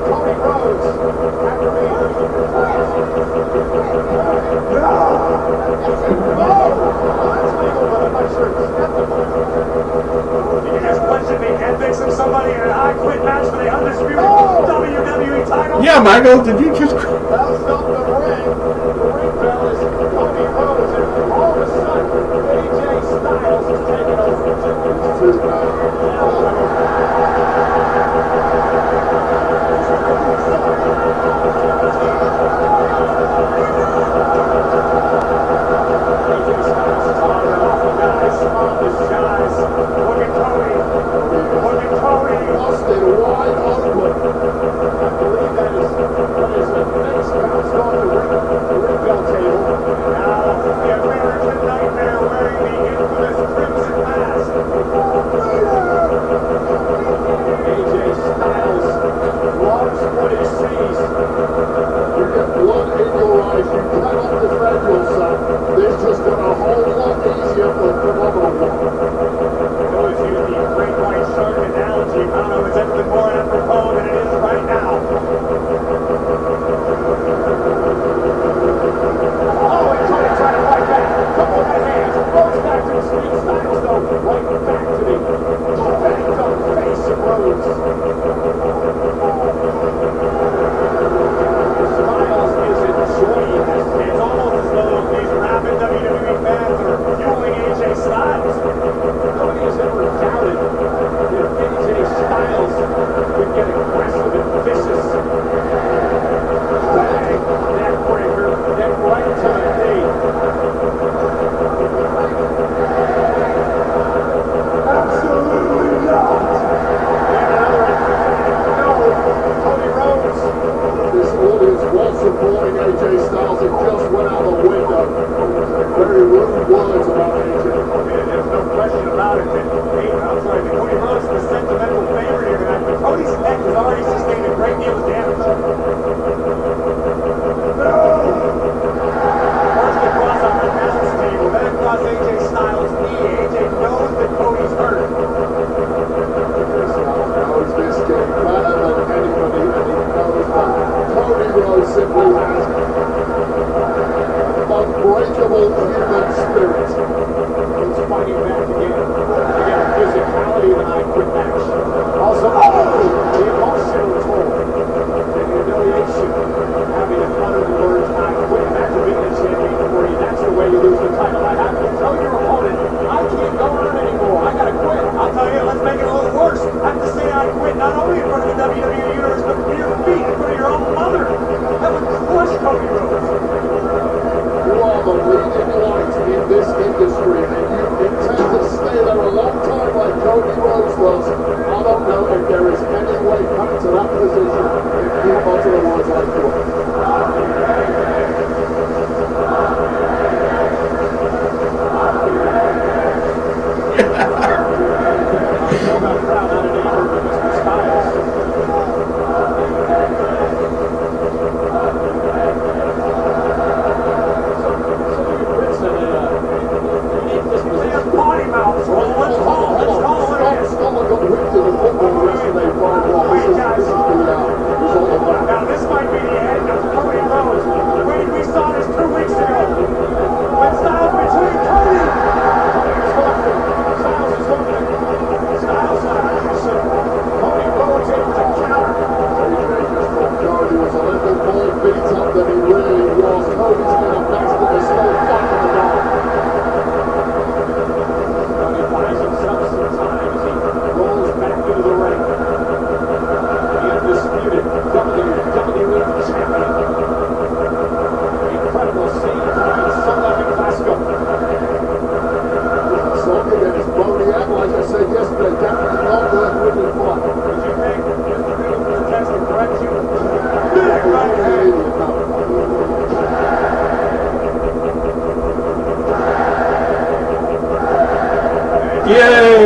Cody Rhodes, after being... That's legal, but I'm not sure it's ethical. You can just question the ethics of somebody in an I Quit match for the undisputed WWE title. Yeah, Michael, did you just... Bell's up the ring. The ring bell is Cody Rhodes, and all of a sudden, AJ Styles is taking over. Busted wide open. I believe that is a face bounced off the ring bell table. Now, the American Nightmare wearing the infamous Crimson Mask. AJ Styles loves what he sees. You get blood in your eyes, you cannot defend yourself. This just got a whole lot easier for Phenomenal One. I always use the great white shark analogy. I don't know if it's ever been more apropos than it is right now. Oh, and Cody trying to fight back. Couple of hands. Rhodes back to his feet. Styles, though, right back to the banged up face of Rhodes. Styles is enjoying this. It's almost as though these rabid WWE fans are fueling AJ Styles. Nobody has ever doubted that AJ Styles could get aggressive and vicious. Bang! Neck breaker. Neck right to the knee. Absolutely not. And another. No. Cody Rhodes. This audience was supporting AJ Styles. It just went out the window. Very rude words about AJ unbreakable human spirit. He's fighting back again. Again, physicality of an I Quit match. Also, the emotional toll. The humiliation. Having to utter the words I quit. Imagine being a champion for you. That's the way you lose the title. I have to tell your opponent, I can't go on anymore. I gotta quit. I'll tell you, let's make it a little worse. I have to say I quit not only in front of the WWE Universe, but for your feet, in front of your own mother. That would crush Cody Rhodes. You are the leading light in this industry, and you intend to stay there a long time like Cody Rhodes does. I don't know if there is any way back to that position if you utter the words I quit. Now this might be the end of Cody Rhodes. Wade, we saw this 2 weeks ago. When Styles between Cody. Styles is looking. Styles Cody Rhodes able to counter. AJ just thought Cody was a little more beat up than he really was. Cody's been a master of still fighting the dark. Cody buys himself some time as he rolls back into the ring. The undisputed WWE champion. Incredible scene tonight, sold out in Glasgow. Song against Boniak, like I said yesterday, definitely not worth winning for. Did you think Mr. Regal for the test to correct you? Yay!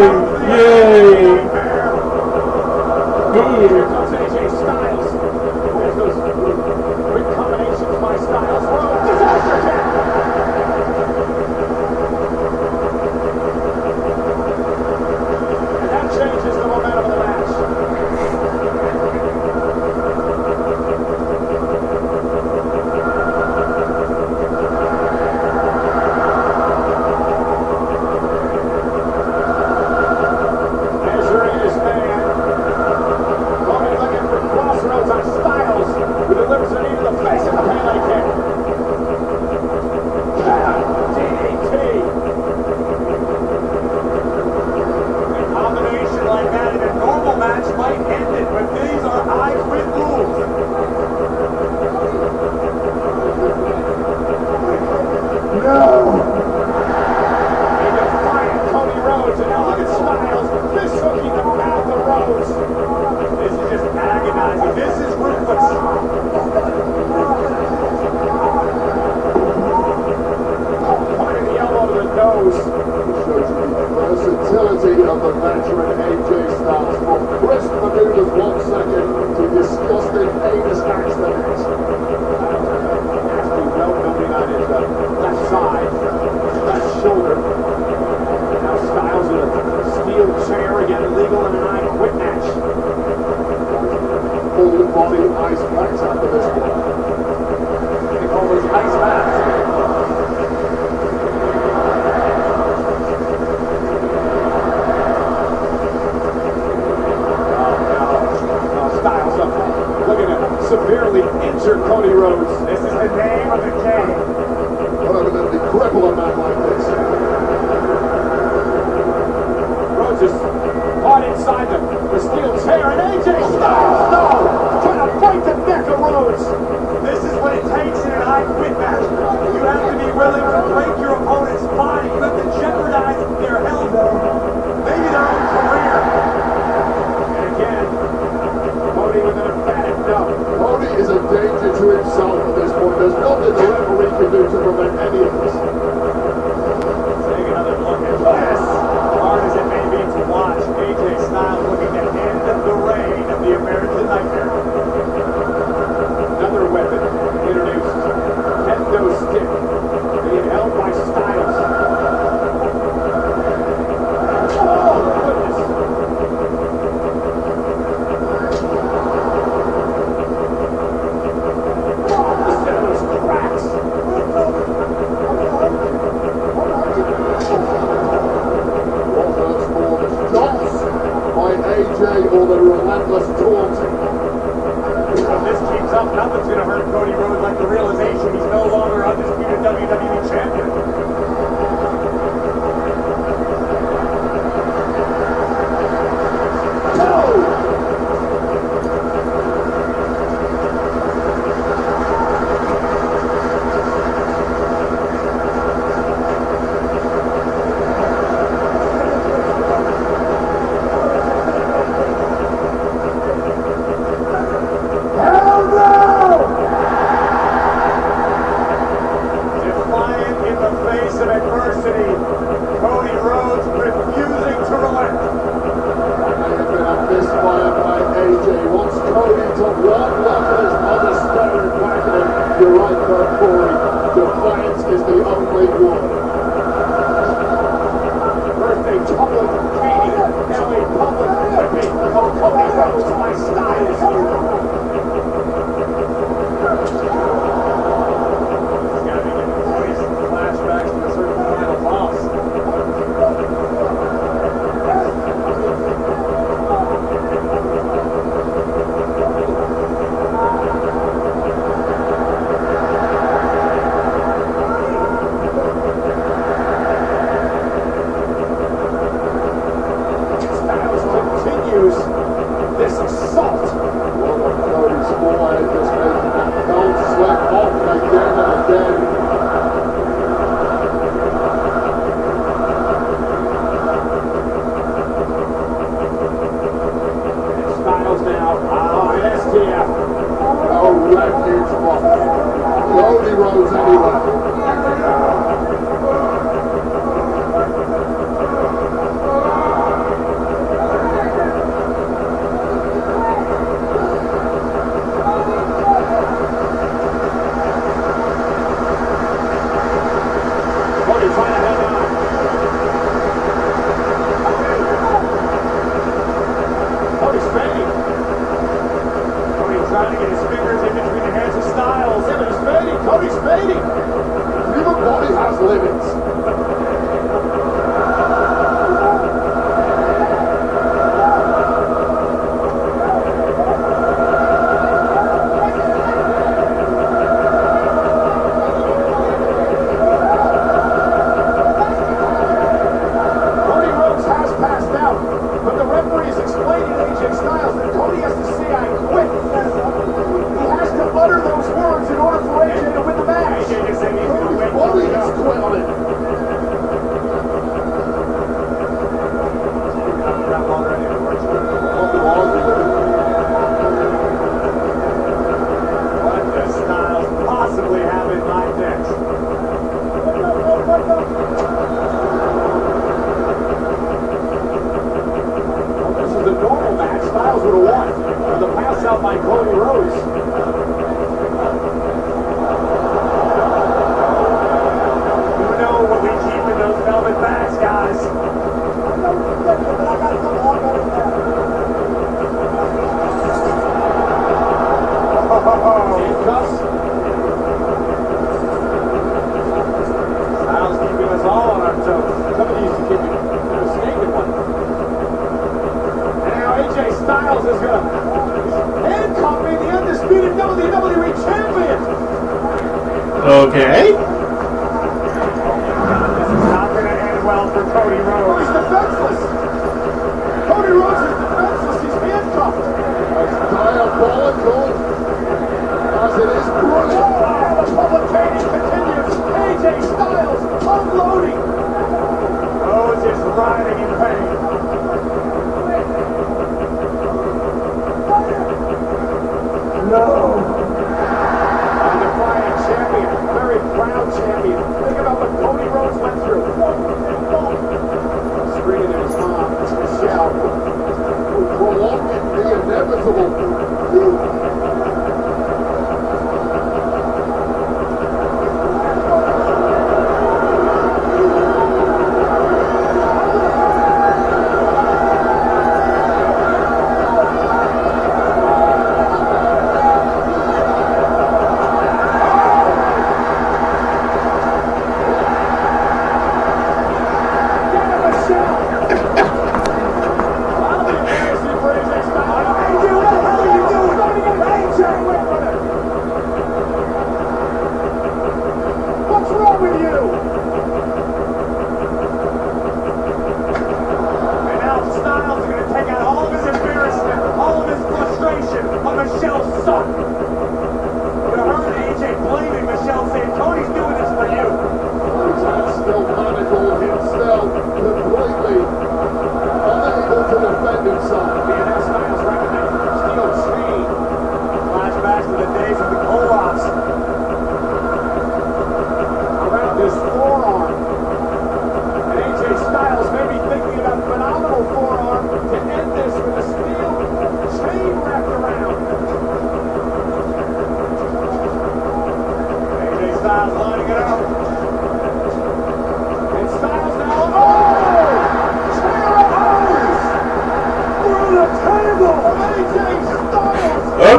Yay! Here comes AJ Styles. There's those quick combinations by Styles. Whoa, disaster kick! And that changes the momentum of the match. Measuring his man. Cody looking for crossroads on Styles, who delivers a knee to the face of the Pele kick. DDT. A combination like that in a normal match might end it, but these are I Quit rules. A defiant Cody Rhodes, and now look at Styles, fish hooking the mouth of Rhodes. This is just agonizing. This is ruthless. Pointing the elbow to the nose. Shows you the versatility of the veteran AJ Styles, from crisp maneuvers 1 second to disgusting heinous acts the next. Nasty belt building on his left side, left shoulder. Now Styles in a steel chair, again illegal in an I Quit match. Full body ice packs after this one. They call those ice baths. Styles up, looking to severely injure Cody Rhodes. This is the name of the game. What evidently cripple a man like this? Rhodes is caught inside the steel chair, and AJ Styles, no! Trying to break the neck of Rhodes. This is what it takes in an I Quit match. You have to be willing to break your opponent's body. You have to jeopardize their health, maybe their own career. And again, Cody with an emphatic no. Cody is a danger to himself at this point. There's nothing the referee can do to prevent any of this. Take another look at this. Hard as it may be to watch, AJ Styles looking to end the reign of the American Nightmare. Another weapon introduced. Kendo stick being held by Styles. Oh, goodness. Listen to those cracks. heavyweight war. First a public painting, now a public whipping of Cody Rhodes by Styles. He's got to be getting voice flashbacks to a certain kind of loss. This assault. Well, what Cody's for is just making that cold sweat off again and again. And Styles now. Oh, yes, yeah. No refuge from Cody Rhodes anyway. Trying to get his fingers in between the hands of Styles. Yeah, but he's fading. Cody's fading. Human body has limits. Cody Rhodes has passed out, but the referee is explaining to AJ Styles that Cody has to say, "I quit." He has to utter those words in order for AJ to win the match. AJ just saying he's going to win. Body has quit on it. That longer anyway, weren't you? What does Styles possibly have in mind next? Well, this is a normal match. Styles would have won with a pass out by Cody Rhodes. You know what we keep in those velvet bags, guys. Handcuffs. Styles keeping us all on our toes. Somebody used to keep a snake in one. And now AJ Styles is going to handcuff me, the undisputed WWE Champion. Okay. This is not going to end well for Cody Rhodes. Oh, he's defenseless. Cody Rhodes is defenseless. He's handcuffed. That's diabolical. As it is brilliant. And the public painting continues. AJ Styles unloading. Rhodes is writhing in pain. No. A defiant champion, a very proud champion. Think about what Cody Rhodes went through.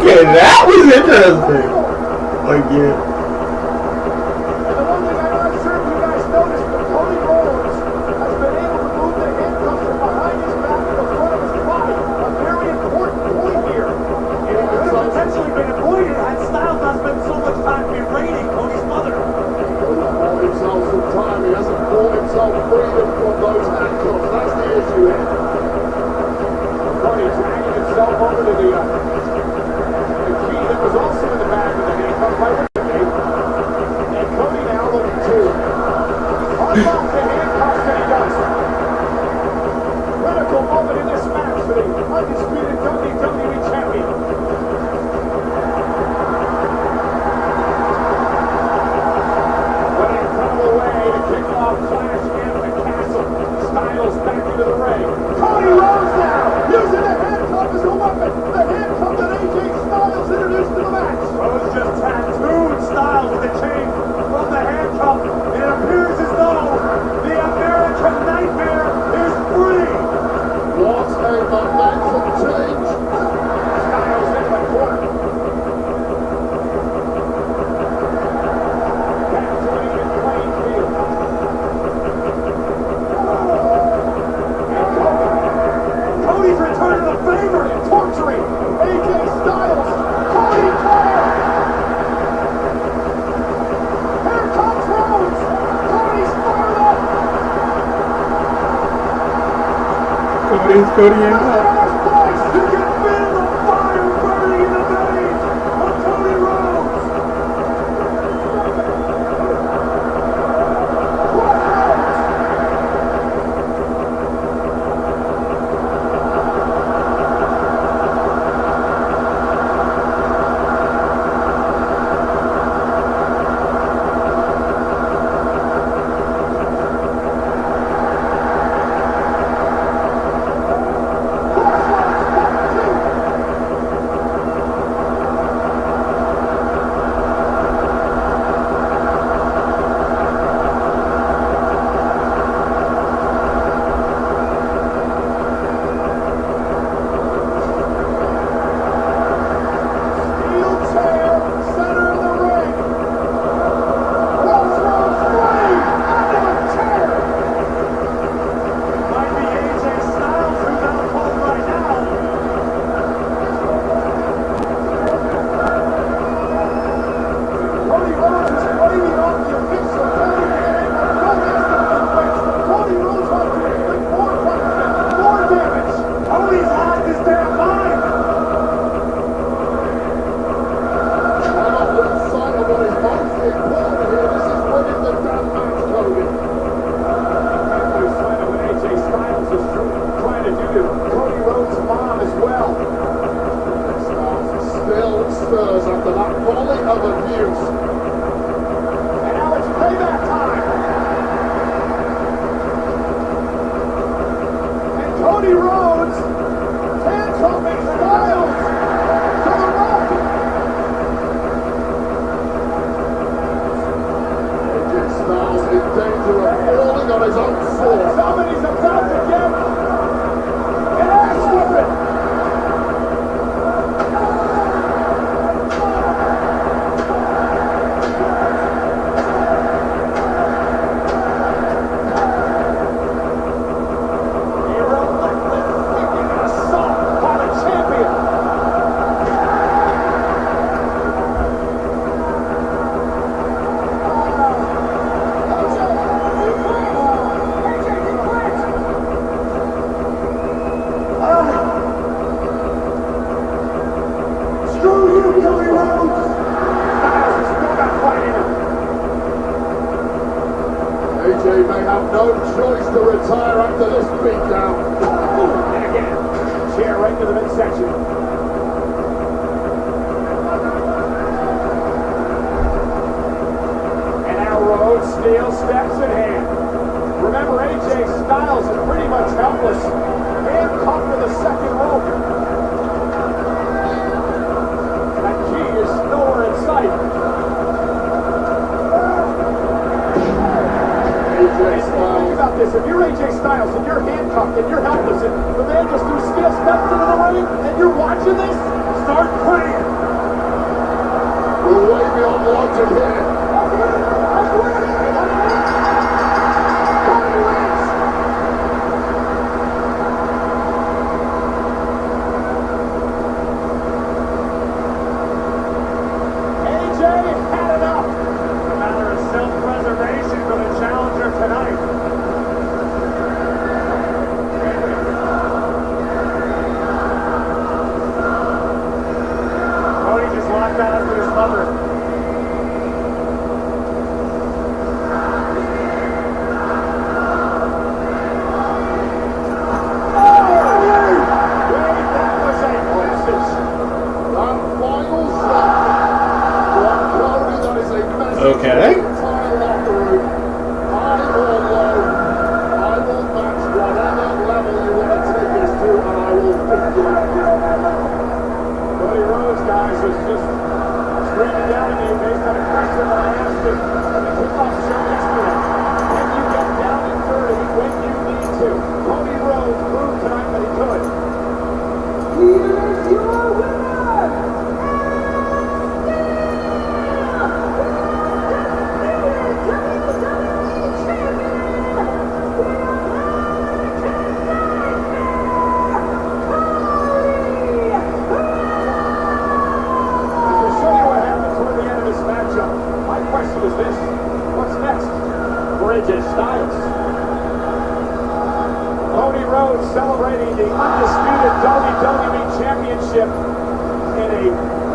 Okay, that was interesting. Like, yeah. And the one thing I'm not sure if you guys noticed, but Cody Rhodes has been able to move the handcuffs from behind his back to the front of his body. A very important point here. And it could have potentially been avoided had Styles not spent so much time berating Cody's mother. He bought himself some time. He hasn't bought himself freedom from those handcuffs. That's the issue here. Cody dragging himself over to the key that was also in the bag of the handcuff by Renegade. And Cody now looking to unlock the handcuffs, and he does. Critical moment in this match for the undisputed WWE Champion. What an incredible way to kick off Clash at the Castle. Styles back into the ring. Cody Rhodes now using the handcuff as a weapon. The handcuff that AJ Styles introduced to the match. Rhodes just tattooed Styles with a chain from the handcuff. And it appears as though the American Nightmare is free. What a momentum change. Styles in the corner. Back to an even playing field. And Cody's returning the favor. torturing AJ Styles. Cody Clash. Here comes Rhodes. Cody's fired up. Cody ain't up. You can feel the fire burning in the veins of Cody Rhodes. Steel chair, center of the ring. Crossroads free onto the chair. Might be AJ Styles who's out cold right now. Cody Rhodes is blaming off the official telling him no consequence. Cody Rhodes wants to inflict more punishment, more damage. Cody's lost his damn mind. Cannot lose sight of what is most important here. This is winning the damn match, Cody. Can't lose sight of what AJ Styles is trying to do to Cody Rhodes' mom as well. Styles still stirs after that volley of abuse. And now it's payback time. And Cody Rhodes handcuffing Styles to the rope. AJ Styles in danger of falling on his own sword. Somebody's about to get an ass whipping. A relentless kicking and assault by the champion. Screw you, Cody Rhodes. Styles has still got fight in him. AJ may have no choice to retire after this beatdown. And again, chair right to the midsection. And now Rhodes, steel steps in hand. Remember, AJ Styles is pretty much helpless. Handcuffed to the second rope. That key is nowhere in sight. AJ Think Styles. about this. If you're AJ Styles and you're handcuffed and you're helpless and the man just threw steel steps into the ring and you're watching this, Start praying. We're way beyond wanted here. AJ had enough. A matter of self-preservation for the challenger tonight. Cody just locked eyes with his mother. Okay. Cody Rhodes, guys, was just screaming down at me based on a question that I asked him on the kickoff show yesterday. Can you get down and dirty when you need to? Cody Rhodes proved tonight that he could. Here's your winner! To show you what happened toward the end of this matchup, my question is this: what's next for AJ Styles? Cody Rhodes celebrating the undisputed WWE Championship in a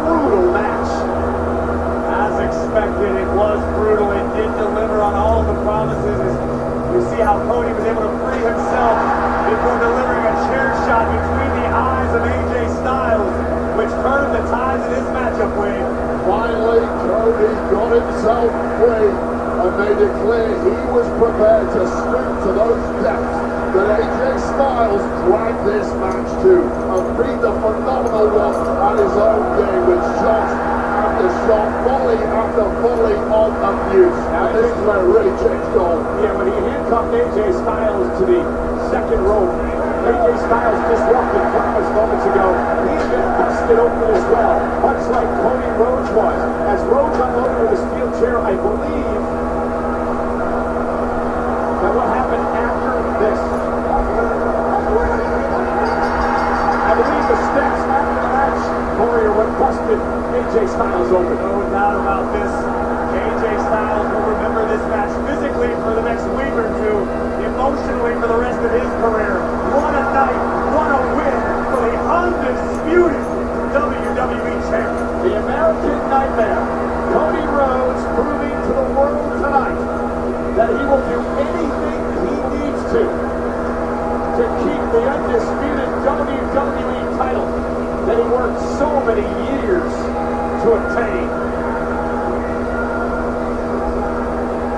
brutal match. As expected, it was brutal. It did deliver on all the promises. You see how Cody was able to free himself before delivering a chair shot between the eyes of AJ Styles, which turned the tides of this matchup, Wade. Finally, Cody got himself free and made it clear he was prepared to stoop to those depths that AJ Styles dragged this match to and beat the phenomenal one at his own game with shots after shot, volley after volley on abuse. And this is where it really changed goal. Yeah, when he handcuffed AJ Styles to the second rope, AJ Styles disrupted Thomas moments ago. He had been busted open as well, much like Cody Rhodes was. As Rhodes unloaded with a steel chair, I believe that what happened after this, I believe the steps after the match, Corey, are what busted AJ Styles open. No doubt about this. AJ Styles will remember this match physically for the next week or two, emotionally for the rest of his career. What a night, what a win for the undisputed WWE champion. The American Nightmare, Cody Rhodes, proving to the world tonight that he will do anything he needs to keep the undisputed WWE title that he worked so many years to obtain.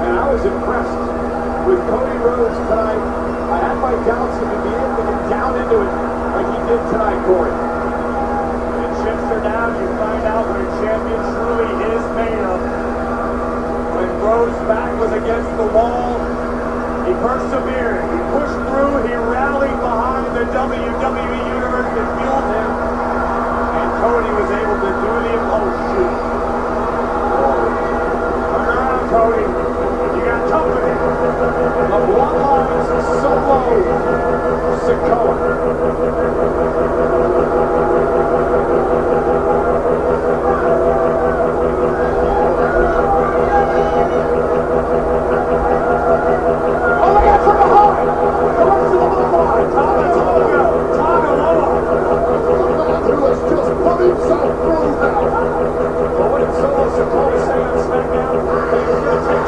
And I was impressed with Cody Rhodes tonight. I had my doubts if he'd be able to get down into it like he did tonight, Corey. When chips are down, you find out what a champion truly is made of. When Rhodes' back was against the wall, he persevered, he pushed through, he rallied behind the WWE Universe that fueled him, and Cody was able to do the shoot. Turn around, Cody. You got company. The bloodlines solo Sikoa. Oh, they got from behind. Going to the bloodline. Tagalova. Who has just put himself through now. But what did Solo Sikoa say on SmackDown? He's going to take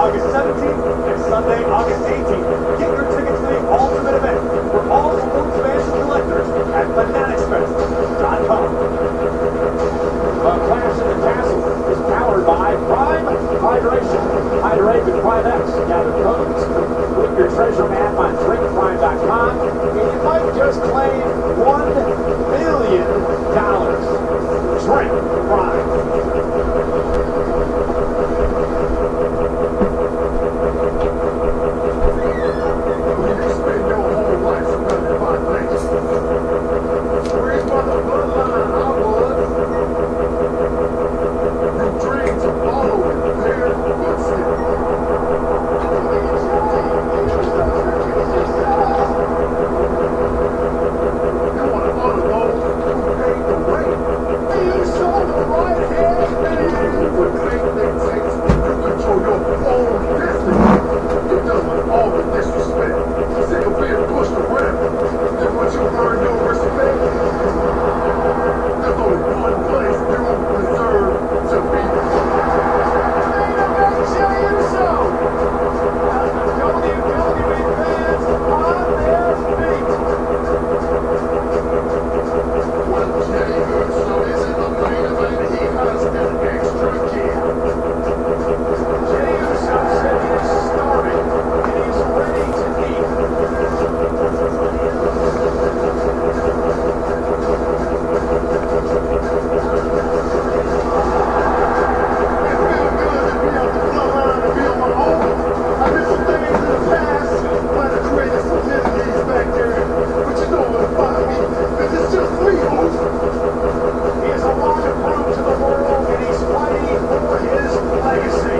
August 17th and Sunday, August 18th. Get your tickets for the ultimate event for all sports fans and collectors at fanaticsfest.com. Clash in the Castle is powered by Prime Hydration. Hydrate with Prime X. Gather codes, complete your treasure map on drinkprime.com, and you might just claim $1 million. Drink Prime. When you spend your whole life surrounded by things, raised by the bloodline I was, you dream to follow in their footsteps. You want to honor those who paved the way. And you show the right hand man for great things takes. You control your own destiny. You're done with all the disrespect. Sick of being pushed around. Then once you earn your respect, there's only one place you deserve to be. When Jay Uso is in the main event, he has an extra gear. Jey Uso said he is starving and he's ready to eat. He has a lot to prove to the world and he's fighting for his legacy.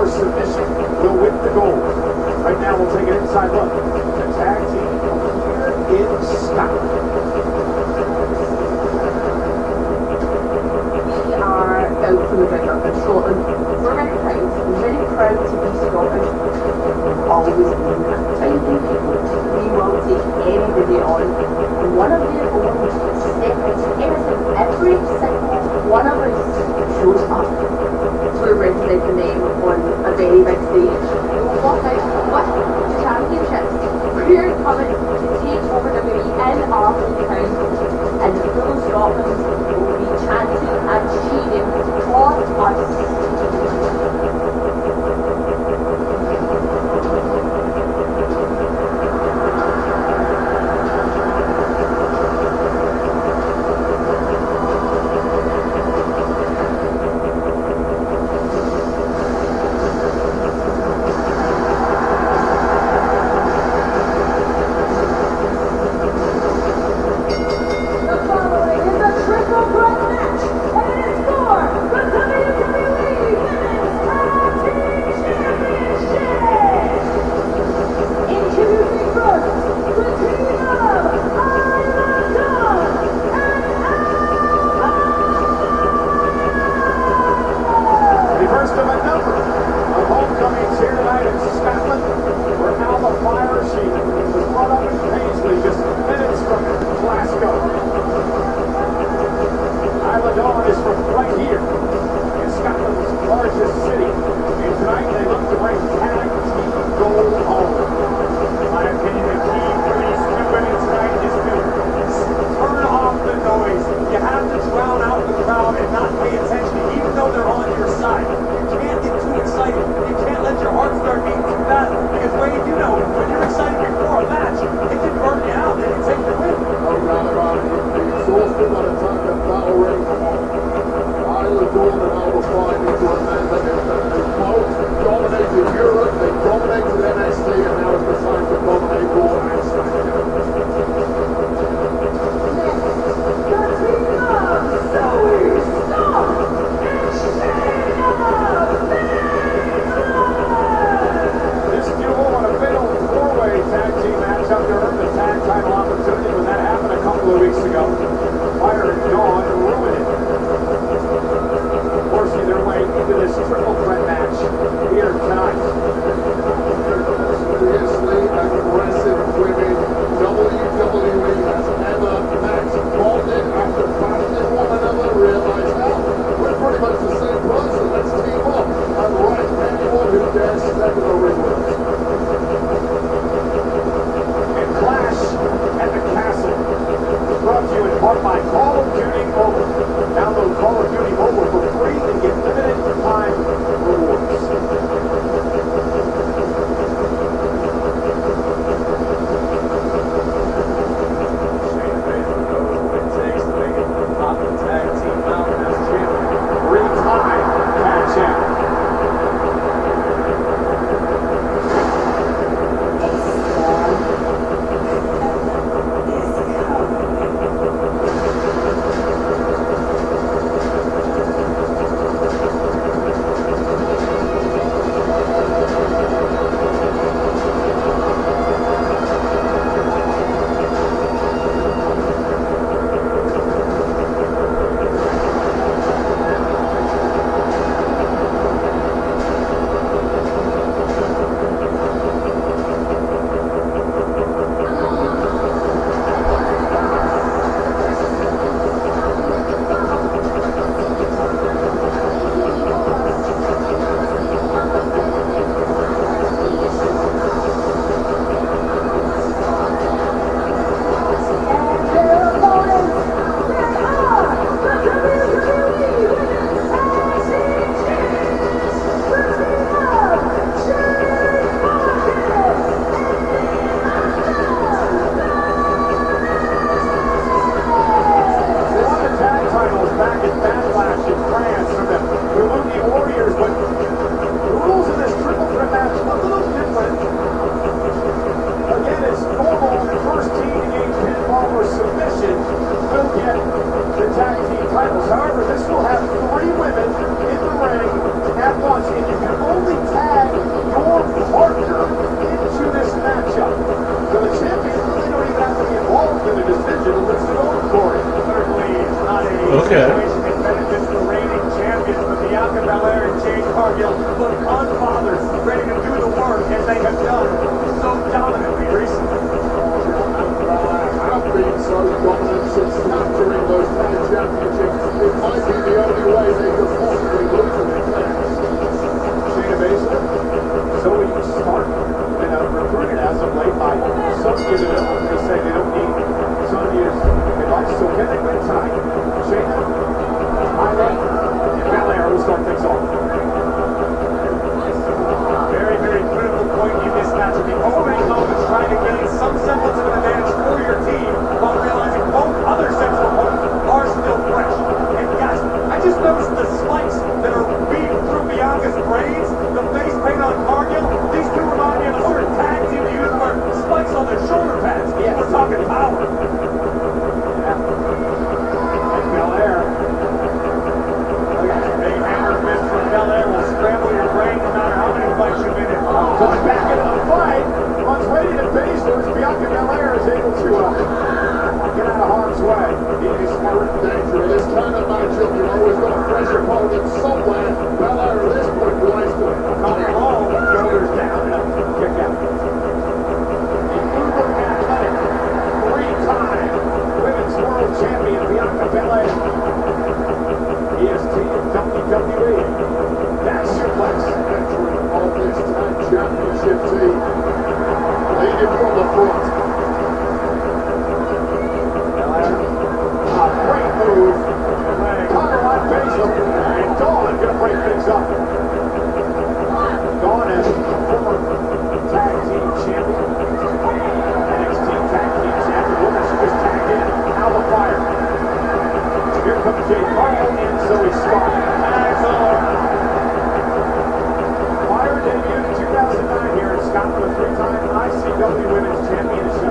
Submission will win the gold. inside look. The tag team here in Scotland. We are out from the ground up in Scotland. We're very proud. We're very proud to be Scottish. We've always been finding people. We will take anybody on. One of their own separate anything. Every single one of us shows up to represent the name on a very big stage. We will walk out with championships. We're coming to take over WWE in our hometown, and the full of Scotland will be chanting and cheering for us. Bianca Belair is able to get out of harm's way. He's smart. Danger. This kind of matchup, you're always going to fresh opponent somewhere. Belair at this point wants to Come home, shoulders down, and a kick out. The uber athletic, three-time women's world champion Bianca Belair. EST and WWE. That suplex. veteran of this tag championship team. Leading from the front. Belair. A great move. Cutter on Basil. And Dawn going to break things up. Dawn as former tag team champion. NXT tag team champion. Woman, she just tagged in. Alba Fire. Here comes Jade Cargill and Zoe Stark. Fire debuted in 2009 here in Scotland, a three-time ICW Women's Championship.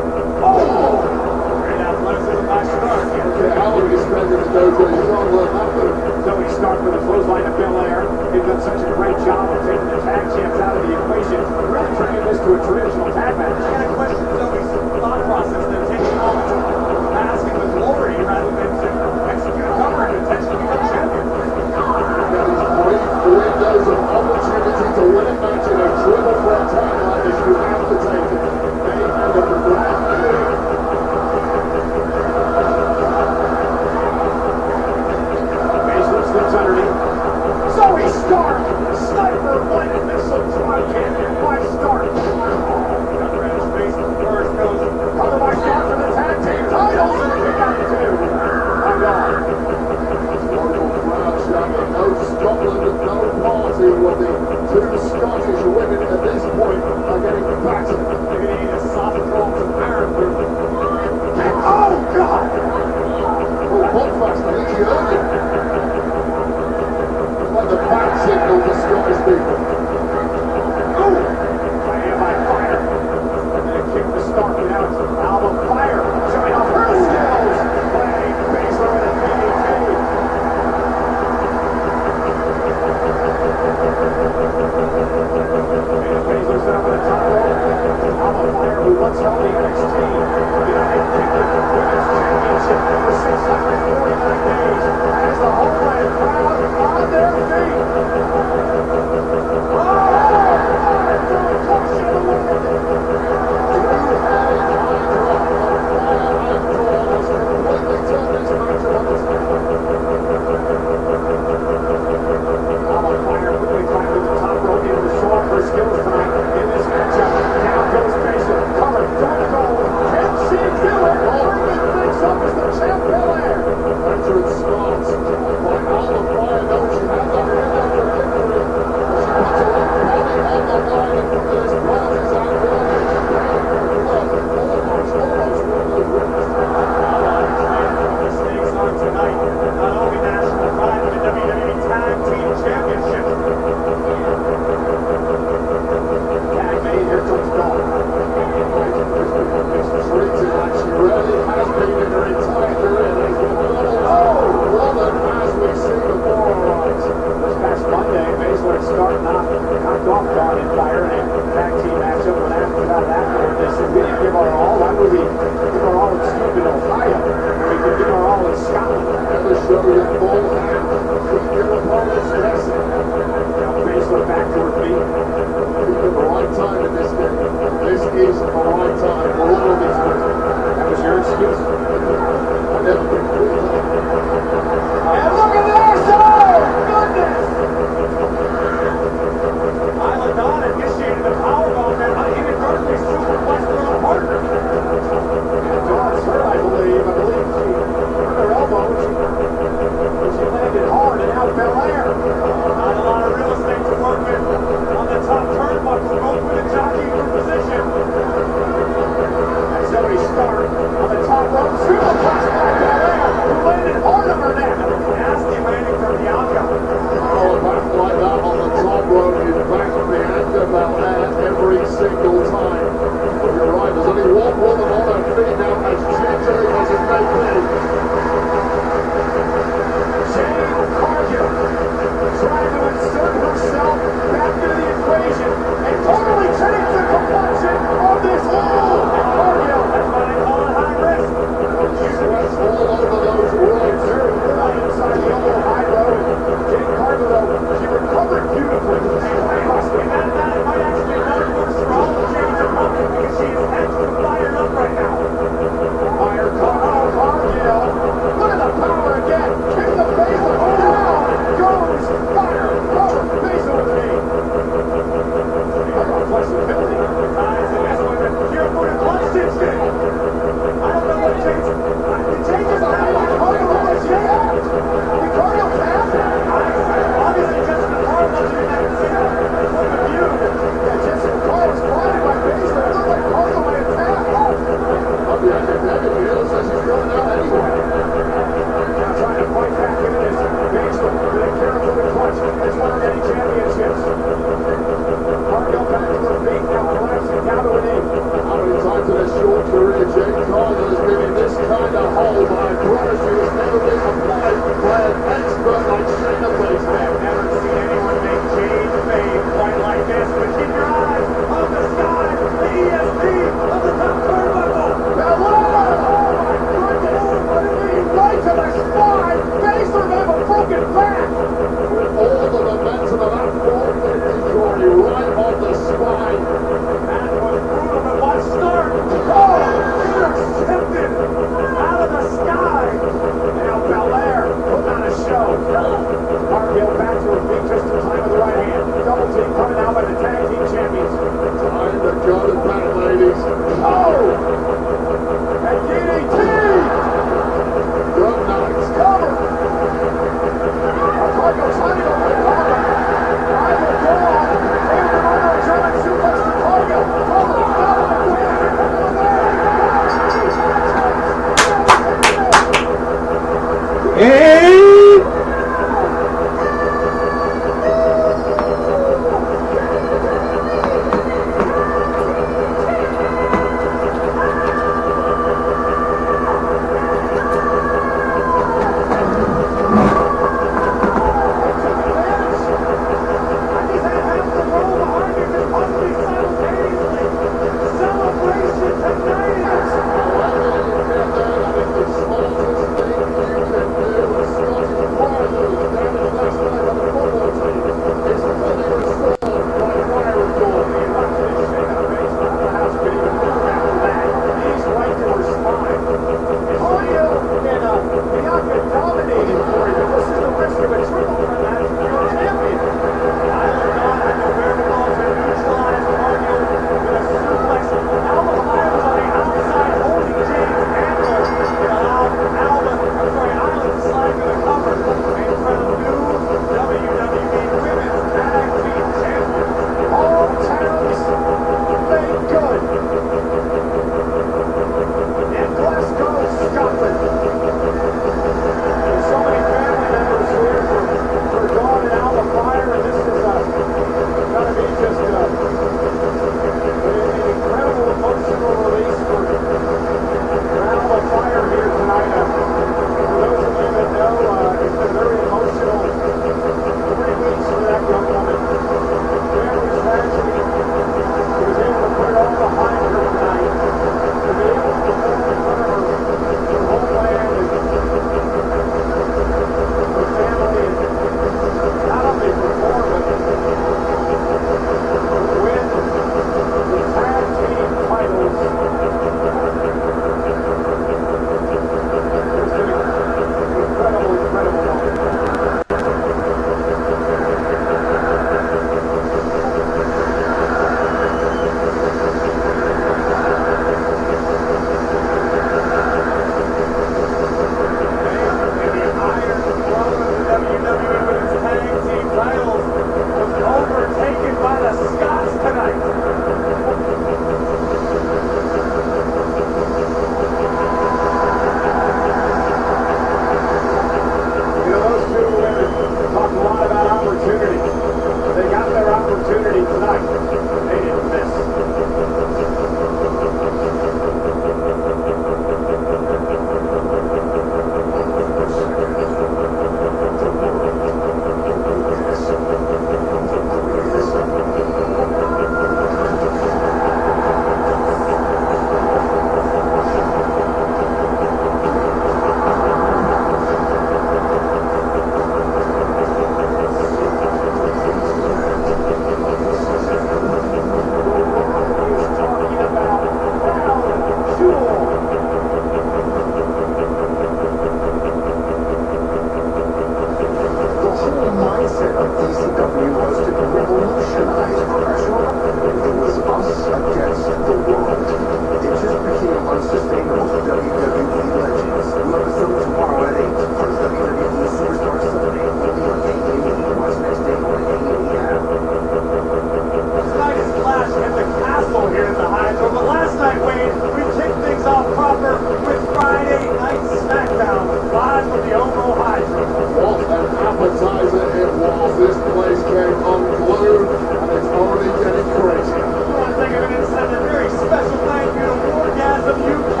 Send a very special thank you to Wargasm UK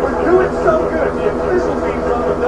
for doing so good. The official theme song of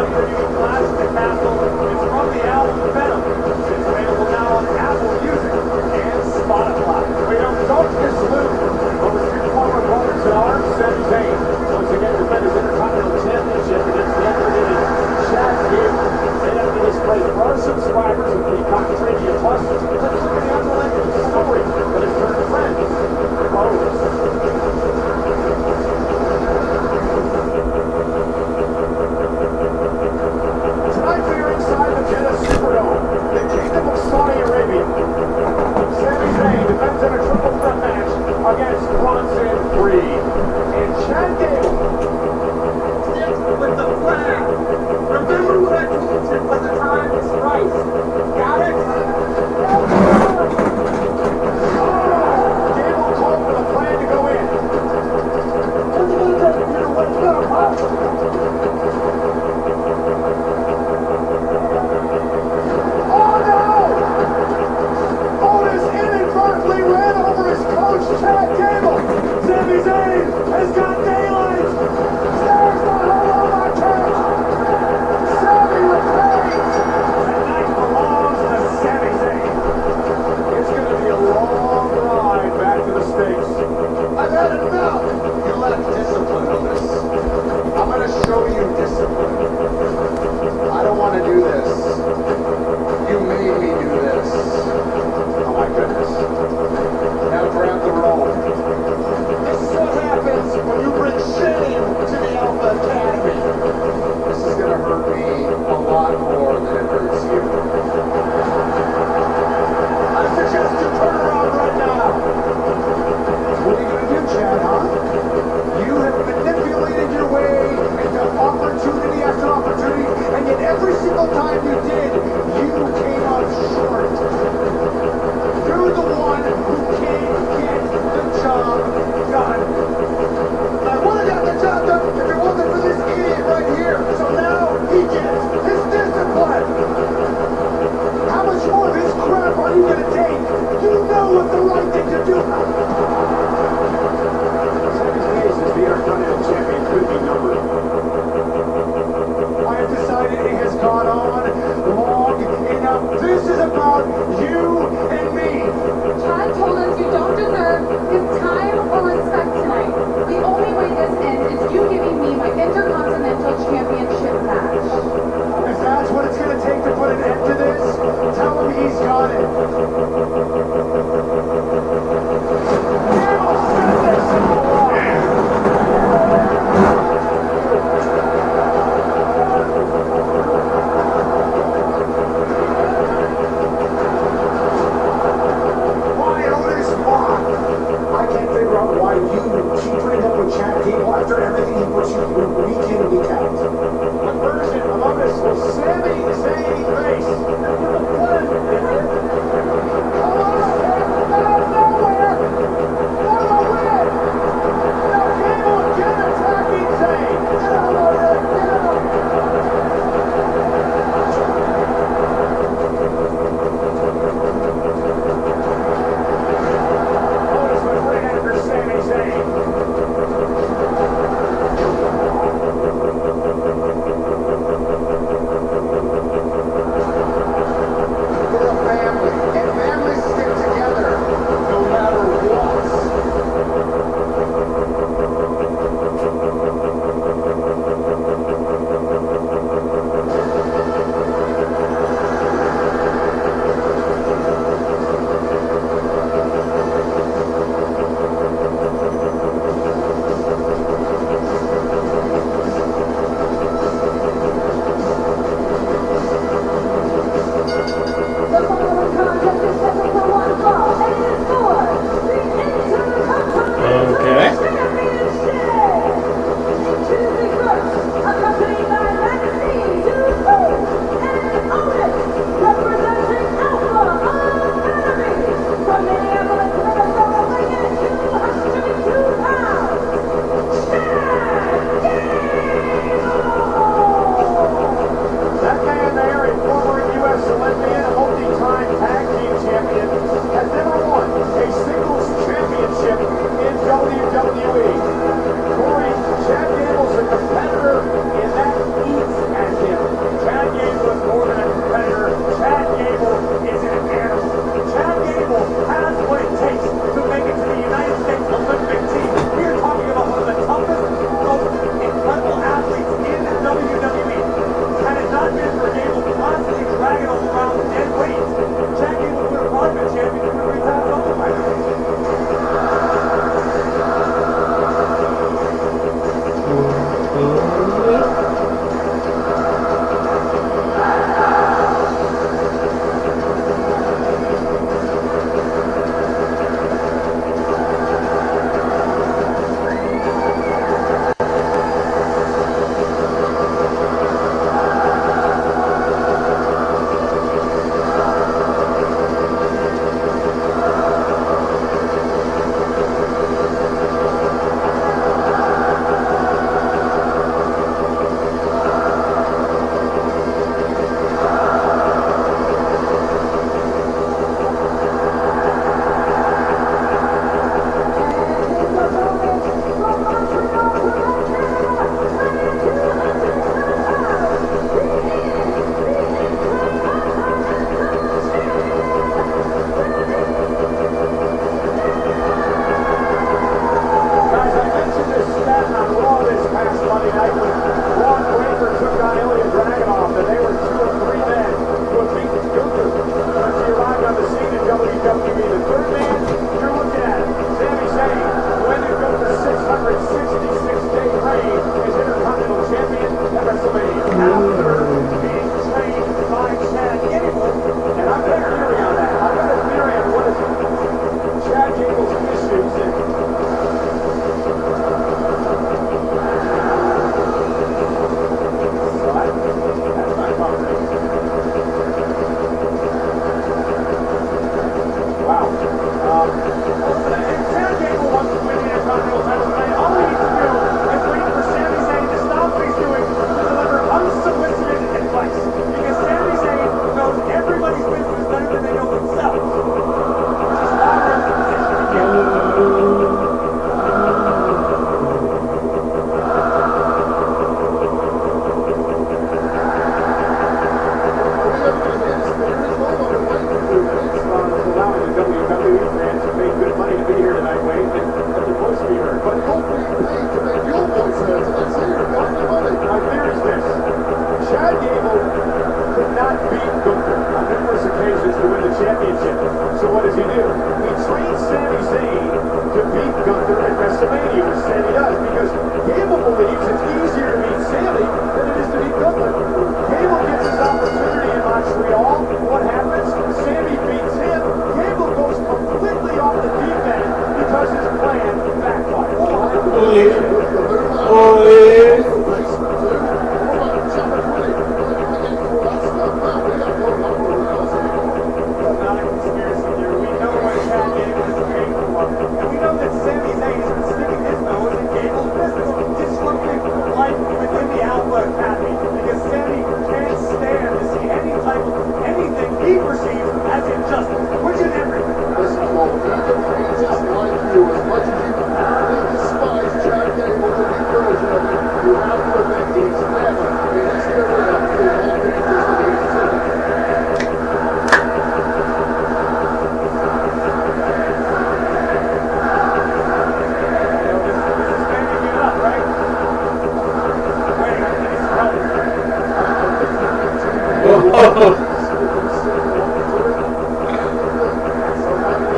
is never in his career been more dangerous than he is today.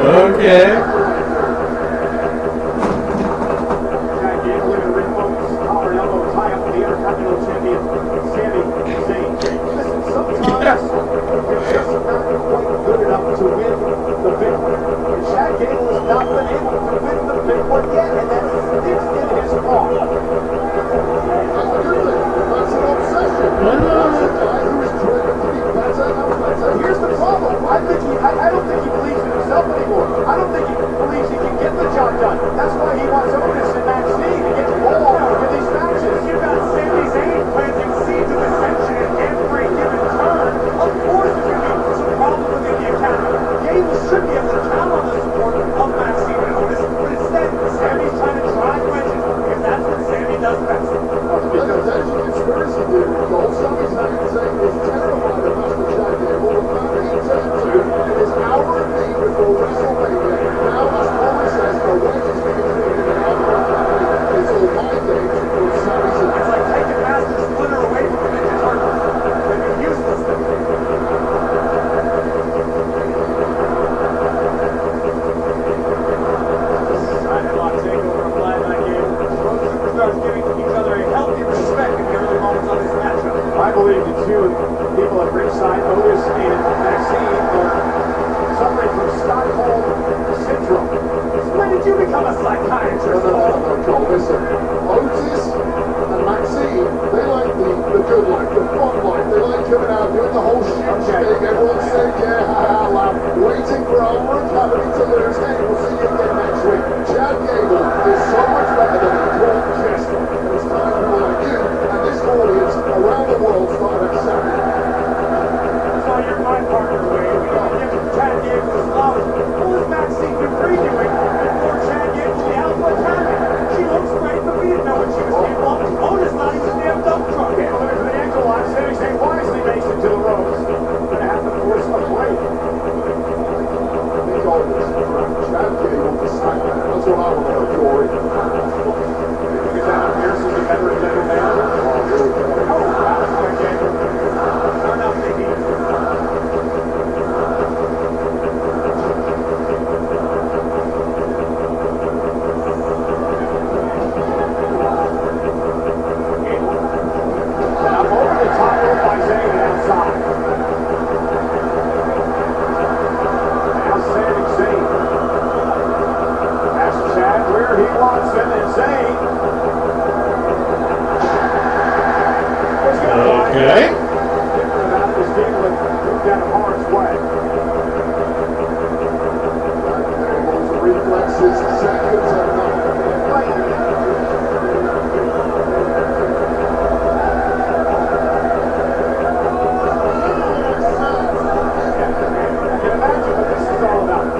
Okay. Jack Gable looking to refocus. Collar and elbow tie up the Intercontinental Champion, Sami Zayn. Listen, sometimes you're just not quite good enough to win the big one. And Chad Gable has not been able to win the big one yet, and that sticks in his craw. That's a good thing. That's an obsession. That's a guy who is driven to be better and better. Here's the problem. I don't think he believes in himself anymore. I don't think he believes he can get the job done. That's why he wants Otis and Maxine to get involved in these matches. You've got Sami Zayn planting seeds of dissension at every given turn. Of course there's going to be some problems within the academy. Gable should be able to count on the support of Maxine and Otis, but instead, Sami's trying to drive wedges because that's what Sami does best. Because there's a conspiracy theory, Cole. Sami Zayn is terrified of Master Chad Gable. The man that he turned to in his hour of need before WrestleMania. Now, as Paul says, the wedge is being created in our family. It's all my game to put Sami Zayn. It's like taking Master Splinter away from the Ninja Turtles. They've been useless. I believe the two people at ringside, Otis and Maxine, are suffering from Stockholm syndrome. When did you become a psychiatrist? No, Cole, listen. Otis and Maxine, they like the good life, the fun life. They like coming out, doing the whole shit thing. Everyone's saying, yeah, ha, laugh, waiting for our academy to lose. Hey, we'll see you again next week. Chad Gable is so much better than a court jester. And it's time people like you and this audience around the world start accepting. That's why you're my partner, Wade. We don't give Chad Gable his flowers. What was Maxine Dupree doing before Chad Gable the Alpha Academy? She looks great, but we didn't know what she was capable of. Otis not even a damn dump truck. Yeah, looking for the ankle lock. Sami Zayn wisely makes it to the ropes. Gonna have to force a break. I think Otis, Chad Gable to SmackDown. That's what I want to know, Corey. Is that Pierce is a veteran general manager? Oh, wow, Chad Gable. Turn up the heat. Now over the top rope by Zayn and outside. Now Sami Zayn. That's Chad where he wants him, and Zayn. Okay. Different about it is Gable moved out of harm's way. Gable's reflexes, seconds are not.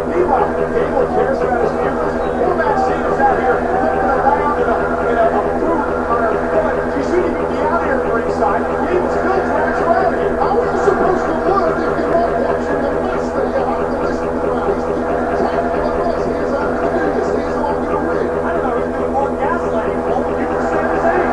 Meanwhile, Gable cares about his viewers. Poor Maxine is out here flipping around in a boot on her foot. She shouldn't even be out here at ringside. Gable still drags her out of here. How are you supposed to learn if you're not watching the master? You have to listen to the man. He's giving you technical advice. Here's how to do this. Here's how I'm going to win. I don't know, he's doing more gaslighting. All the people are Sami Zayn.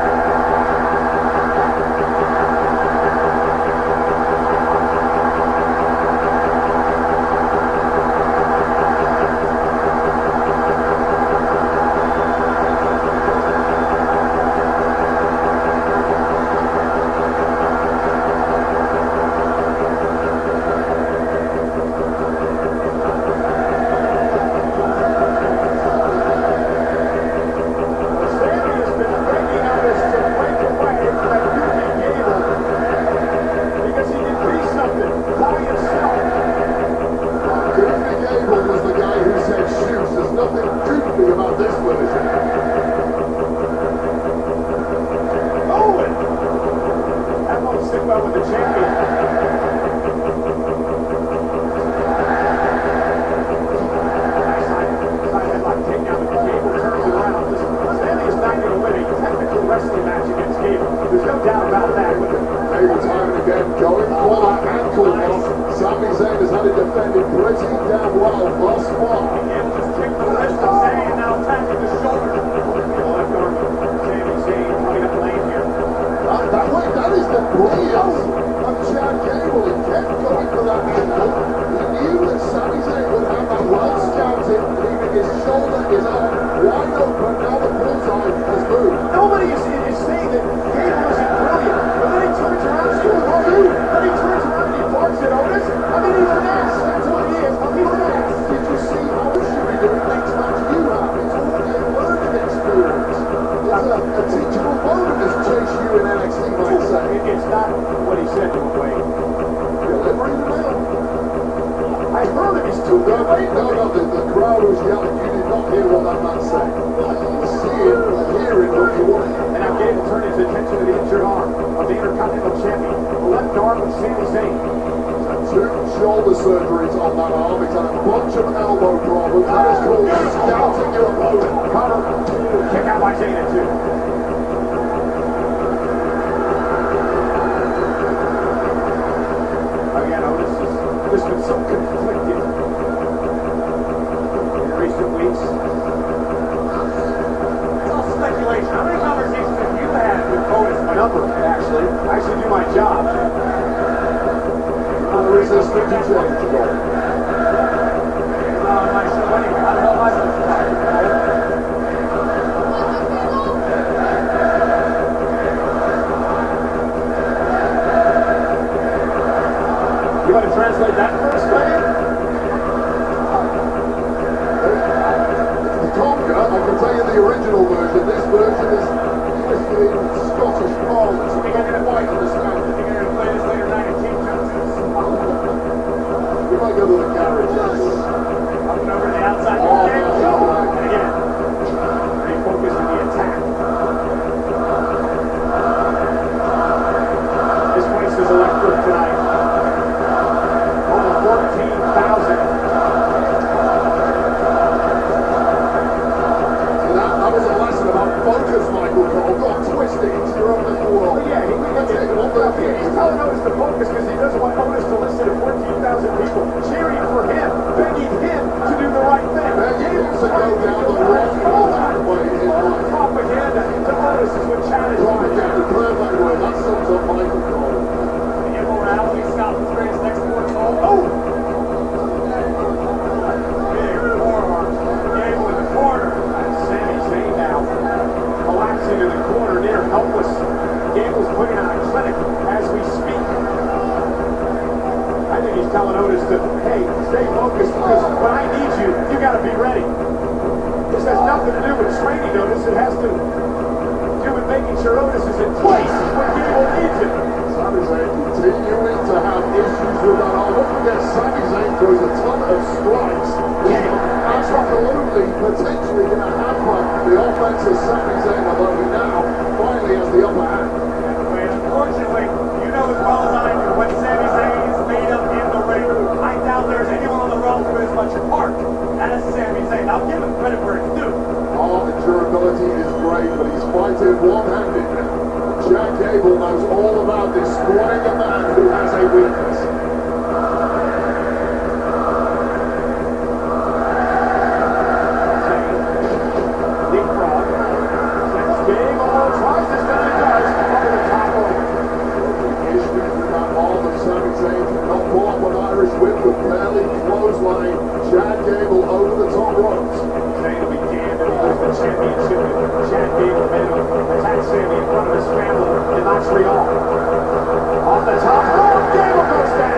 Sami has been begging Otis to break away from that goofy Gable because he can be something by himself. Goofy Gable was the guy who said shoot. There's nothing goofy about this version. Owen! That won't sit well with the champion. Nice side headlock takedown, but Gable turns it around. Listen, Sami is not going to win a technical wrestling match against Gable. There's going to doubt about that. Maybe time and again going for that ankle lock. Sami Zayn has had it defended pretty damn well thus far. And just kick the wrist of Zayn and now attacking the shoulder. The left arm of Sami Zayn coming up lane here. That is the brilliance of Chad Gable. He kept going for that ankle. He knew that Sami Zayn would have that well scouted, leaving his shoulder, his arm wide open. Now the bullseye has moved. Nobody is saying that Gable isn't brilliant, but then he turns around and scores one, two. Then he turns around and he barks at Otis. I mean, he's an ass. That's what he is. He's an ass. Did you see how it should be doing next match you have? It's all a learning experience. It's a teachable moment as chase you in NXT might say. It's not what he said to him, Wade. Delivery the middle. I heard him. He's too good. No, the crowd was yelling. You did not hear what that man said. You see it, you hear it, but you want it. And now Gable turned his attention to the injured arm of the Intercontinental Champion, the left arm of Sami Zayn. Two shoulder surgeries on that arm. He's had a bunch of elbow problems. That is called scouting your opponent. Cover. Kick out by Zayn at two. Again, Otis has just been so conflicted in recent weeks. It's all speculation. How many conversations have you had with Otis? A number, actually. I actually do my job. Resistant to change. My show anyway. How the hell am I supposed to talk? You want to translate that first, buddy? The conga, I can tell you the original version. This version is twisted in Scottish parlance. We can quite understand it. You're going to play this later tonight at King Jones's. We might go to the garage. Up and over the outside. Oh, And no. again, very focused on the attack. This place is electric tonight. Over 14,000. That was a lesson about focus, Michael Cole. Got twisted into your own little world. Well, yeah, he's telling Otis to focus because he doesn't want Otis to listen to 14,000 people cheering for him, begging him to do the right thing. Begging him to go down the wrong pathway in life. Propaganda to Otis is what Chad is doing. Propaganda, perfect word. That sums up Michael Cole. The immorality Scotland's greatest export. Oh! Big forearms. Gable in the corner. Sami Zayn now collapsing in the corner, near helpless. Gable's putting on a clinic as we speak. I think he's telling Otis to, hey, stay focused because when I need you, you got to be ready. This has nothing to do with training Otis. It has to do with making sure Otis is in place when Gable needs him. Sami Zayn continuing to have issues with that arm. Don't forget, Sami Zayn throws a ton of strikes. Absolutely, potentially going to hamper the offense of Sami Zayn, although he now finally has the upper hand. Unfortunately, you know as well as I do what Sami Zayn is made of in the ring. I doubt there's anyone on the roster with as much heart as Sami Zayn. I'll give him credit where it's due. Arm and durability is great, but he's fighting one-handed now. Chad Gable knows all about destroying a man who has a weakness. Leapfrog. Gable tries to step it does over the top rope. Issues with that arm of Sami Zayn. Not pull up an Irish whip, but barely clothesline Chad Gable over the top ropes. Zayn will be damned if he loses the championship. Chad Gable made him attack Sami in front of his family in Montreal. Off the top rope, Gable goes down.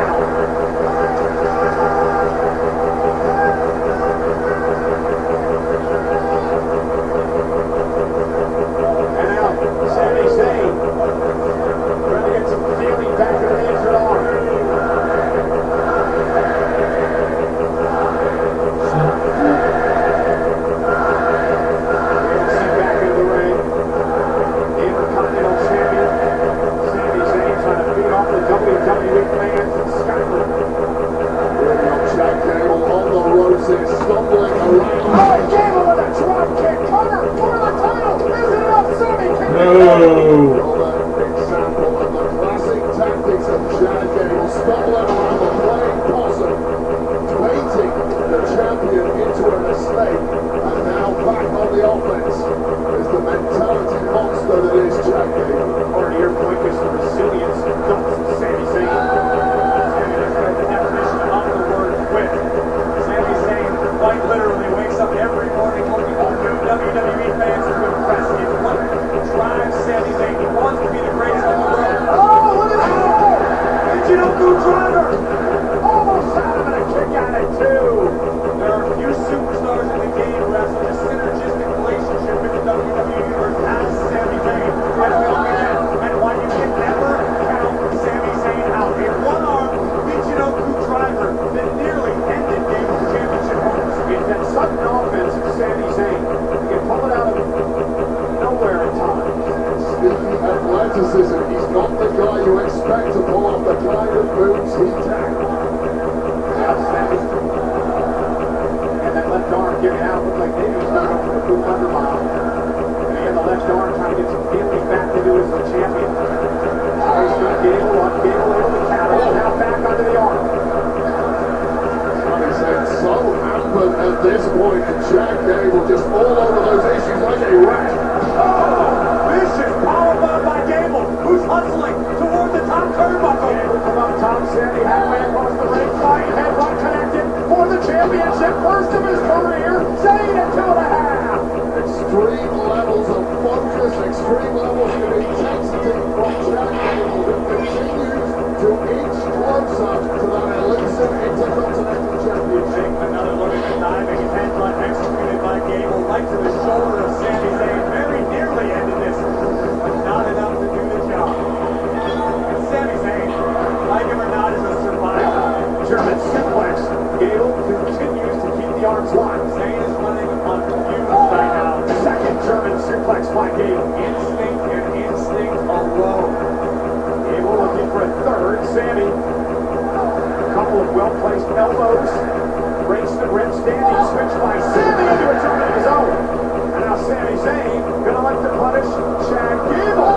this point, and Chad Gable just all over those issues like a rat. Vicious powerbomb by Gable, who's hustling toward the top turnbuckle. Gable from up top, Sammy halfway across the ring, flying headbutt connected for the championship, first of his career, Zayn at 2.5. Extreme levels of focus, extreme levels of intensity from Chad Gable, who continues to inch closer to that elusive Intercontinental Championship. Another look at the timing, headbutt executed by Gable, right to the shoulder of Sami Zayn, very nearly ended this, but not enough to do the job. And Sami Zayn, like him or not, is a survivor. German suplex. Gable continues to keep the arms locked. Zayn is running on fumes right now. Second German suplex by Gable. Instinct and instinct alone. Gable looking for a third. Sammy. A couple of well-placed elbows. Breaks the rib. Standing switch by Sammy into a turn of his own. And now Sami Zayn gonna like to punish Chad Gable.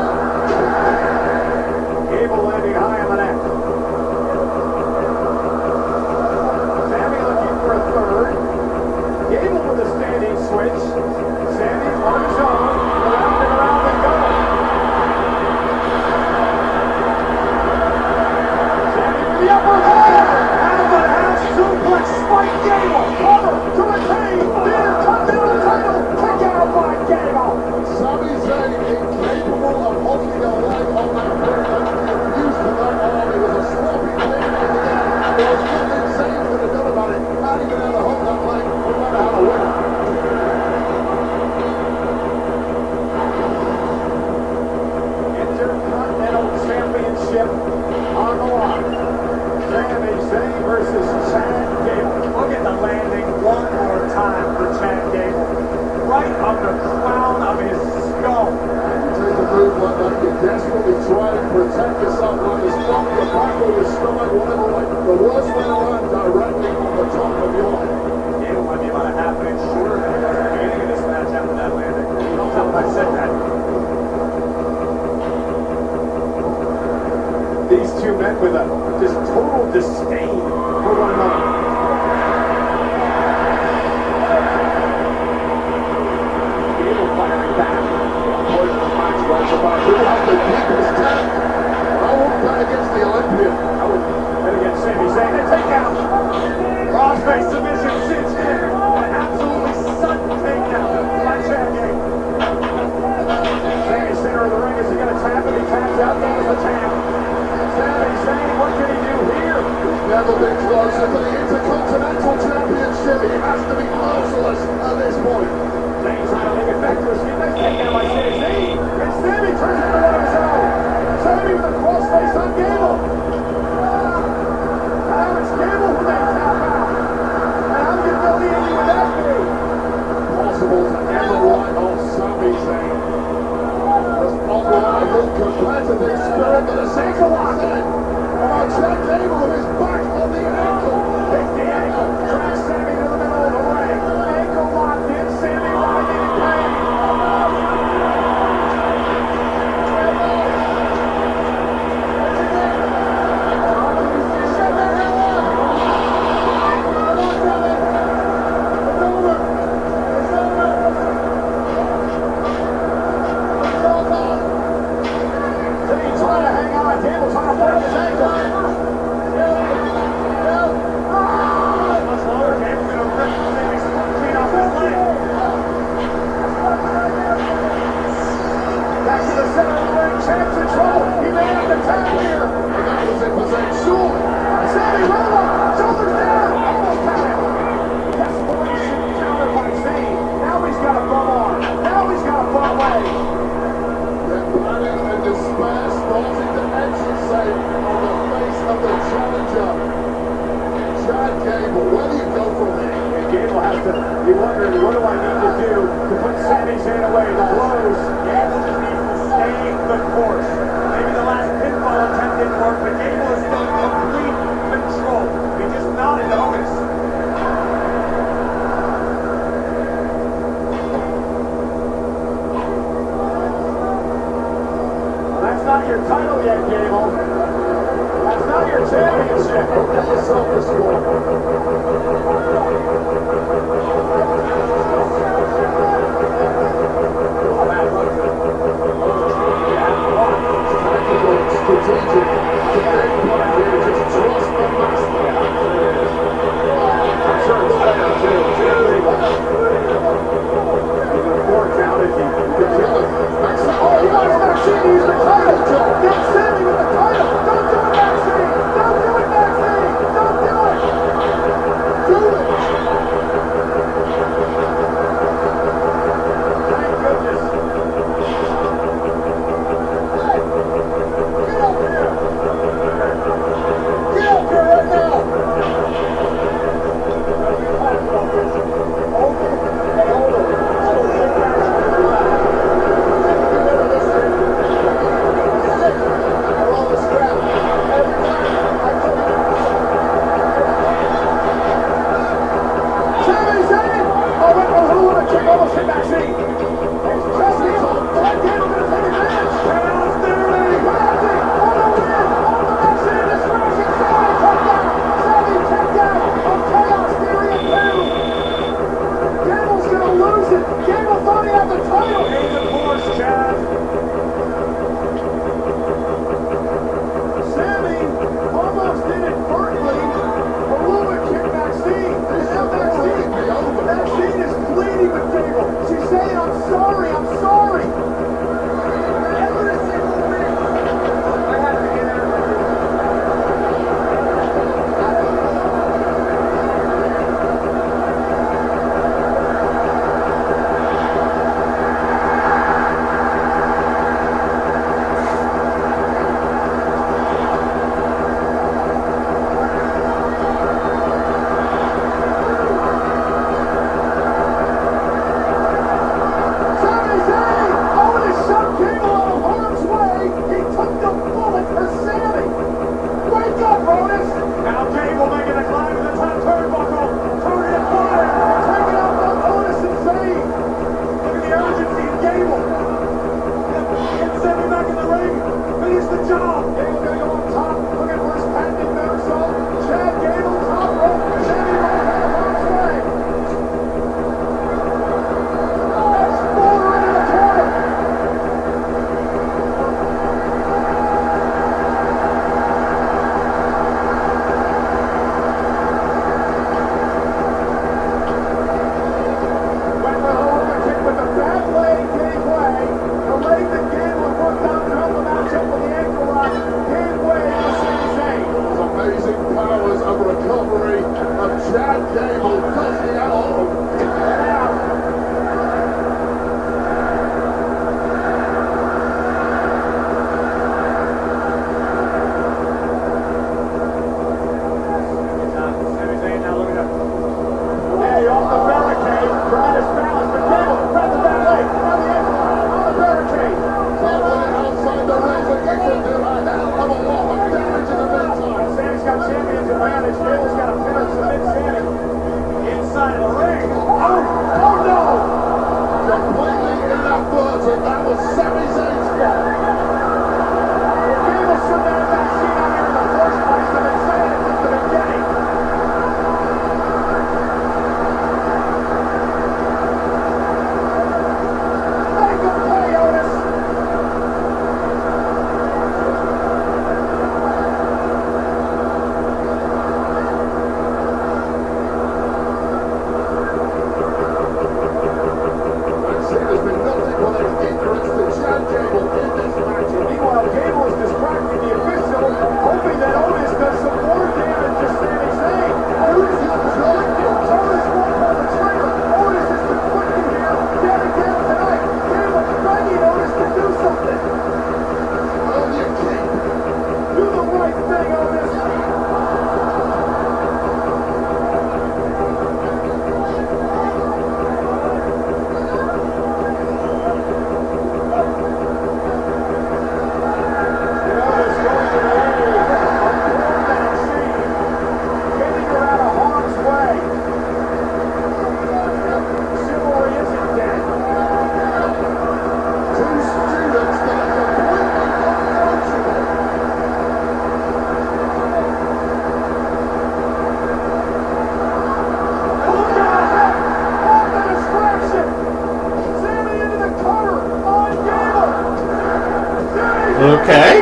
Gable landing high on the neck. Sammy looking for a third. Gable with a standing switch. Sammy on his own. Around and around and go. Sammy with the upper hand. Out of the house suplex, Spike Gable. Cover to retain the Intercontinental title. Kick out by Gable. Sami Zayn incapable of holding a leg on that ring. Used to that arm, it was a sloppy thing in the end. There was nothing Zayn could have done about it. Not even able to hold that leg, no matter how to win it. Intercontinental Championship on the line. Sami Zayn versus Chad Gable. Look at the landing one more time for Chad Gable. Right on the crown of his skull. You take a move like that, you desperately try to protect yourself, whether it's from your back or your stomach, whatever way. The worst way to land directly on the top of your head. Gable might be about a half inch shorter than he was at the beginning of this match after that landing. Don't tell him I said that. These two men with a just total disdain for one another. Gable firing back. Point of the match was about who had the deepest tank. I wouldn't bet against the Olympian. I would bet against Sami Zayn. A takedown. Crossface submission cinched in. An absolutely sudden takedown by Chad Gable. Sami center of the ring. Is he going to tap him? He taps out. There's the tap. Sami Zayn, what can he do here? Never been closer to the Intercontinental Championship. He has to be merciless at this point. Zayn trying to make it back to his feet. Nice takedown by Sami Zayn. And Sami turns into one of his own. Sami with a crossface on Gable. Now it's Gable who they tap out. And how humiliating would that be? Possible to ever write off Sami Zayn. Just unrivaled competitive spirit that has seen a lot in. And now Chad Gable with his back on the ankle. Hits the ankle. Tracks Sami to the middle of the ring. Ankle locked in. Sami writhing in pain. You're wondering, what do I need to do to put Sami Zayn away? The blows. Gable just needs to stay the course. Maybe the last pinfall attempt didn't work, but Gable is still in complete control. He just nodded to Otis. Well, that's not your title yet, Gable. That's not your championship. Get yourself a score. strategic to game plan here. Just trust the master. I'm sure it's fair, too. Chad Gable. Even a 4 count if he continues. Oh, he wants Maxine to use the title. Get Sammy with the title. Don't do it, Maxine. Don't do it, Maxine. Don't do it. Do it. Thank goodness. Get up here right now. Older and older. I don't think that's I roll the strap. Every time I come in. Sammy's in! Oh, wait, oh, who would have kicked almost hit Maxine? Chad Gable gonna take advantage. Chaos Theory! Maxine on the win! On the Maxine distraction! Sammy takedown! Sammy takedown of Chaos Theory and 2! Gable's gonna lose it! Gable thought he had the title! Ain't the force, Chad. Sammy almost inadvertently a little bit kicked Maxine. And now Maxine is pleading with Gable. She's saying, I'm sorry, I'm sorry. Every single win. I had to get there. Sami Zayn! Otis shoved Gable out of harm's way. He took the bullet for Sammy. Wake up, Otis! Now Gable making a climb to the top turnbuckle. Turning it fire. Taking out both Otis and Zayn. Look at the urgency in Gable. Get Sammy back in the ring. Finish the job. Gable gonna go on top, looking for his patented moonsault. Chad Gable, top rope. Sammy right out of harm's way. Explorer into the corner. Went with a kick with the bad leg gave way. The leg that Gable had worked on to help him match up with the ankle lock gave way to Sami Zayn. Those amazing powers of recovery of Chad Gable dusting at home. Sami Zayn now looking up. Hey, off the barricade. Tremendous balance, but Gable grabs the back leg. Now the ankle lock on the barricade. Somebody outside the ring will get to do a hell of a lot of damage in the meantime. Sammy's got champion's advantage. Gable's got a pin or submit Sammy. Inside of the ring. Oh no! Completely inadvertent. That was Sami Zayn's fault. Gable shouldn't have Maxine out here in the first place. I've been saying it since the beginning. Make him pay, Otis. Maxine has been nothing but an hindrance to Chad Gable in this match. And meanwhile, Gable is distracting the official, hoping that Otis does some more damage to Sami Zayn. Otis is conflicted. Otis won't pull the trigger. Otis is conflicted here yet again tonight. Gable begging Otis to do something. Well, you keep. Do the right thing, Otis. Okay.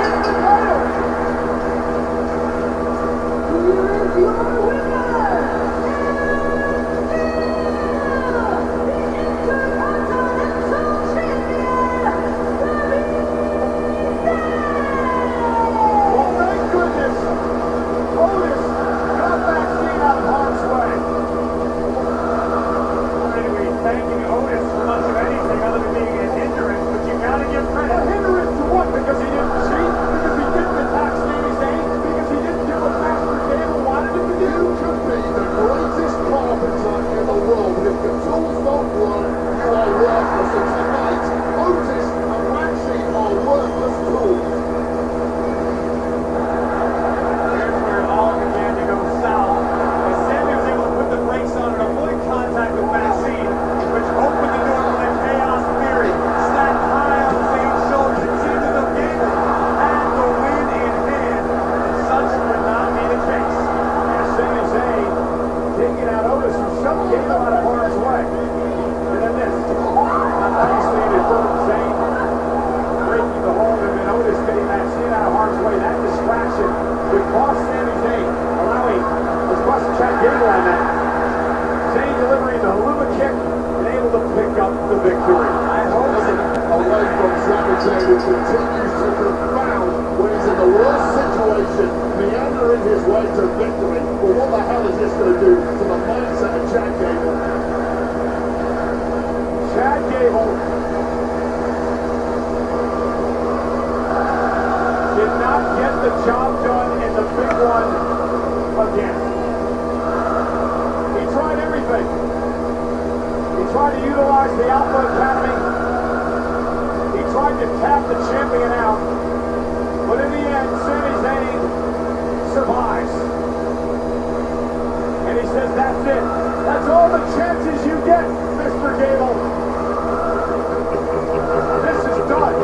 the victory. I hope a leg from Sami Zayn who continues to confound when he's in the worst situation, meandering his way to victory. But what the hell is this going to do to the mindset of Chad Gable? Chad Gable did not get the job done in the big one again. He tried everything. He tried to utilize the Alpha Academy. He tried to tap the champion out. But in the end, Sami Zayn survives. And he says, that's it. That's all the chances you get, Mr. Gable. This is done.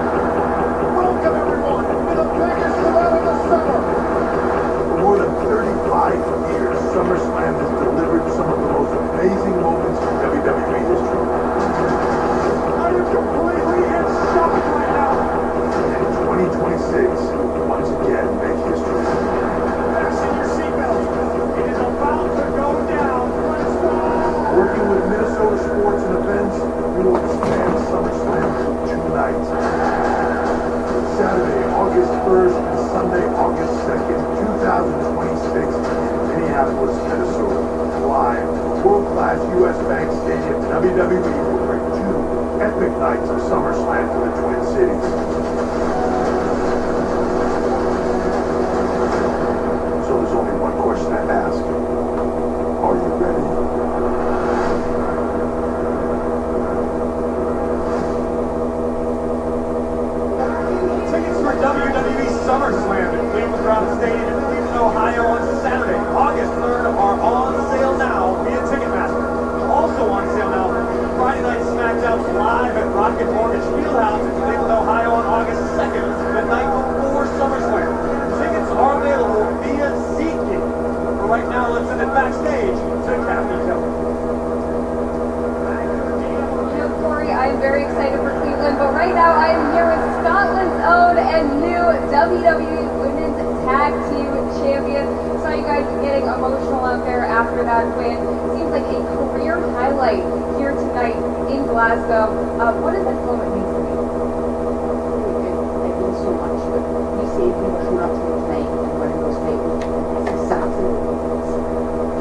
Welcome, everyone, to the biggest event of the summer. For more than 35 years, SummerSlam has delivered some of the most amazing moments in WWE history. Are you completely in shock right now? And 2026 will once again make history. Fasten your seatbelts. It is about to go down. Let's go. Working with Minnesota Sports and Events, we will expand SummerSlam to 2 nights. Saturday, August 1st and Sunday, August 2nd, 2026 in Minneapolis, Minnesota. Live from world-class U.S. Bank Stadium, WWE will bring 2 epic nights of SummerSlam to the Twin Cities. So there's only one question to ask. Are you ready? Tickets for WWE SummerSlam at Cleveland Stadium in Cleveland, Ohio on Saturday, August 3rd are on sale now via Ticketmaster. Also on sale now, Friday Night SmackDown's live at Rocket Mortgage Fieldhouse in Cleveland, Ohio on August 2nd, the night before SummerSlam. Tickets are available via SeatGeek. For right now, let's send it backstage to Kathy Kelly. You know, Corey, I'm very excited for Cleveland, but right now I am here with Scotland's own and new WWE Women's Tag Team Champion. Saw you guys getting emotional out there after that win. Seems like a career highlight here tonight in Glasgow. What does this moment mean to you? It means so much, but you say people showed up to me tonight and winning those titles. It's exactly what it means.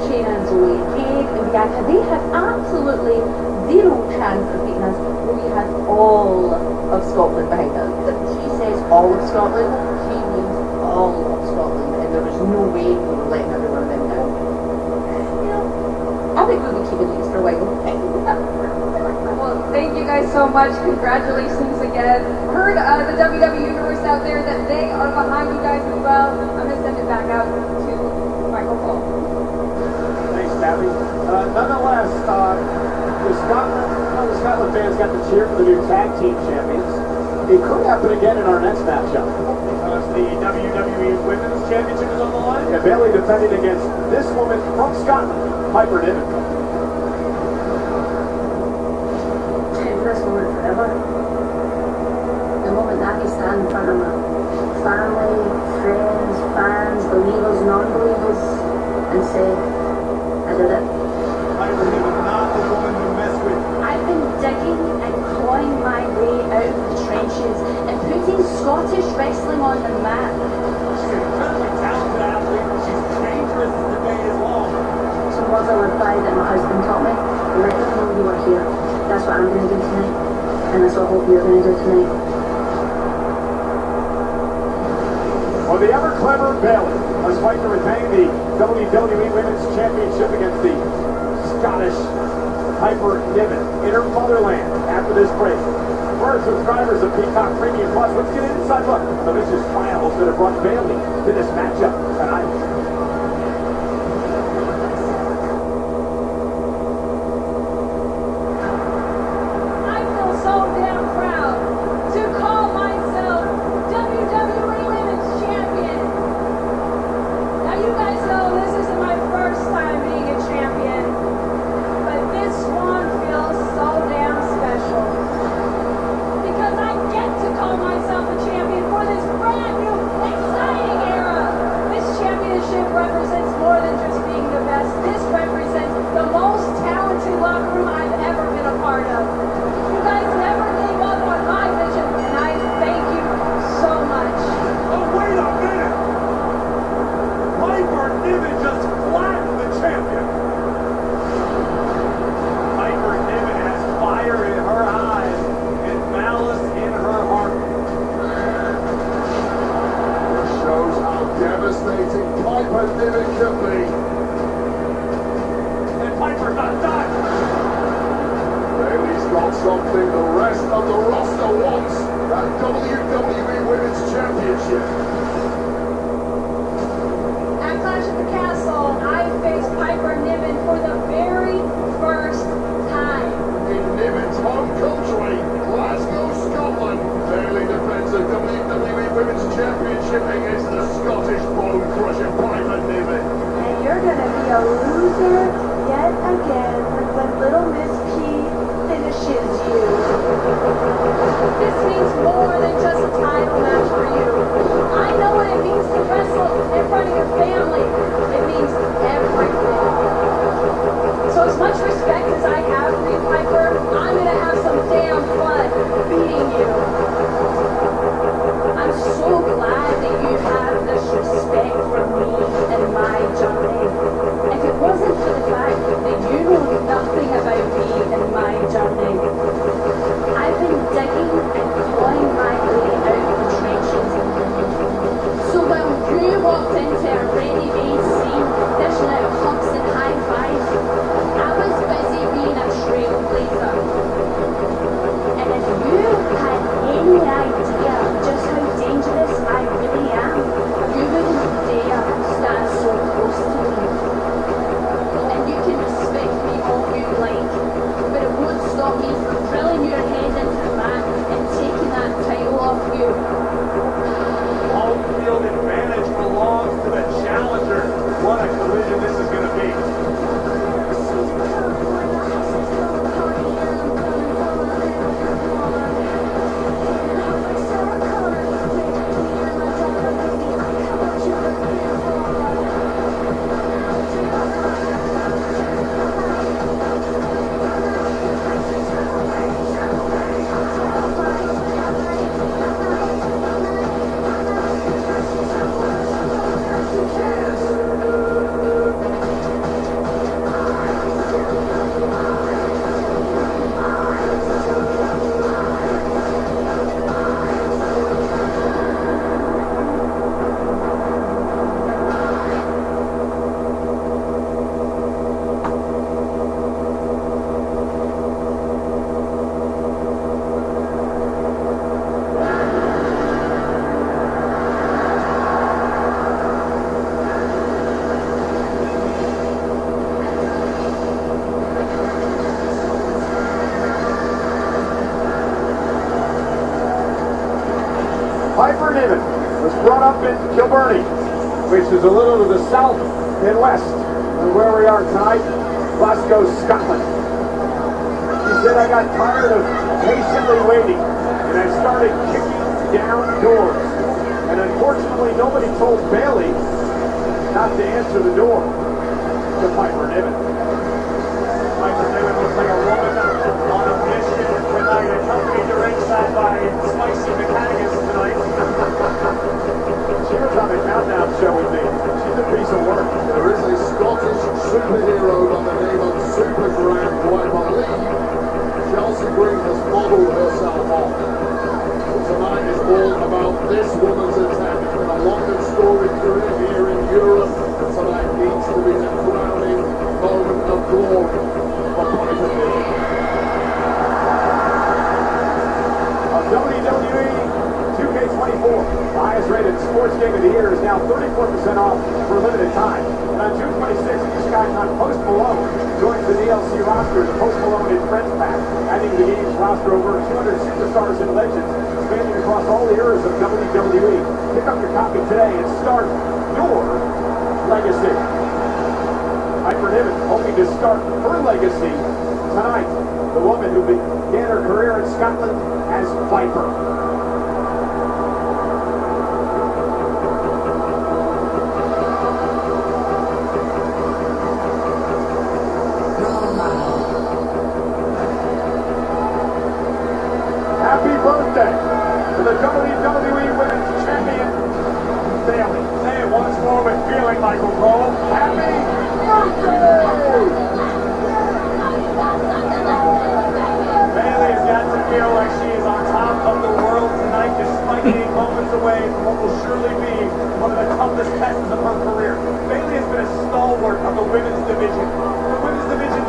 Shayna and Zoe, Jade and Bianca, they had absolutely zero chance of beating us when we had all of Scotland behind us. If she says all of Scotland, she means all of Scotland, and there was no way we were letting everyone of them down. You know, I think we'll be keeping these for a while. Well, thank you guys so much. Congratulations again. Heard the WWE Universe out there that they are behind you guys as well. I'm going to send it back out to Michael Cole. Thanks, Tabby. Nonetheless, the Scotland fans got to cheer for the new tag team champions. It could happen again in our next matchup. Because the WWE Women's Championship is on the line? Yeah, Bayley defending against this woman from Scotland, Piper Niven. This moment forever. The moment that we stand in front of my family, friends, fans, believers, non-believers, and say, I did it. Piper Niven, not the woman to mess with. I've been digging and clawing my way out of the trenches and putting Scottish wrestling on the map. She's an incredibly talented athlete, and she's dangerous as the day is long. Some words I live by that my husband taught me. Let them know you were here. That's what I'm going to do tonight. And that's what I hope you're going to do tonight. Well, the ever-clever Bayley must fight to retain the WWE Women's Championship against the Scottish Piper Niven in her motherland after this break. For subscribers of Peacock Premium Plus, let's get an inside look at the vicious trials that have brought Bayley to this matchup tonight. I feel so damn proud to call myself WWE Women's Champion. crazy locker room I've ever been a part of. You guys never gave up on my vision, and I thank you so much. Oh, wait a minute! Piper Niven just flattened the champion. Piper Niven has fire in her eyes and malice in her heart. This shows how devastating Piper Niven can be. And Piper's not done. Bailey's got something the rest of the roster wants. That WWE Women's Championship. At Clash at the Castle, I faced Piper Niven for the very first time. In Niven's home country, Glasgow, Scotland, Bailey defends the WWE Women's Championship against the Scottish bone crusher Piper Niven. And you're gonna be a loser yet again when Little Miss P finishes you. This means more than just a title match for you. I know what it means to wrestle in front of your family. It means everything. So as much respect as I have for you, Piper, I'm gonna have some damn fun beating you. I'm so glad that you have this respect for me and my journey. If it wasn't for the fact that you know nothing about me and my journey, I've been digging and clawing my way out of the trenches. So while you walked into a ready-made scene, dishing out hugs and high fives, I was busy being a trailblazer. And if you had any idea just how dangerous I really am, you wouldn't dare stand so close to me. And you can respect me all you like, but it won't stop me from drilling your head into the mat and taking that title off you. Home field advantage belongs to the challenger. What a collision this is going to be. Piper Niven was brought up in Kilburnie, which is a little to the south and west of where we are tonight, Glasgow, Scotland. She said, I got tired of patiently waiting, and I started kicking down doors. And unfortunately, nobody told Bailey not to answer the door to Piper Niven. Piper Niven looks like a woman on a mission tonight, accompanied to ringside by Spicy Mechanics tonight. She was on the countdown show with me. She's a piece of work. There is a Scottish superhero by the name of Supergram, who I believe Chelsea Green has modelled herself on. But tonight is all about this woman's attempt in a London story career here in Europe. Tonight needs to be the crowning moment of glory for Piper Niven. WWE 2K24, the highest rated sports game of the year, is now 34% off for a limited time. And on June 26th, each icon Post Malone joins the DLC roster, the Post Malone and Friends Pack, adding to the game's roster over 200 superstars and legends, spanning across all the eras of WWE. Pick up your copy today and start your legacy. Piper Niven hoping to start her legacy tonight. The woman who began her career in Scotland as Viper.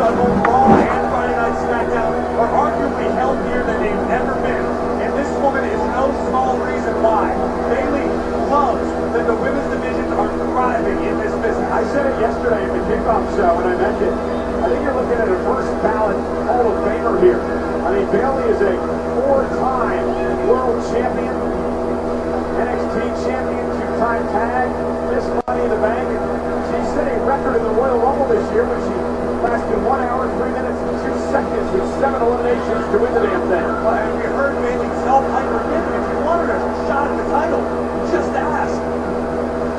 on both Raw and Friday Night SmackDown are arguably healthier than they've ever been. And this woman is no small reason why. Bayley loves that the women's division are thriving in this business. I said it yesterday at the kickoff show, and I mentioned, I think you're looking at a first ballot Hall of Famer here. I mean, Bayley is a four-time world champion, NXT champion, two-time tag, Miss Money in the Bank. She set a record in the Royal Rumble this year when she lasted 1 hour, 3 minutes, and 2 seconds with 7 eliminations to win the damn thing. Well, and we heard Bayley tell Piper Niven if you wanted a shot at the title, just ask.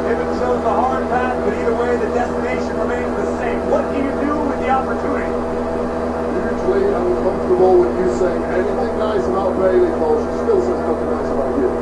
Niven chose the hard path, but either way, the destination remains the same. What do you do with the opportunity? Hugely uncomfortable with you saying anything nice about Bayley, Cole. She still says nothing nice about you.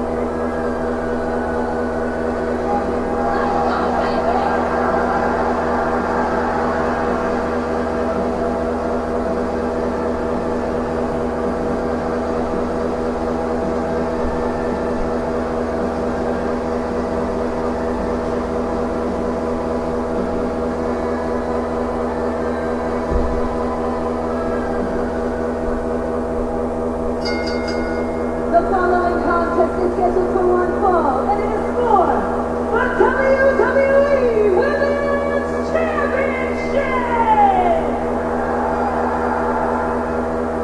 The following contest is scheduled for one fall, and it is for the WWE Women's Championship!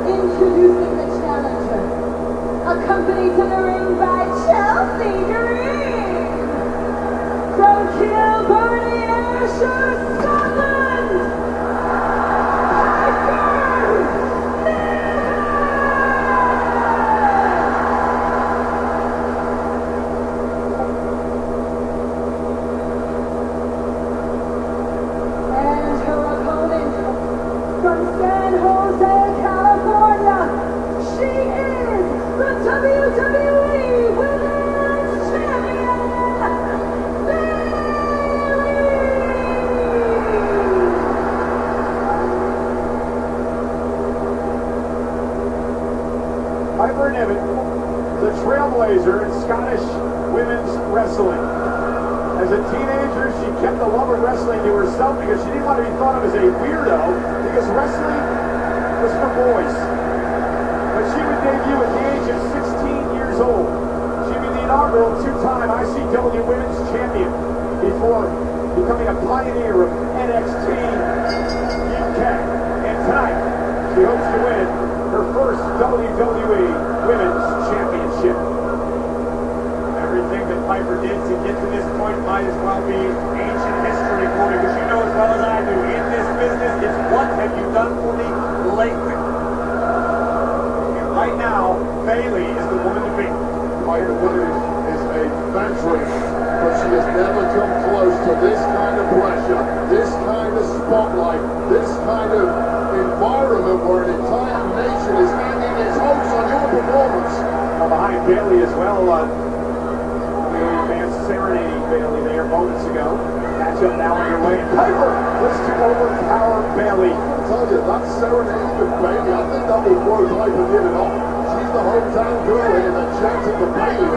Introducing the challenger, accompanied to the ring by Chelsea Green. From Kilburn, Ayrshire, Scotland, and her opponent from San Jose, California, she is the WWE Women's Champion, Piper Niven, the trailblazer in Scottish women's wrestling. As a teenager, she kept the love of wrestling to herself because she didn't want to be thought of as a weirdo because wrestling was for boys. But she would debut at the age of 16 years old. She'd be the inaugural two-time ICW Women's Champion before becoming a pioneer of NXT UK. And tonight, she hopes to win her first WWE Women's Championship. Everything that Piper did to get to this point might as well be ancient history for me, because you know as well as I do, in this business, it's what have you done for me lately? And right now, Bayley is the woman to beat. Piper Niven is a veteran, but she has never come close to this kind of pressure, this kind of spotlight, this kind of environment where an entire nation is hanging its hopes on your performance. Behind Bayley as well, fans serenading Bayley there moments ago. Matchup now underway. Piper looks to overpower Bayley. I tell you, that serenade with Bayley, I think that will throw Piper Niven off. She's the hometown girl here that chanted the Bayley.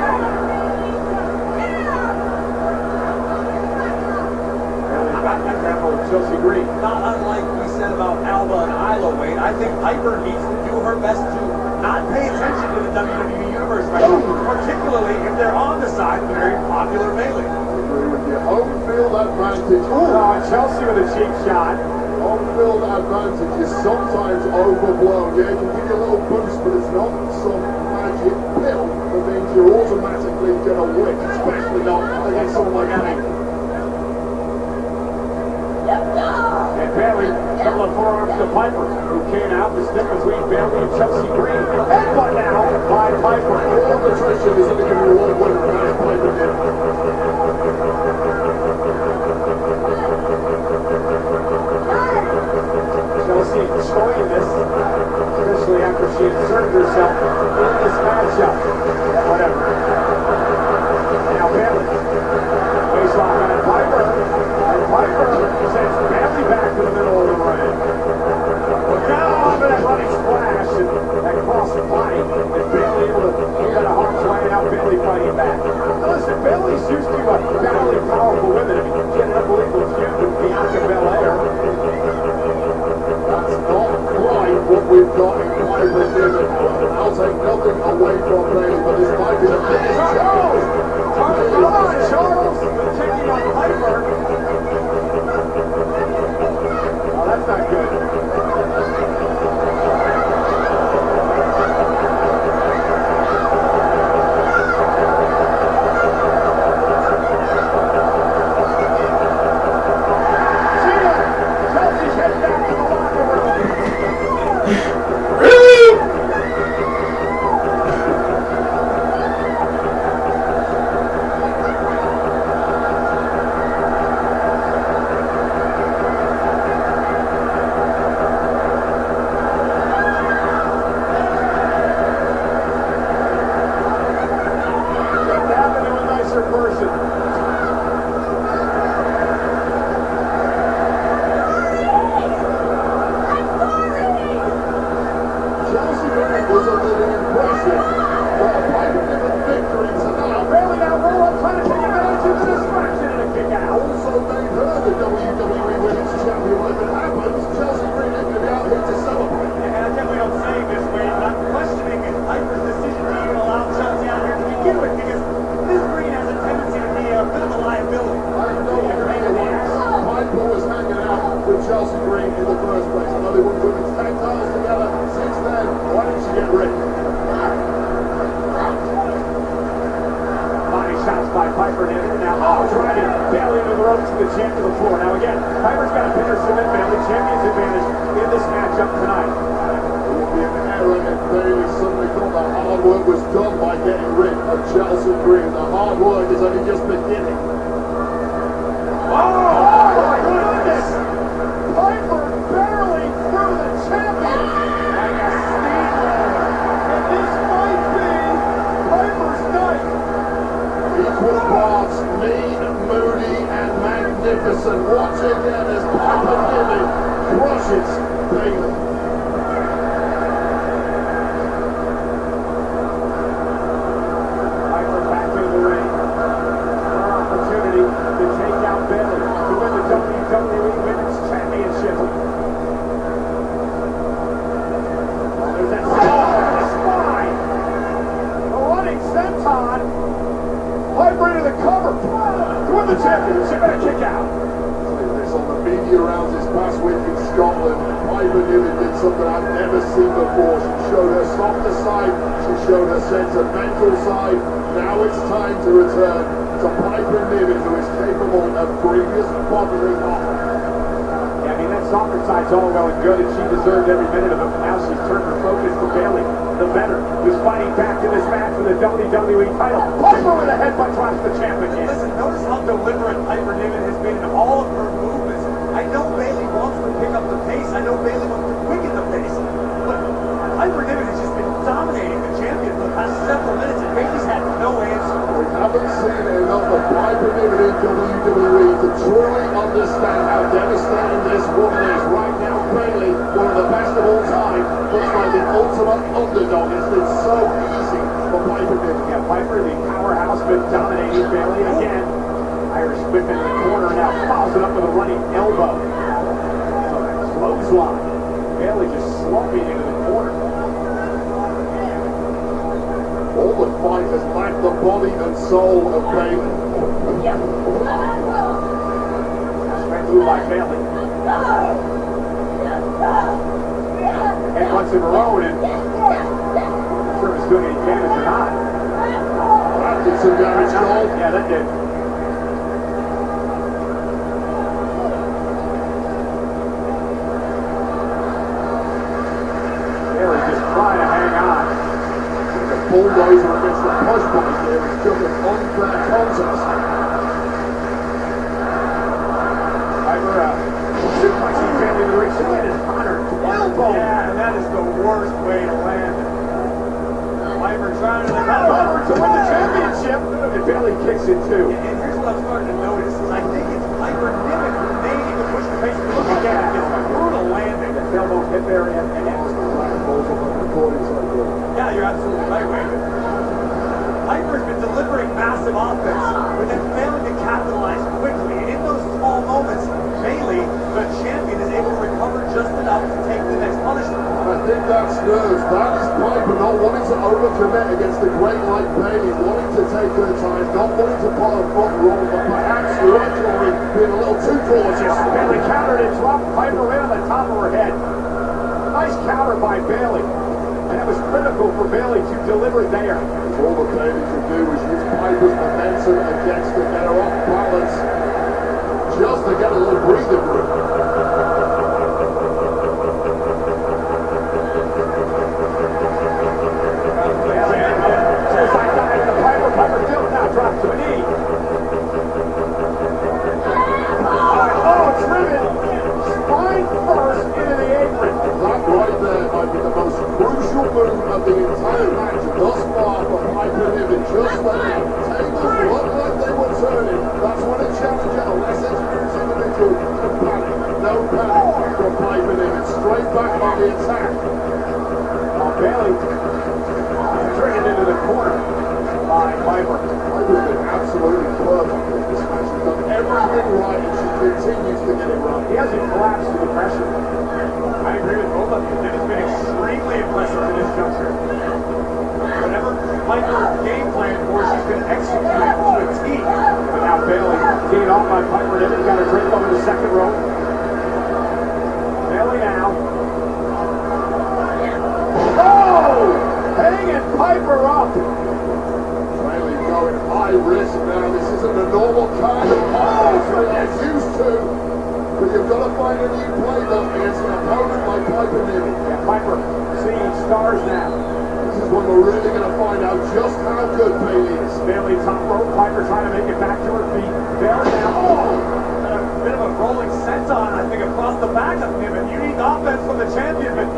Bayley's got the example of Chelsea Green. Not unlike we said about Alba and Isla Wade, I think Piper needs to do her best to not pay attention to the WWE Universe right now, particularly if they're on the side of the very popular Bayley. I agree with you. Home field advantage. Oh, Chelsea with a cheap shot. Home field advantage is sometimes overblown. Yeah, it can give you a little boost, but it's not some magic pill that means you're automatically going to win, especially not against someone like Annie. And Bayley, couple of forearms to Piper, who came out the stick between Bayley and Chelsea Green. Headbutt now by Piper. All the attrition is looking for one winner, and that's Piper Niven. Chelsea enjoying this, especially after she inserted herself in this matchup. Whatever. Now Bayley. Waistlock on Piper. And Piper sends Bayley back to the middle of the ring. Look out for that running splash and that cross body. And Bayley able to keep out of harm's way. Now Bayley fighting back. Now listen, Bayley's used to battling powerful women. I mean, she had an unbelievable feud with Bianca Belair. That's we've got in Piper Niven. I'll take nothing away from Bailey, but this might be the biggest challenge. Come on, Charles! Checking on Piper. Oh, that's not good. Chelsea's heading back to the locker room. Really? Couldn't happen to a nicer person. Chelsea Green was a little impressive, but a Piper Niven victory tonight. Bailey now roll up, trying to take advantage of the distraction and a kick out. Also, they've heard the WWE Women's Champion. If it happens, Chelsea Green ain't going to be out here to celebrate. And I definitely don't say it this way, but I'm questioning Piper's decision to even allow Chelsea out here to begin with, because Ms. Green has a tendency to be a bit of a liability. I know Piper was hanging out with Chelsea Green in the first place. I know they won women's tag titles together. Since then, why didn't she get rid? Body shots by Piper Niven. Now, oh, driving Bailey into the ropes to the champ to the floor. Now again, Piper's got a pin or submit Bailey. Champion's advantage in this matchup tonight. It would be an error if Bailey suddenly thought the hard work was done by getting rid of Chelsea Green. The hard work is only just beginning. Oh, my goodness! Piper barely through the champion. Like a steamroller. And this might be Piper's night. Equal parts mean, moody, and magnificent. Watch again as Piper Niven crushes Bailey. Piper back to the ring. Her opportunity to take out Bailey to win the WWE Women's Championship. Oh, there's that to the spine. A running senton. Piper into the cover to win the championship and a kick out. This on the media rounds this past week in Scotland. Piper Niven did something I've never seen before. She showed her softer side. She showed her sentimental side. Now it's time to return to Piper Niven, who is capable of previous bodily harm. Yeah, I mean, that softer side's all well and good, and she deserved every minute of it, but now she's turned her focus to Bailey, the better, who's fighting back in this match for the WWE title. Piper with a headbutt drops the champ again. Listen, notice how deliberate Piper Niven has been in all of her movements. I know Bailey wants to pick up the pace. I know Bailey wants to quicken the pace. But Piper Niven has just been dominating the champion for the past several minutes, and Bailey's had no answer. We haven't seen enough of Piper Niven in WWE to truly understand how devastating this woman is. Right now, Bailey, one of the best of all time, looks like the ultimate underdog. It's been so easy for Piper Niven. Yeah, Piper, the powerhouse, been dominating Bailey again. Irish whip in the corner, now follows it up with a running elbow. Clothesline. Bailey just slumping into the corner. All the fight has lacked the body and soul of Bailey. Straight through by Bailey. Headbutts of her own, and I'm not sure if it's doing any damage or not. That did some damage, Cole. Yeah, that did. Bailey just trying to hang on. The bulldozer against the push button here is just an unfair contest. Piper suplexing Bailey to the ring. She landed on her elbow. Yeah, and that is the worst way to land it. Piper trying to Piper to win the championship. And Bailey kicks it too. And here's what I'm starting to notice is I think it's Piper Niven who may need to push the pace. Look at that. It's a brutal landing. The elbow hip area and yeah, you're absolutely right, Wayne. Piper's been delivering massive offense, but then failing to capitalize quickly. And in those small moments, Bayley, the champion, is able to recover just enough to take the next punishment. I think that's nerves. That is Piper not wanting to overcommit against a great like Bayley, wanting to take her time, not wanting to put her foot wrong, but perhaps you're right, Corey, being a little too cautious. Bayley countered it, dropped Piper right on the top of her head. Nice counter by Bayley. And it was critical for Bayley to deliver there. All that Bayley could do was use Piper's momentum against her, get her off balance, just to get a little breathing room. Suicide dive to Piper. Piper still now drops to a knee. Oh, driven spine first into the apron. That right there might be the most crucial move of the entire match thus far for Piper Niven. Just letting tables look like they were turning. That's when a challenger, a less experienced individual, can panic. No panic from Piper Niven. Straight back on the attack. Bayley driven into the corner by Piper. Piper's been absolutely perfect in this match. She's done everything right and she continues to get it right. He hasn't collapsed to the pressure. I agree with both of you. It has been extremely impressive in this juncture. Whatever Piper game plan for, she's been executing to a T. But now Bayley teed off by Piper Niven. Got a drink over the second rope. Bayley now. Oh! Hanging Piper up. Bayley going high risk now. This isn't a normal kind of offense that they're used to. But you've got to find a new playbook against an opponent like Piper Niven. Yeah, Piper seeing stars now. This is when we're really going to find out just how good Bayley is. Bayley top rope. Piper trying to make it back to her feet. Bayley now. Oh! And a bit of a rolling senton, I think, across the back of Niven. You need offense from the champion, but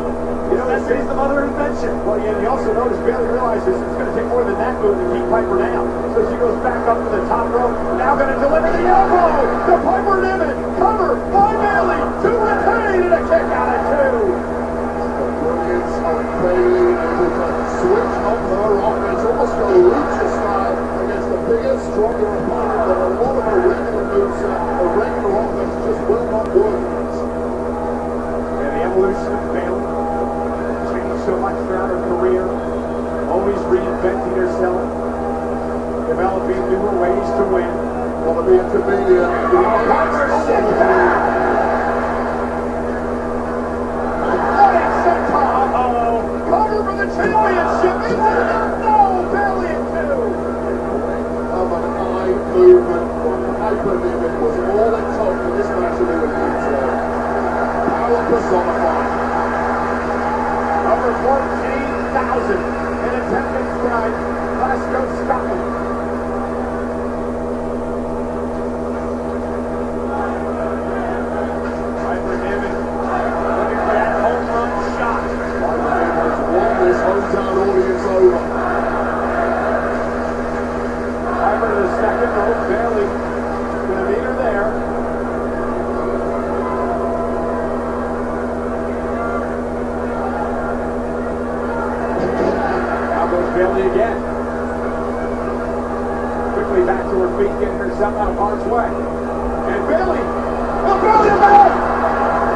you know, that's the mother invention. Well, yeah, you also notice Bayley realizes it's going to take more than that move to keep Piper down. So she goes back up to the top rope. Now going to deliver the elbow to Piper Niven. Cover by Bayley to retain and a kick out at two. The brilliance of Bayley able to switch up her offense, almost go lucha style against a bigger, stronger opponent that a lot of her regular moves, a regular offense just will not work against. And the evolution of Bayley changed so much throughout her career. Always reinventing herself, developing newer ways to win. Want to be a comedian. Piper sits back. Running senton. Uh-oh. Cover for the championship. Is it enough? No. Bayley at two. Of an eye movement from Piper Niven was all it took for this match to be a detail. Power personified. Over 14,000 in attendance tonight. Glasgow, Scotland. Piper Niven looking for that home run shot. Piper Niven has won this hometown audience over. Piper to the second rope. Bayley going to meet her there. Now goes Bayley again. Quickly back to her feet, getting herself out of harm's way. And Bayley! Oh, Bayley back!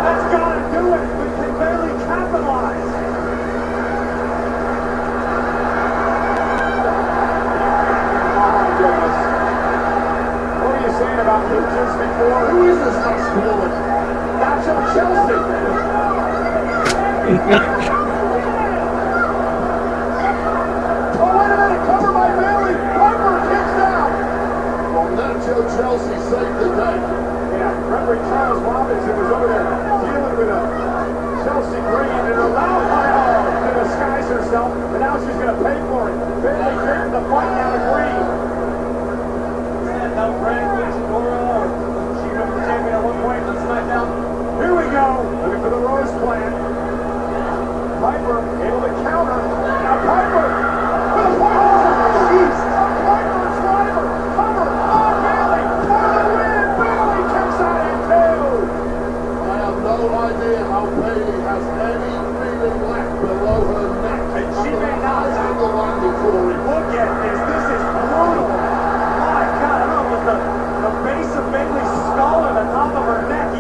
That's got to do it. But can Bayley capitalize? Oh my goodness. What were you saying about luchas before? Who is this next woman? Nacho Chelsea! Oh, wait a minute! Cover by Bayley! Piper kicks out! Well, Nacho Chelsea saved the day. Yeah, referee Charles Robinson was over there dealing with a Chelsea Green and allowed to disguise herself, and now she's going to pay for it. Bayley taking the fight out of Green. Stand up, Brand Luchadora, or she was the champion at one point on SmackDown. Here we go, looking for the Rose Plan. Piper able to counter. Now Piper with a jeez. Piper driver, cover on Bayley for the win. Bayley kicks out at two. I have no idea how Bayley has any feeling left below her neck. And she may not. Single landing, Corey. Look at this. This is brutal. My God, I don't know if it's the base of Bayley's skull or the top of her neck.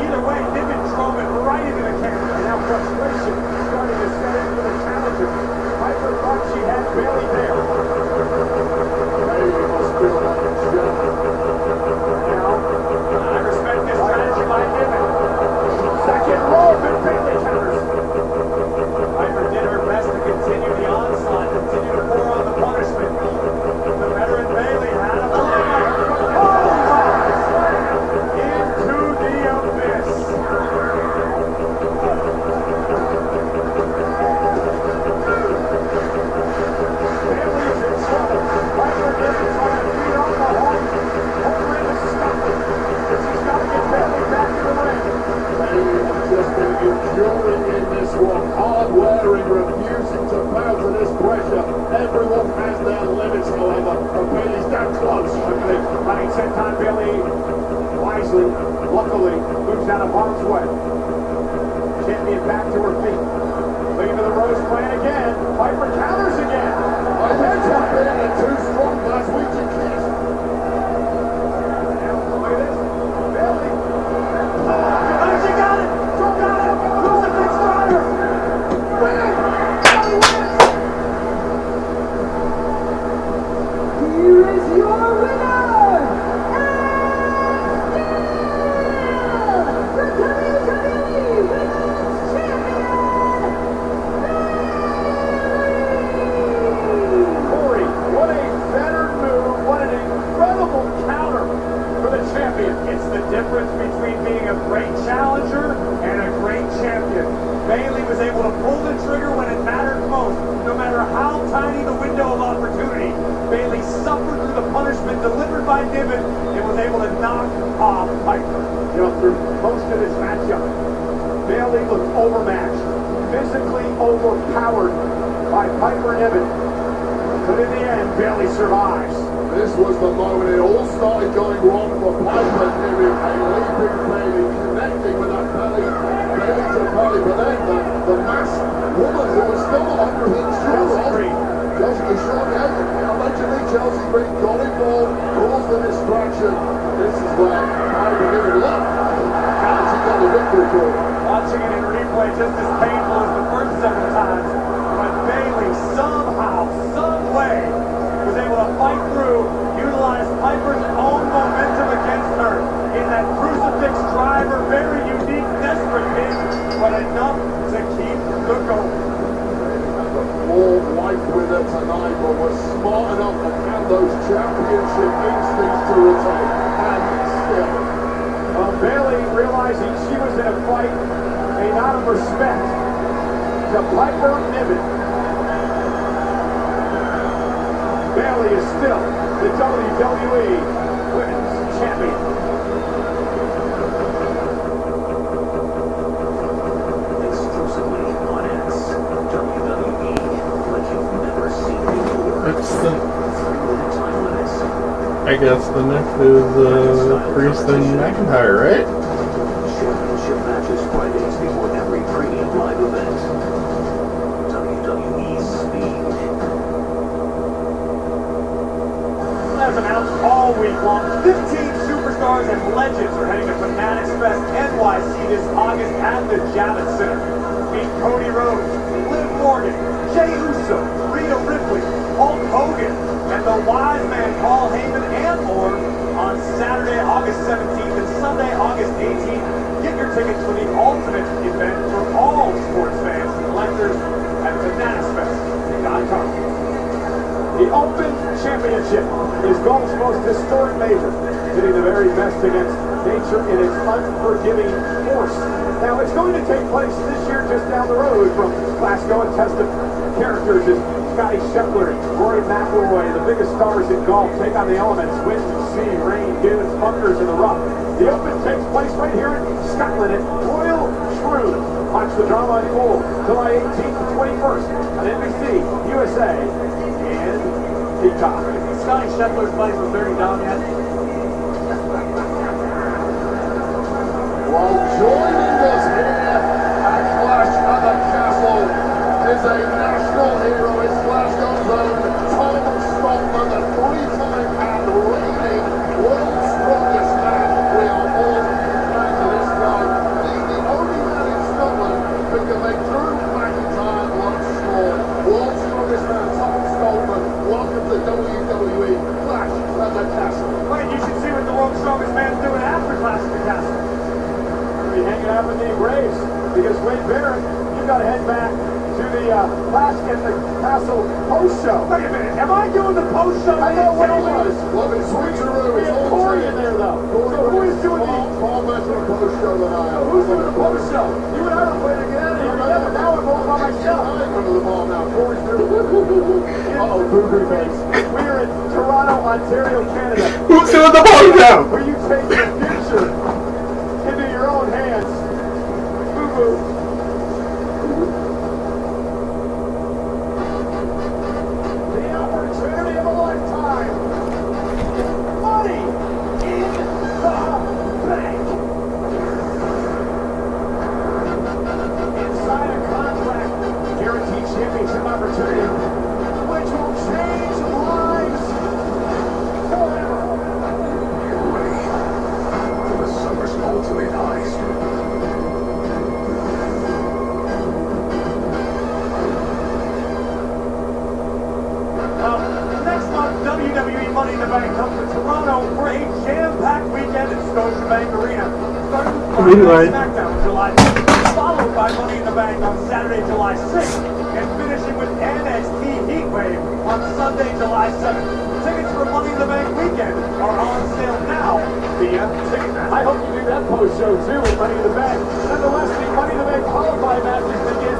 was able to pull the trigger when it mattered most, no matter how tiny the window of opportunity. Bailey suffered through the punishment delivered by Niven and was able to knock off Piper. You know, through most of this matchup, Bailey looked overmatched, physically overpowered by Piper Niven. But in the end, Bailey survives. This was the moment it all started going wrong for Piper Niven. A leaping Bailey connecting with that belly to belly, but then the masked woman who was still not 100% sure. Chelsea was short out. Allegedly, Chelsea Green got involved, caused the distraction. This is where Piper Niven looked. And she got the victory call. Watching it in replay just as painful as the first several times, but Bailey somehow, some way, was able to fight through, utilize Piper's own momentum against her in that crucifix driver, very unique, desperate kick, but enough to keep the goal. More life with her tonight, but was smart enough to have those championship instincts to retain. And still, Bailey, realizing she was in a fight, a nod of respect to Piper Niven. Bailey is still the WWE Women's Champion. Exclusively on X, WWE, like you've never seen before. That's the, 3-minute time limits. I guess the next is Priest and McIntyre, right? Championship matches Fridays before every premium live event. WWE Speed. As announced all week long, 15 superstars and legends are heading to Fanatics Fest NYC this August at the Javits Center. Meet Cody Rhodes, Liv Morgan, Jey Uso, Rhea Ripley, Hulk Hogan, and the wise man Paul Heyman and more on Saturday, August 17th and Sunday, August 18th. Get your tickets for the ultimate event for all sports fans and collectors at fanaticsfest.com. The Open Championship is golf's most historic major, pitting the very best against nature in its unforgiving force. Now, it's going to take place this year just down the road from Glasgow, and test of characters as Scotty Scheffler, Rory McIlroy, the biggest stars in golf, take on the elements, wind, sea, rain, dunes, bunkers, and the rough. The Open takes place right here in Scotland at Royal Shrews. Watch the drama unfold July 18th to 21st on NBC, USA, and Peacock. Scotty Scheffler's place was 30 down yet. Well, joining us here at Clash at the Castle is a national hero. It's Glasgow's own Tom Stockman, the three-time and reigning world's strongest man. We are all fans of this guy. The only man in Scotland who can make Drew McIntyre look small. World's strongest man, Tom Stockman. Welcome to WWE Clash at the Castle. Wait, you should see what the world's strongest man's doing after Clash at the Castle. Be hanging out with the Graves, because Wade Barrett, you got to head back to the Clash at the Castle post show. Wait a minute, am I doing the post show? I know what it was. Love it, switcheroo. We It's had all Corey true. in there though. Corey So who is doing the far better a post show than I am. who's doing the post show? You and I don't play together. Together. Now I'm all by myself. I'm going to the ball now. Corey's doing it. Uh-oh, boo-boo face. We are in Toronto, Ontario, Canada. Who's doing the ball now? Where you take your future into your own hands. Boo-boo. The opportunity of a lifetime. Money in the bank. Inside a contract, guaranteed championship opportunity, which will change lives forever. Get ready for the summer's ultimate heist. Next month, WWE Money in the Bank comes to Toronto for a jam-packed weekend at Scotiabank Arena. Starting with Friday Night SmackDown on July 5th, followed by Money in the Bank on Saturday, July 6th, and finishing with NXT Heatwave on Sunday, July 7th. Tickets for Money in the Bank weekend are on sale now via Ticketmaster. I hope you do that post show too with Money in the Bank. Nonetheless, the Money in the Bank qualifying matches begin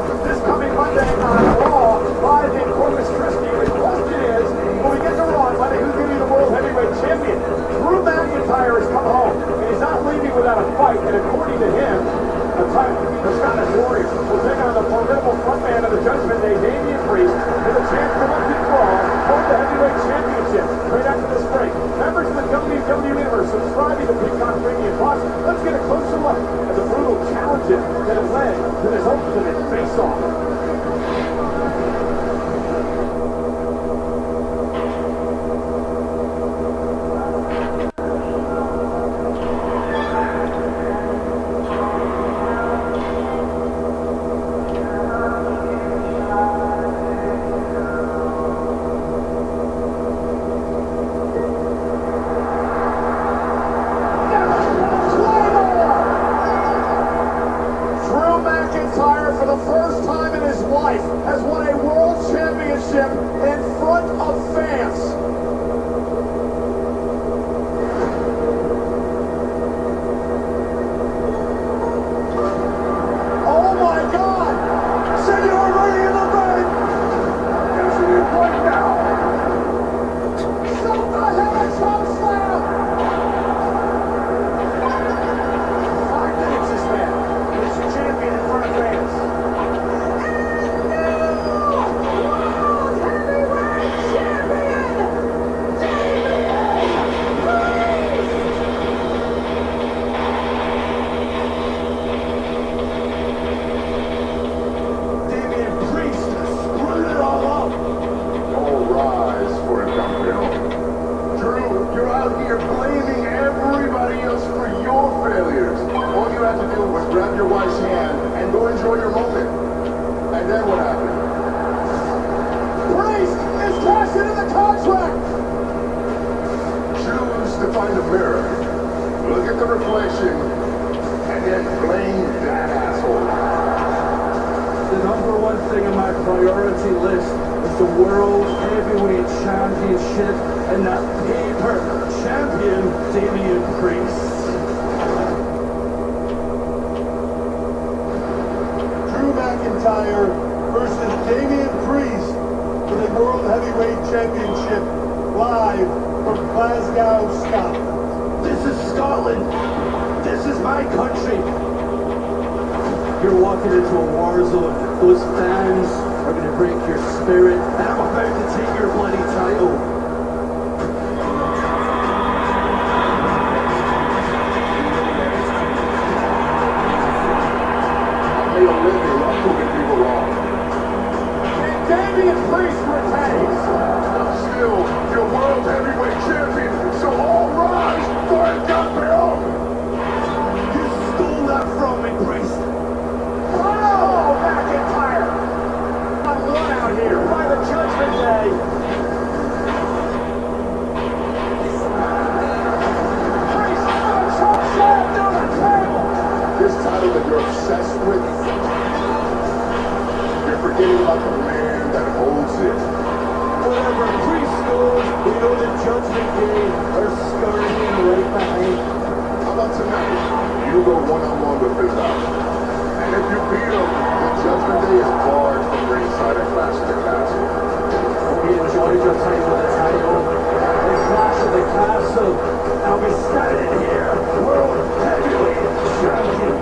life has won a world championship in front of fans. Oh my God! Senor Money in the Bank! Using it right now! Shut the hell and chop slam! 5 minutes this man is champion in front of fans. Grab your wife's hand and go enjoy your moment. And then what happened? Priest is cashing in the contract! Choose to find a mirror, look at the reflection, and then blame that asshole. The number one thing on my priority list is the World Heavyweight Championship and that paper champion, Damian Priest. McIntyre versus Damian Priest for the World Heavyweight Championship live from Glasgow, Scotland. This is Scotland. This is my country. You're walking into a war zone. Those fans are going to break your spirit, and I'm about to take your bloody title. Damian Priest retains. Still, your world heavyweight champion, so all rise for a campeón! You stole that from me, Priest. Oh, McIntyre! I'm one out here by the Judgment Day. Priest, I'm choke slam through the table. This title that you're obsessed with, you're forgetting about the man that holds it. Whatever Priest goes, we know the Judgment Day are scurrying right behind. How about tonight? You go one-on-one with Rizal. And if you beat him, the Judgment Day is barred from ringside at Clash of the Castle. We enjoyed your time with the title. The Clash of the Castle. I'll be standing here, World Heavyweight Champion.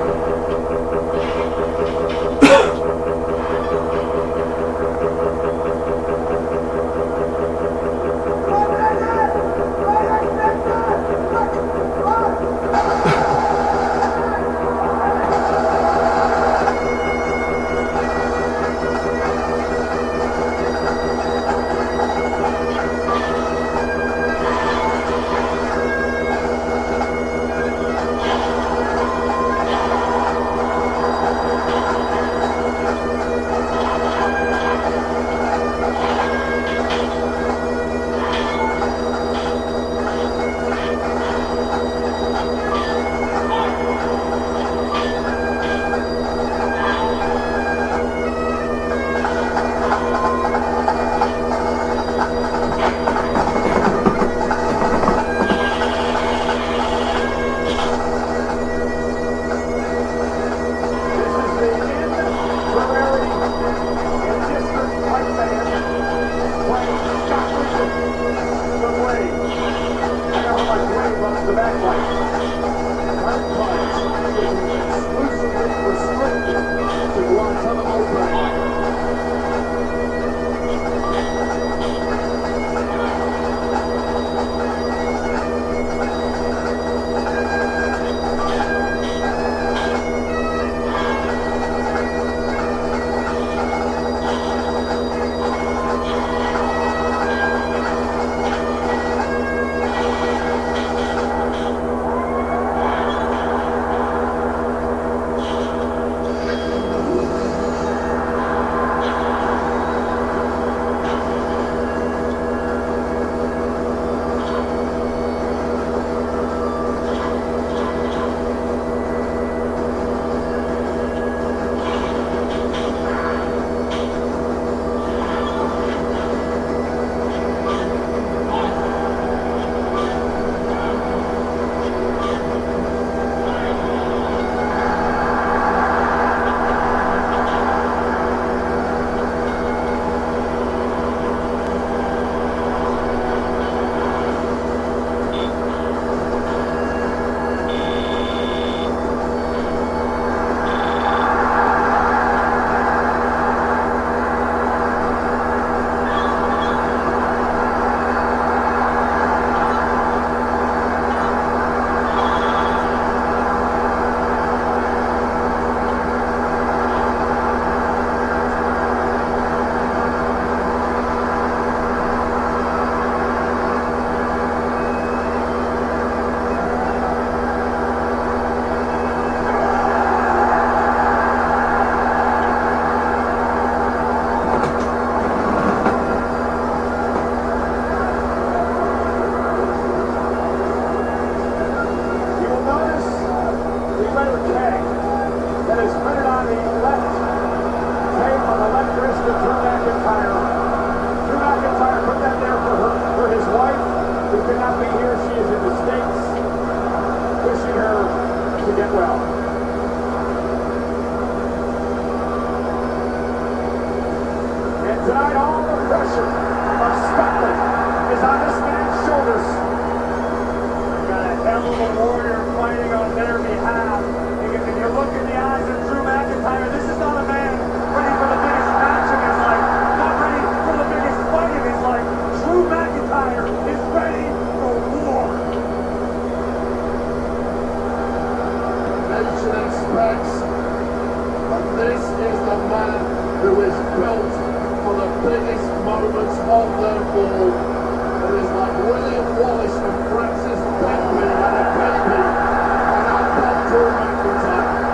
tonight, all the pressure of Scotland is on this man's shoulders. They've got a hell of a warrior fighting on their behalf. Because if you look in the eyes of Drew McIntyre, this is not a man ready for the biggest match of his life, not ready for the biggest fight of his life. Drew McIntyre is ready for war. Nation expects, but this is the man who is built for the biggest moments of them all. It is like William Wallace and Francis Beckman had a baby, and I've got Drew McIntyre.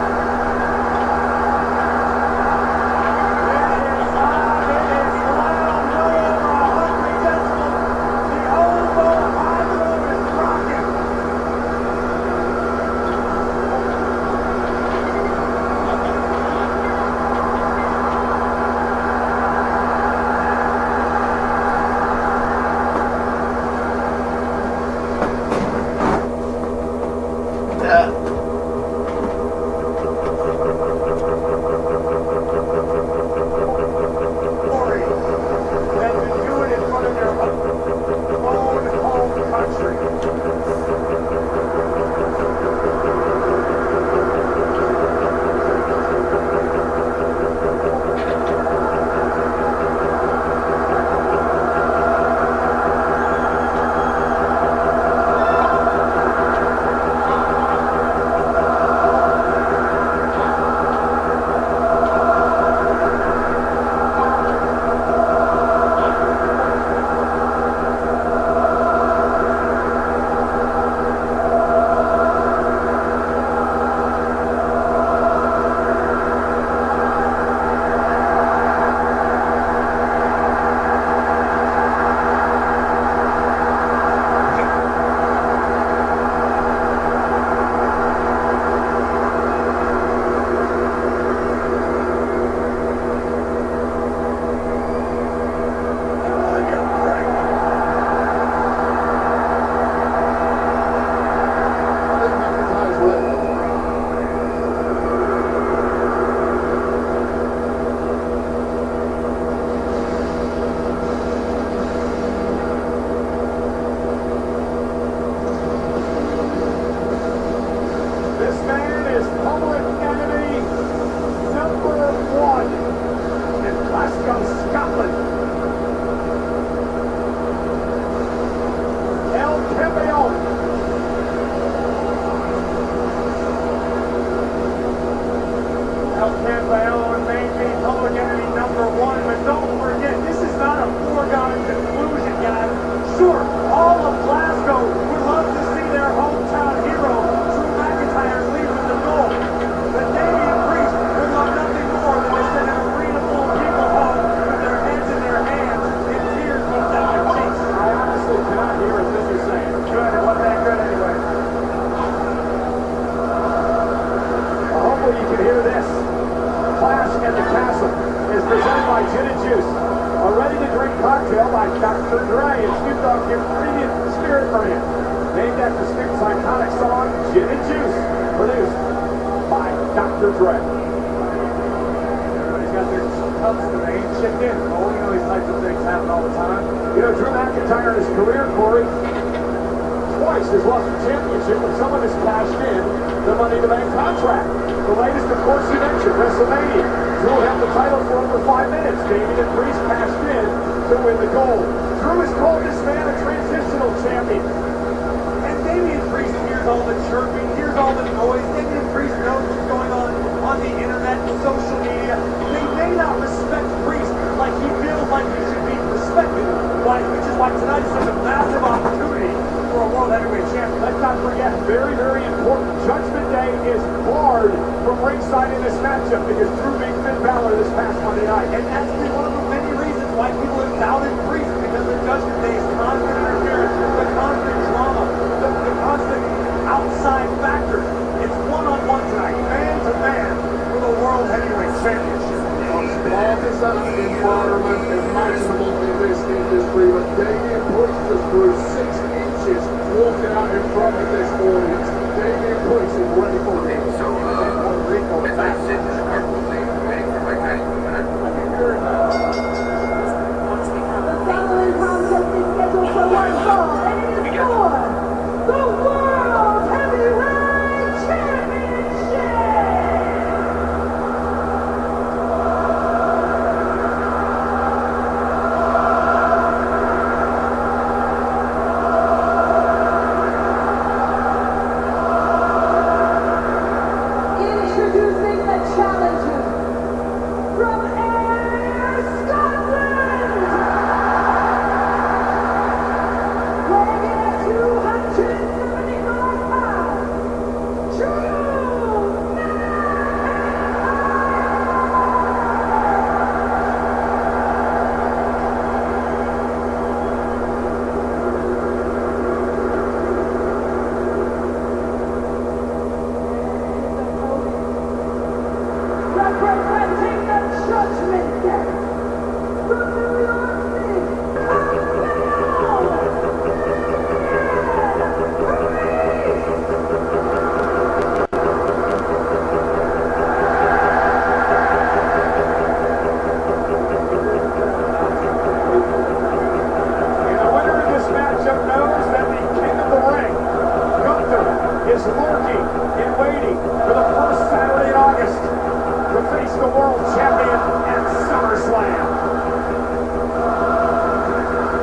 is lurking and waiting for the first Saturday in August to face the world champion at SummerSlam.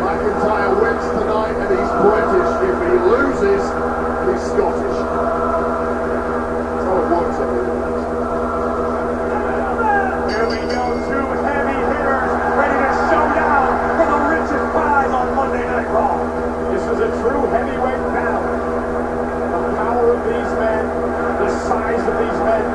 McIntyre wins tonight and he's British. If he loses, he's Scottish. That's how it works over here. Here we go, two heavy hitters ready to show down for the richest prize on Monday Night Raw. This is a true heavyweight battle. The power of these men, the size of these men.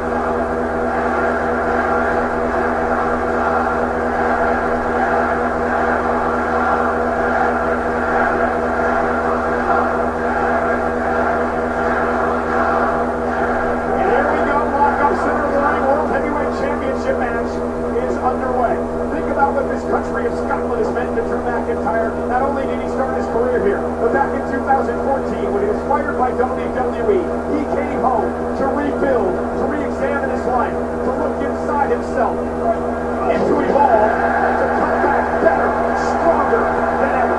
Country of Scotland has meant to Drew McIntyre. Not only did he start his career here, but back in 2014 when he was fired by WWE, he came home to rebuild, to re-examine his life, to look inside himself, and to evolve, and to come back better, stronger than ever.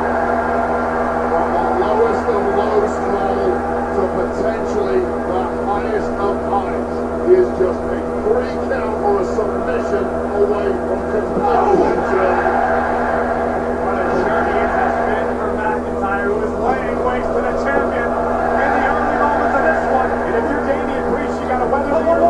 From the lowest of low small to potentially the highest of highs. He is just a 3 count or a submission away from complete journey. What a journey it has been for McIntyre, who is laying waste to the champion in the early moments of this one. And if you're Damian Priest, you got to weather the year.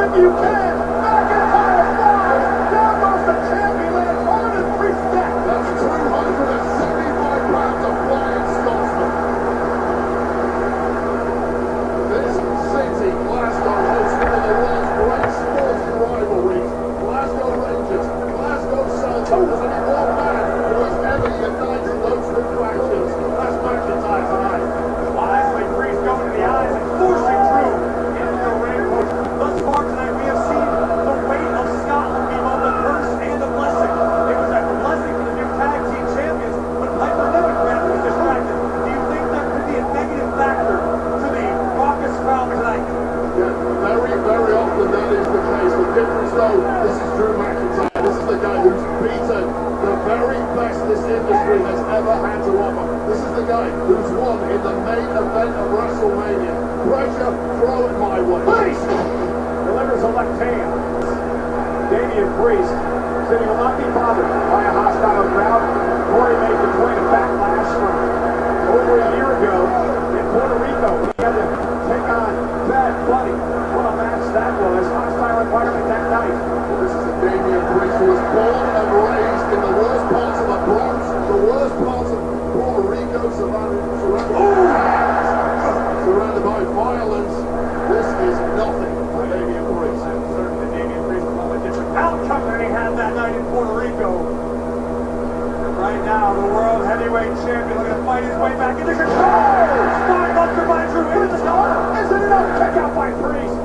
If you can, McIntyre flies. Down goes the champion, lands hard as Priest's neck. That's 275 pounds of flying Scotsman. This city, Glasgow, hosts one of the world's great sporting rivalries. Glasgow Rangers, Glasgow Celtics. There's only one man who has ever united those two factions. That's McIntyre tonight. Wisely, Priest going to the eyes and forcing Drew into the ring. Thus far tonight, we have seen the weight of Scotland be both a curse and a blessing. It was a blessing for the new tag team champions, but Piper Niven was distracted. Do you think that could be a negative factor to the raucous crowd tonight? Yeah, very, very often that is the case. The difference though, this is Drew McIntyre. This is the guy who's beaten the very best this industry has ever had to offer. This is the guy who's won in the main event of WrestleMania. Pressure, throw it my way. Priest delivers a left hand. Damian Priest said he will not be bothered by a hostile crowd. Corey made the point of backlash from over a year ago in Puerto Rico. He had to take on Bad Bunny. What a match that was. Hostile environment that night. This is a Damian Priest who was born and raised in the worst parts of the Bronx, the worst parts of Puerto Rico, surrounded by violence. This is nothing for Damian Priest. I'm certain that Damian Priest will have a different outcome than he had that night in Puerto Rico. And right now, the world heavyweight champion looking to fight his way back into control. Spinebuster by Drew into the corner. Isn't enough? Kick out by Priest.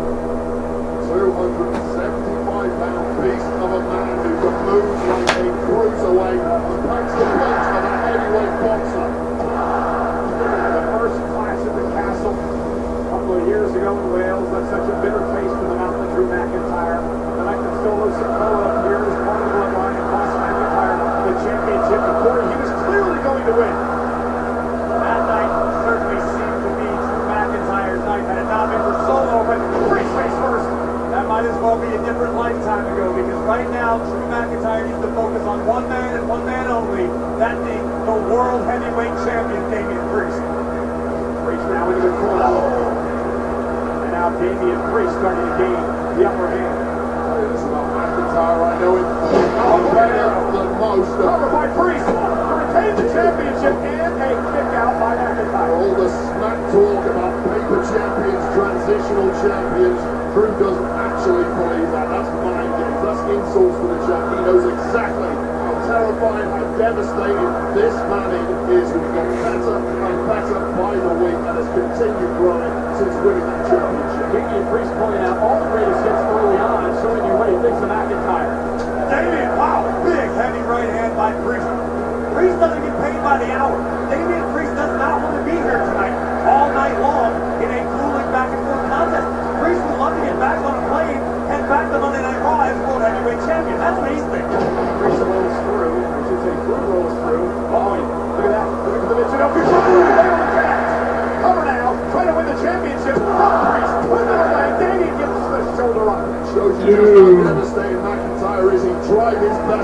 275-pound beast of a man who can move like a cruiserweight and packs the punch of a heavyweight boxer. The first clash at the castle a couple of years ago in Wales left such a bitter taste in the mouth of Drew McIntyre. The night that Solo Sikoa appeared as part of the bloodline and cost McIntyre the championship. And Corey, he was clearly going to win. That night certainly seemed to be Drew McIntyre's night. Had it not been for Solo, but Priest face first. That might as well be a different lifetime ago, because right now Drew McIntyre needs to focus on one man and one man only, that being the world heavyweight champion, Damian Priest. Priest now into the corner. And now Damian Priest starting to gain the upper hand. This is about McIntyre. I know it better than most. Covered by Priest to retain the championship and a kick out by McIntyre. All the smack talk about paper champions, transitional champions. Drew doesn't actually believe that. That's mind games. That's insults for the champ. He knows exactly how terrifying, how devastating this man is, who's got better and better by the week and has continued growing since winning that championship. Damian Priest pointing out all the greatest hits early on, showing you what he thinks of McIntyre. Damian, wow, big heavy right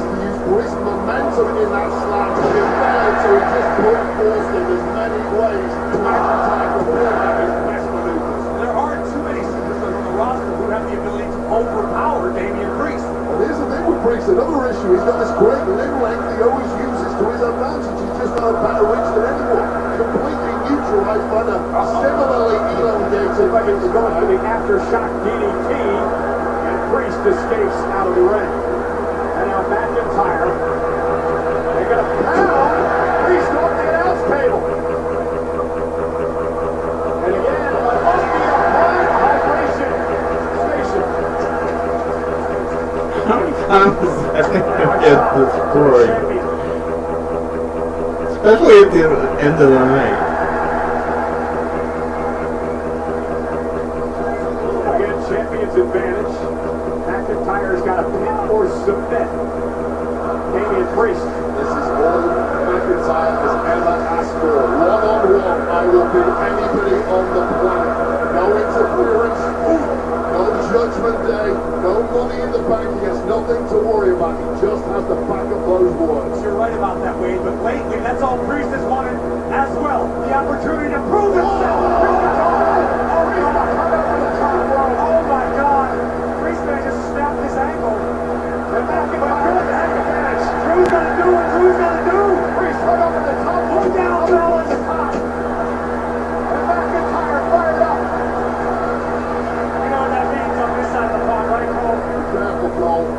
to use Priest's momentum in that slam, but it failed, so he just brute forced him. There's many ways McIntyre can pull out his best maneuvers. There aren't too many superstars on the roster who have the ability to overpower Damian Priest. And here's the thing with Priest, another issue, he's got this great limb length he always uses to his advantage. He's just got a better reach than anyone. Completely neutralized by the similarly elongated. Like it's going for the aftershock DDT, and Priest escapes out of the ring. And now McIntyre, they're going to pound Priest off the announce table. And again, on the applied hydration station. How many times I think I get the story? Especially at the end of the night. Again, champion's advantage. McIntyre's got a pin or submit. Damian Priest. This is all McIntyre has ever asked for. One-on-one, I will beat anybody on the planet. No interference, no judgment day, no money in the bank. He has nothing to worry about. He just has to back up those words. You're right about that, Wade, but lately that's all Priest has wanted as well. The opportunity to prove himself. Oh my God! Priest may just snapped his ankle. And McIntyre, Drew's gonna do what Drew's gonna do. Priest right up at the top. Look down, fellas. And McIntyre fired up. You know what that means on this side of the pond, right, Cole? Careful, Cole.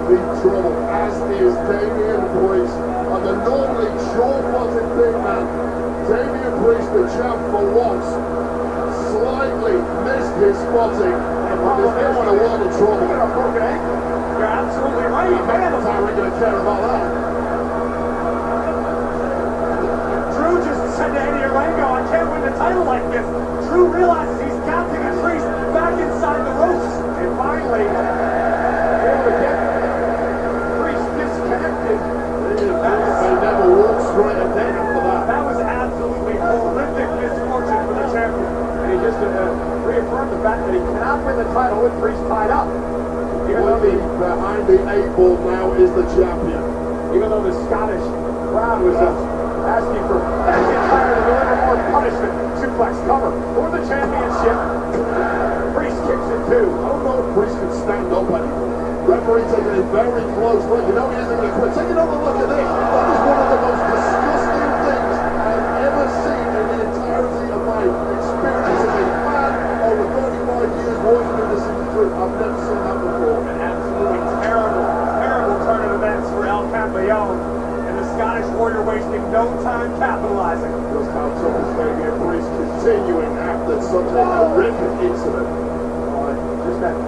Big trouble, as is Damian Priest. And the normally sure-footed big man, Damian Priest, the champ for once, slightly missed his spotting. And there's no one in a world of trouble. Look at a broken ankle. You're absolutely right. McIntyre ain't going to care about that. Drew just said to Eddie Orengo, I can't win the title like this. Drew realizes he's counting a Priest back inside the ropes. And finally, able to get Priest disconnected. They never walked straight ahead after that. That was absolutely horrific misfortune for the champion. And he just reaffirmed the fact that he cannot win the title with Priest tied up. Even though Behind the 8 ball now is the champion. Even though the Scottish crowd was asking for McIntyre to deliver more punishment. Suplex cover for the championship. Priest kicks it too. I don't know if Priest can stand up anymore. Referee taking a very close look. You know he isn't going to quit. Take another look at this. That is one of the most disgusting things I've ever seen in the entirety of my experience as a fan over 35 years working in this industry. I've never seen that before. An absolutely terrible, terrible turn of events for El Campeon. And the Scottish Warrior wasting no time capitalizing. Just how tough is Damian Priest continuing after such a horrific incident. Just that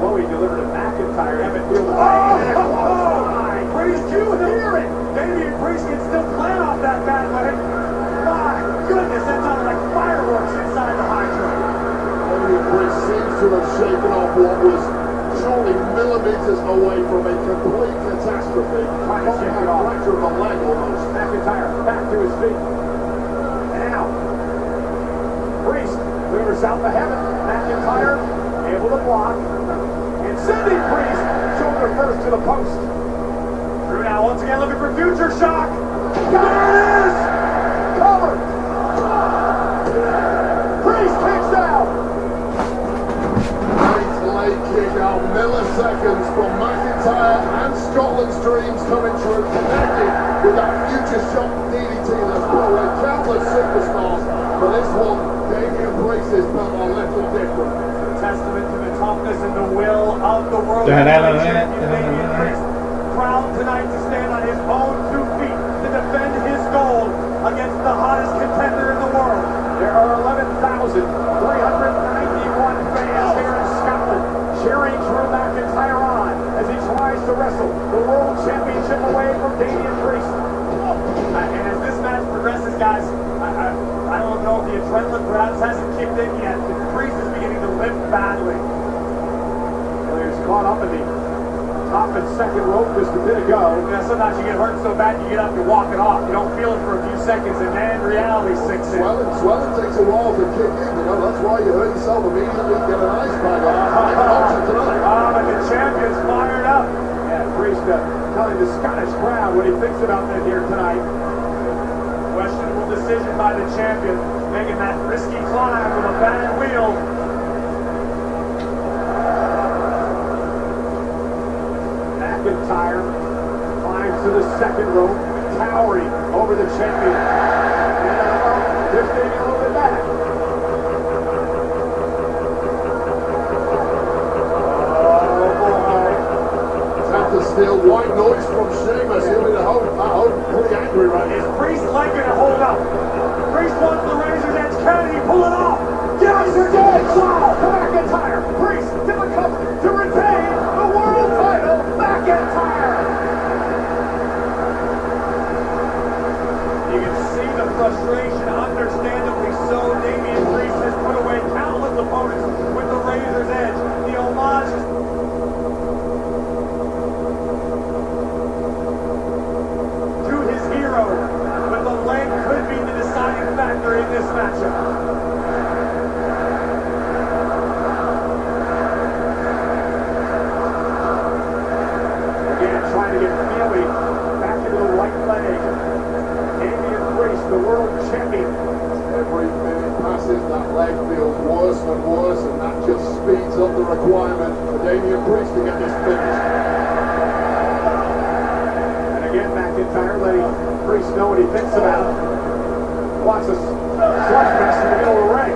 blow he delivered to McIntyre. Haven't feel the Priest, you hear it! Damian Priest can still plan off that bad leg. My goodness, that sounded like fireworks inside the Hydra. Damian Priest seems to have shaken off what was surely millimeters away from a complete catastrophe. Trying to shake it off. Fracture of the leg almost. McIntyre back to his feet. Now, Priest delivers out to heaven. McIntyre able to block. And sending Priest shoulder first to the post. Drew now once again looking for future shock. There it is! Covered! Priest kicks out! Great leg kick out, milliseconds from McIntyre and Scotland's dreams coming true, connected with that future shock DDT that's brought away countless superstars. For this one, Damian Priest is built a little different. Testament to the toughness and the will of the world champion Damian Priest, proud tonight to stand on his own 2 feet to defend his gold against the hottest contender in the world. There are 11,391 fans here in Scotland cheering Drew McIntyre on as he tries to wrestle the World Championship away from Damian Priest. And as this match progresses, guys, I don't know if the adrenaline perhaps hasn't kicked in yet, but Priest is beginning to limp badly. Well, he was caught up in the top and second rope just a bit ago. Sometimes you get hurt so bad you get up, you walk it off. You don't feel it for a few seconds, and then reality sinks in. Swelling takes a while to kick in, that's why you hurt yourself immediately, get an ice pack on. But the champion's fired up. Yeah, Priest telling the Scottish crowd what he thinks about them here tonight. Questionable decision by the champion, making that risky climb with a bad wheel. McIntyre climbs to the second rope, towering over the champion. And they're taking a little bit back. Still white noise from Sheamus. He'll be at home pretty angry right now. Is Priest likely to hold up? Priest wants the Razor's Edge. Can he pull it off? Yes, he did! Wow! McIntyre, Priest to the cover to retain the world title. McIntyre! You can see the frustration, understandably so. Damian Priest has put away countless opponents with the Razor's Edge. The homage but the leg could be the deciding factor in this matchup. Again, trying to get Feely back into the right leg. Damian Priest, the world champion. Every minute passes, that leg feels worse and worse, and that just speeds up the requirement for Damian Priest to get this finish. And again, McIntyre letting Priest know what he thinks about it. Wants a slugfest in the middle of the ring.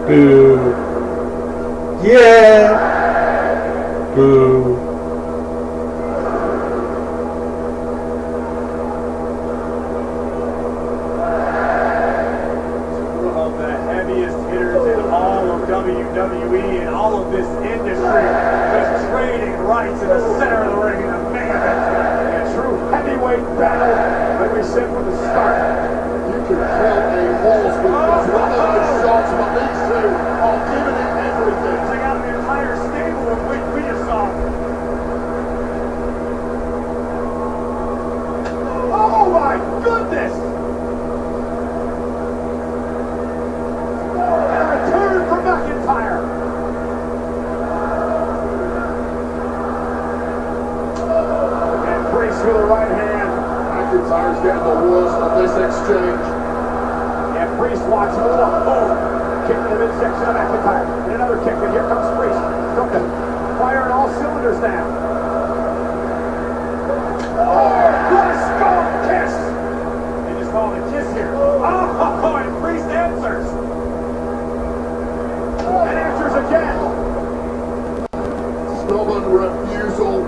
Boo. Yeah. Boo. Two of the heaviest hitters in all of WWE and all of this industry, just trading rights in the center of the ring in the main event tonight. A true heavyweight battle, like we said from the start. You can kill a horse with just one of those shots, but these two are giving it everything. Take out the entire stable of what we just saw. Oh my goodness! And a return from McIntyre. And Priest with a right hand. McIntyre's getting the worst of this exchange. And Priest wants more. Boom! Kick to the midsection of McIntyre. And another kick, and here comes Priest. Looking, firing all cylinders now. Oh, what a skull kiss! They just called a kiss here. Oh, and Priest answers. And answers again. Stubborn refusal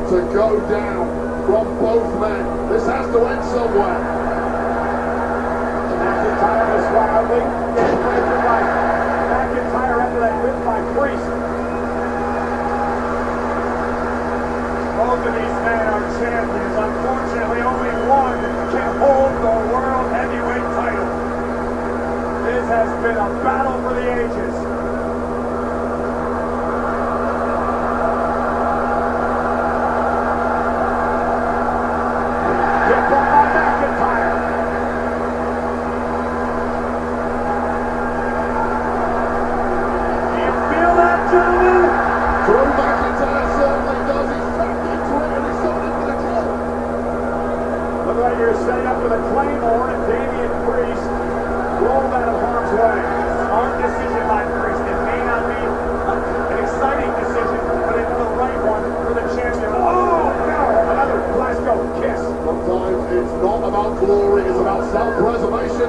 to go down from both men. This has to end somewhere. McIntyre was wildly getting breaking by McIntyre after that whip by Priest. Both of these men are champions. Unfortunately, only one can hold the World Heavyweight title. This has been a battle for the ages. Kicked up by McIntyre. Do you feel that, gentlemen? Drew McIntyre certainly does. He's tapped into it and he's starting for the kill. Look like you're setting up with a Claymore, and Damian Priest rolled out of harm's way. Smart decision by Priest. It may not be an exciting decision, but it's the right one for the champion. Oh, no! Another Glasgow kiss. Sometimes it's not about glory, it's about self-preservation.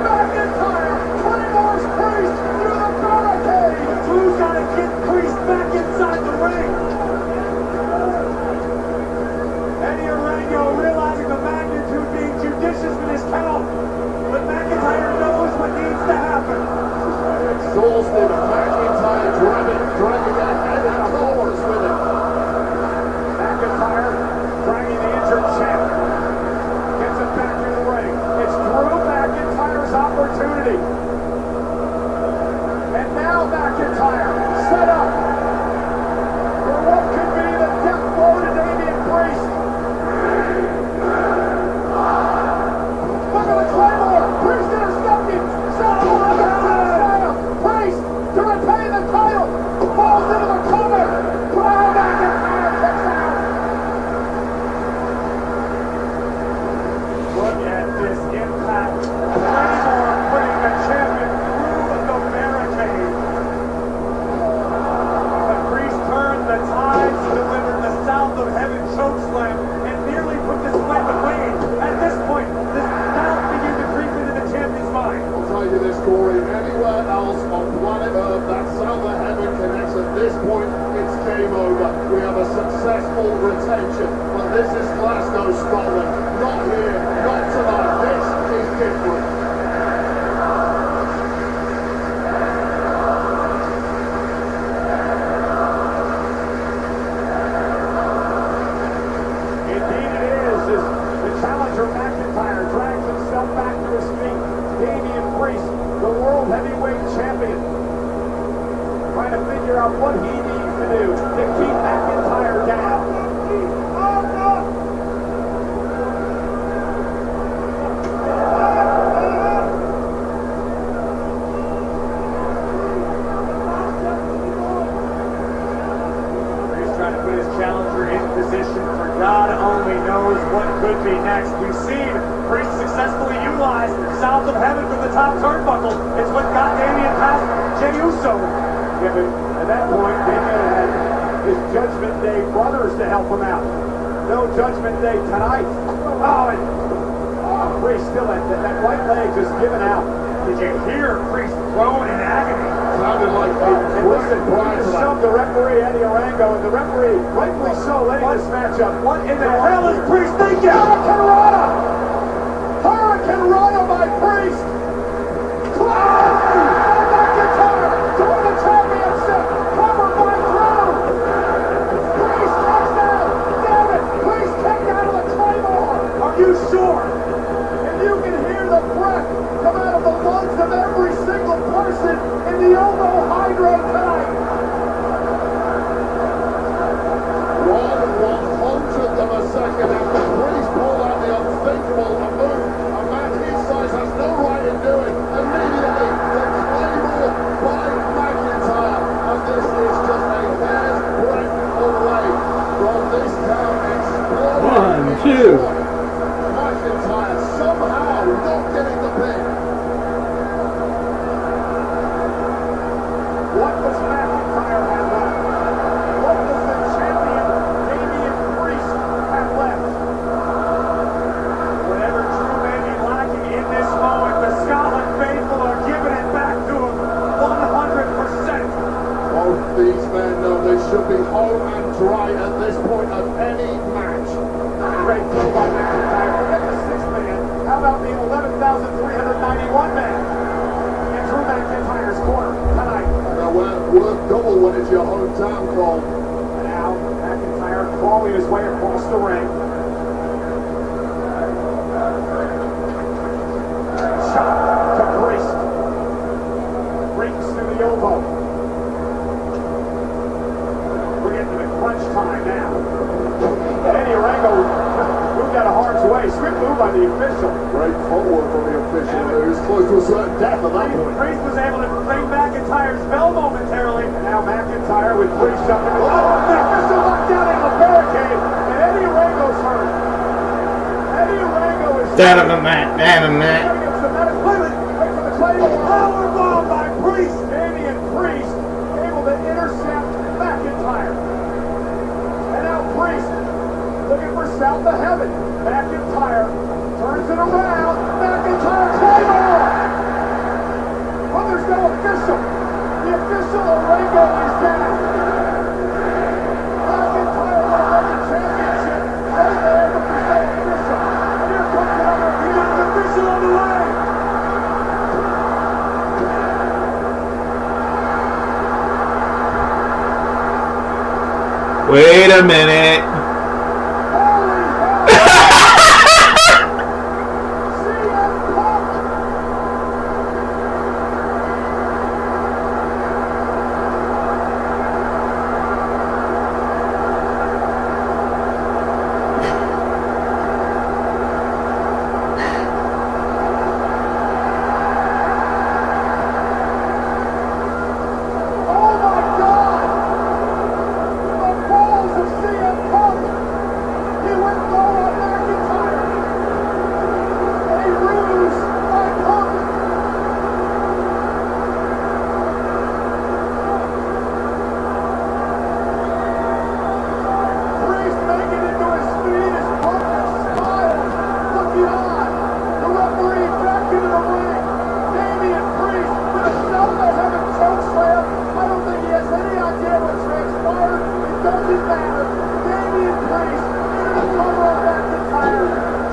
McIntyre claymores Priest through the barricade. Drew's got to get Priest back inside the ring. Eddie Orango realizing the magnitude, being judicious with his count, but McIntyre knows what needs to happen. Exhausted, McIntyre dragging that head in the corners with him. McIntyre dragging the injured champ. Gets it back into successful retention. But this is Glasgow, Scotland. Not here, not tonight. This is different. Indeed it is, as the challenger McIntyre drags himself back to his feet. Damian Priest, the world heavyweight champion, trying to figure out what he needs to do to keep McIntyre down. He's trying to put his challenger in position for God only knows what could be next. We've seen Priest successfully utilize South of Heaven from the top turnbuckle. It's what got Damian past Jey Uso. Yeah, but at that point, Damian had his Judgment Day brothers to help him out. No Judgment Day tonight. Oh, and Priest still at that right leg just giving out. Did you hear Priest groan in agony? Sounded like And listen, he shoved the referee Eddie Orango, and the referee, rightfully so, letting this match up. What in the hell is Priest thinking? Hurricane Rana! Hurricane Rana by Priest! McIntyre to win the championship! Covered by Drew! Priest kicks out! Damn it! Priest kicked out of the Claymore! Are you sure? And you can hear the breath come out of the lungs of every single person in the Omo Hydro tonight! 1/100th of a second after Priest pulled out the unthinkable, a move a man his size has no right in doing. Immediately, the Claymore by McIntyre, and this is just a hair's breadth away from this town exploding. 1, 2. McIntyre somehow not getting the pin. What does McIntyre have left? What does the champion Damian Priest have left? Whatever Drew may be lacking in this moment, the Scotland faithful are giving it back to him 100%. Both these men know they should be home and dry at this point of any match. Great throw by McIntyre. Forget the 6th man. How about the 11,391 man in Drew McIntyre's corner tonight? Now, worth double when it's your hometown, Cole. Now McIntyre crawling his way across the ring. Shot to Priest. Breaks through the elbow. We're getting to the crunch time now. Eddie Orango moved out of harm's way. Swift move by the official. Great footwork from the official. He was close to a certain death at that point. Priest was able to bring McIntyre's bell momentarily. And now McIntyre with Priest up in the... Oh, the official locked down in the barricade. And Eddie Orango's hurt. Eddie Orango is... Down on the mat, down on the mat. Wait for the Claymore. Powerbomb by Priest. Damian Priest able to intercept McIntyre. And now Priest looking for South of Heaven. McIntyre turns it around. McIntyre Claymore. Well, there's no official. The official Orango is down. McIntyre will win the championship. Right there, but there's no official. And here comes another. We got an official on the way. Wait a minute. Oh my God! The balls of CM Punk!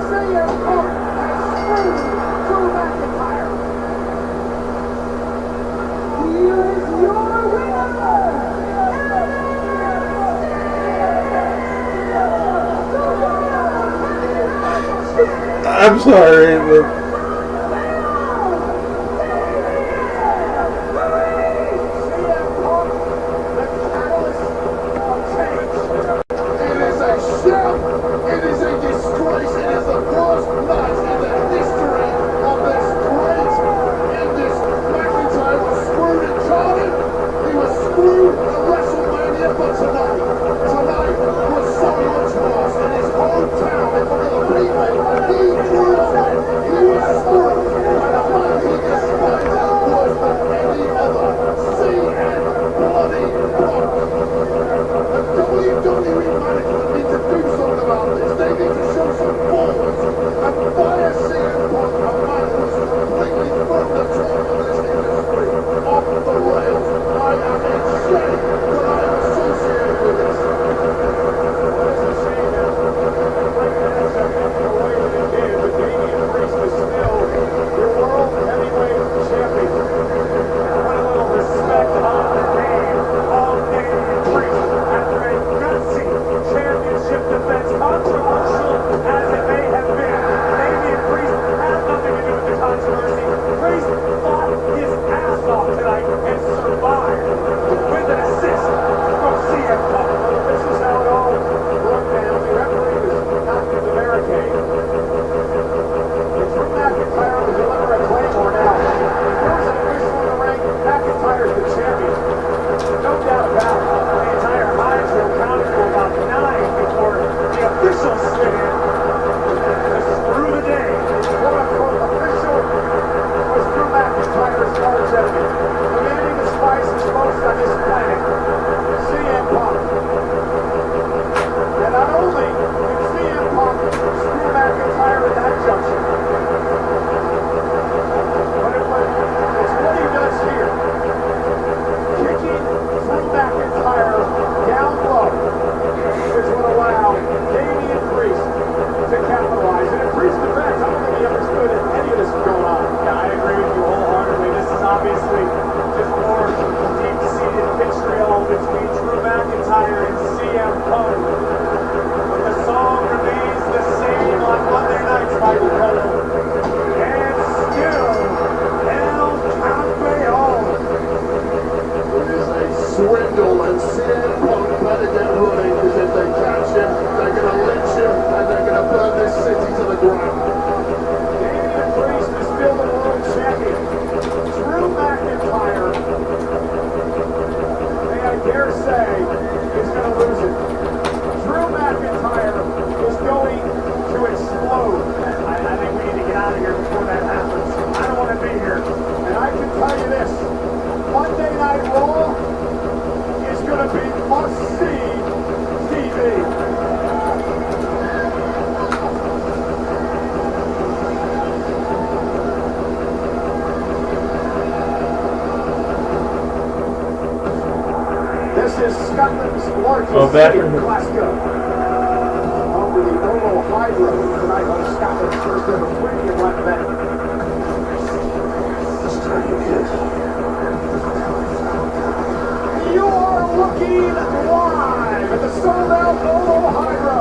CM Punk has screwed Drew McIntyre. Here is your winner, I'm sorry, but It is a shame. It is a disgrace. It is the worst night in the history of this great Indus. McIntyre was screwed at Cardiff. He was screwed at WrestleMania, but tonight was so much worse. In his hometown, in front of the people he grew up with, he was screwed by the man he despised worse than any other. CM Bloody Punk. The WWE management need to do something about this. They need to show some balls and fire CM Punk, a man who's completely thrown the top of this industry off the rails. I am in shame that I am associated with this. It's a shame that great match ended the way that it did, but Damian Priest is still your world heavyweight champion. Put a little respect on the name of Damian Priest after a gutsy championship defense, controversial as it may have been. Damian Priest has nothing to do with the controversy. Priest fought his ass off tonight and survived with an assist from CM Punk. This is how it all broke down. The referee was knocked to the barricade. Drew McIntyre will deliver a claymore now. There's an official in the ring. McIntyre's the champion. No doubt about it. The entire highs were counted for about 9 before the officials slid in to screw the day. Quote unquote official was Drew McIntyre as world champion. The man he despises most on this planet, CM Punk. And not only did CM Punk screw McIntyre at that junction, but it's what he does here. Kicking Drew McIntyre down low is what allowed Damian Priest to capitalize. And in Priest's defense, I don't think he understood that any of this was going on. Yeah, I agree with you wholeheartedly. This is obviously just more deep-seated vitriol between Drew McIntyre and CM Punk. But the song remains the same on Monday nights, Michael Cole. And still, El Campeon. It is a swindle, and CM Punk better get running, because if they catch him, they're going to lynch him, and they're going to burn this city to the ground. Damian Priest is still the world champion. Drew McIntyre, may I dare say, is going to lose it. Drew McIntyre is going to explode. I think we need to get out of here before that happens. I don't want to be here. And I can tell you this, Monday Night Raw is going to be must-see TV. This is Scotland's largest city, Glasgow. Home to the Oval Hydro, tonight on Scotland's first ever premium live event. You are looking live at the sold-out Oval Hydro.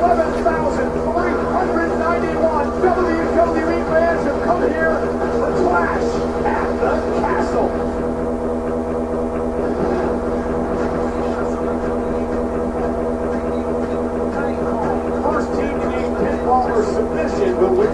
11,391 WWE fans have come here for Clash at the Castle. First team to gain pinfall or submission, but which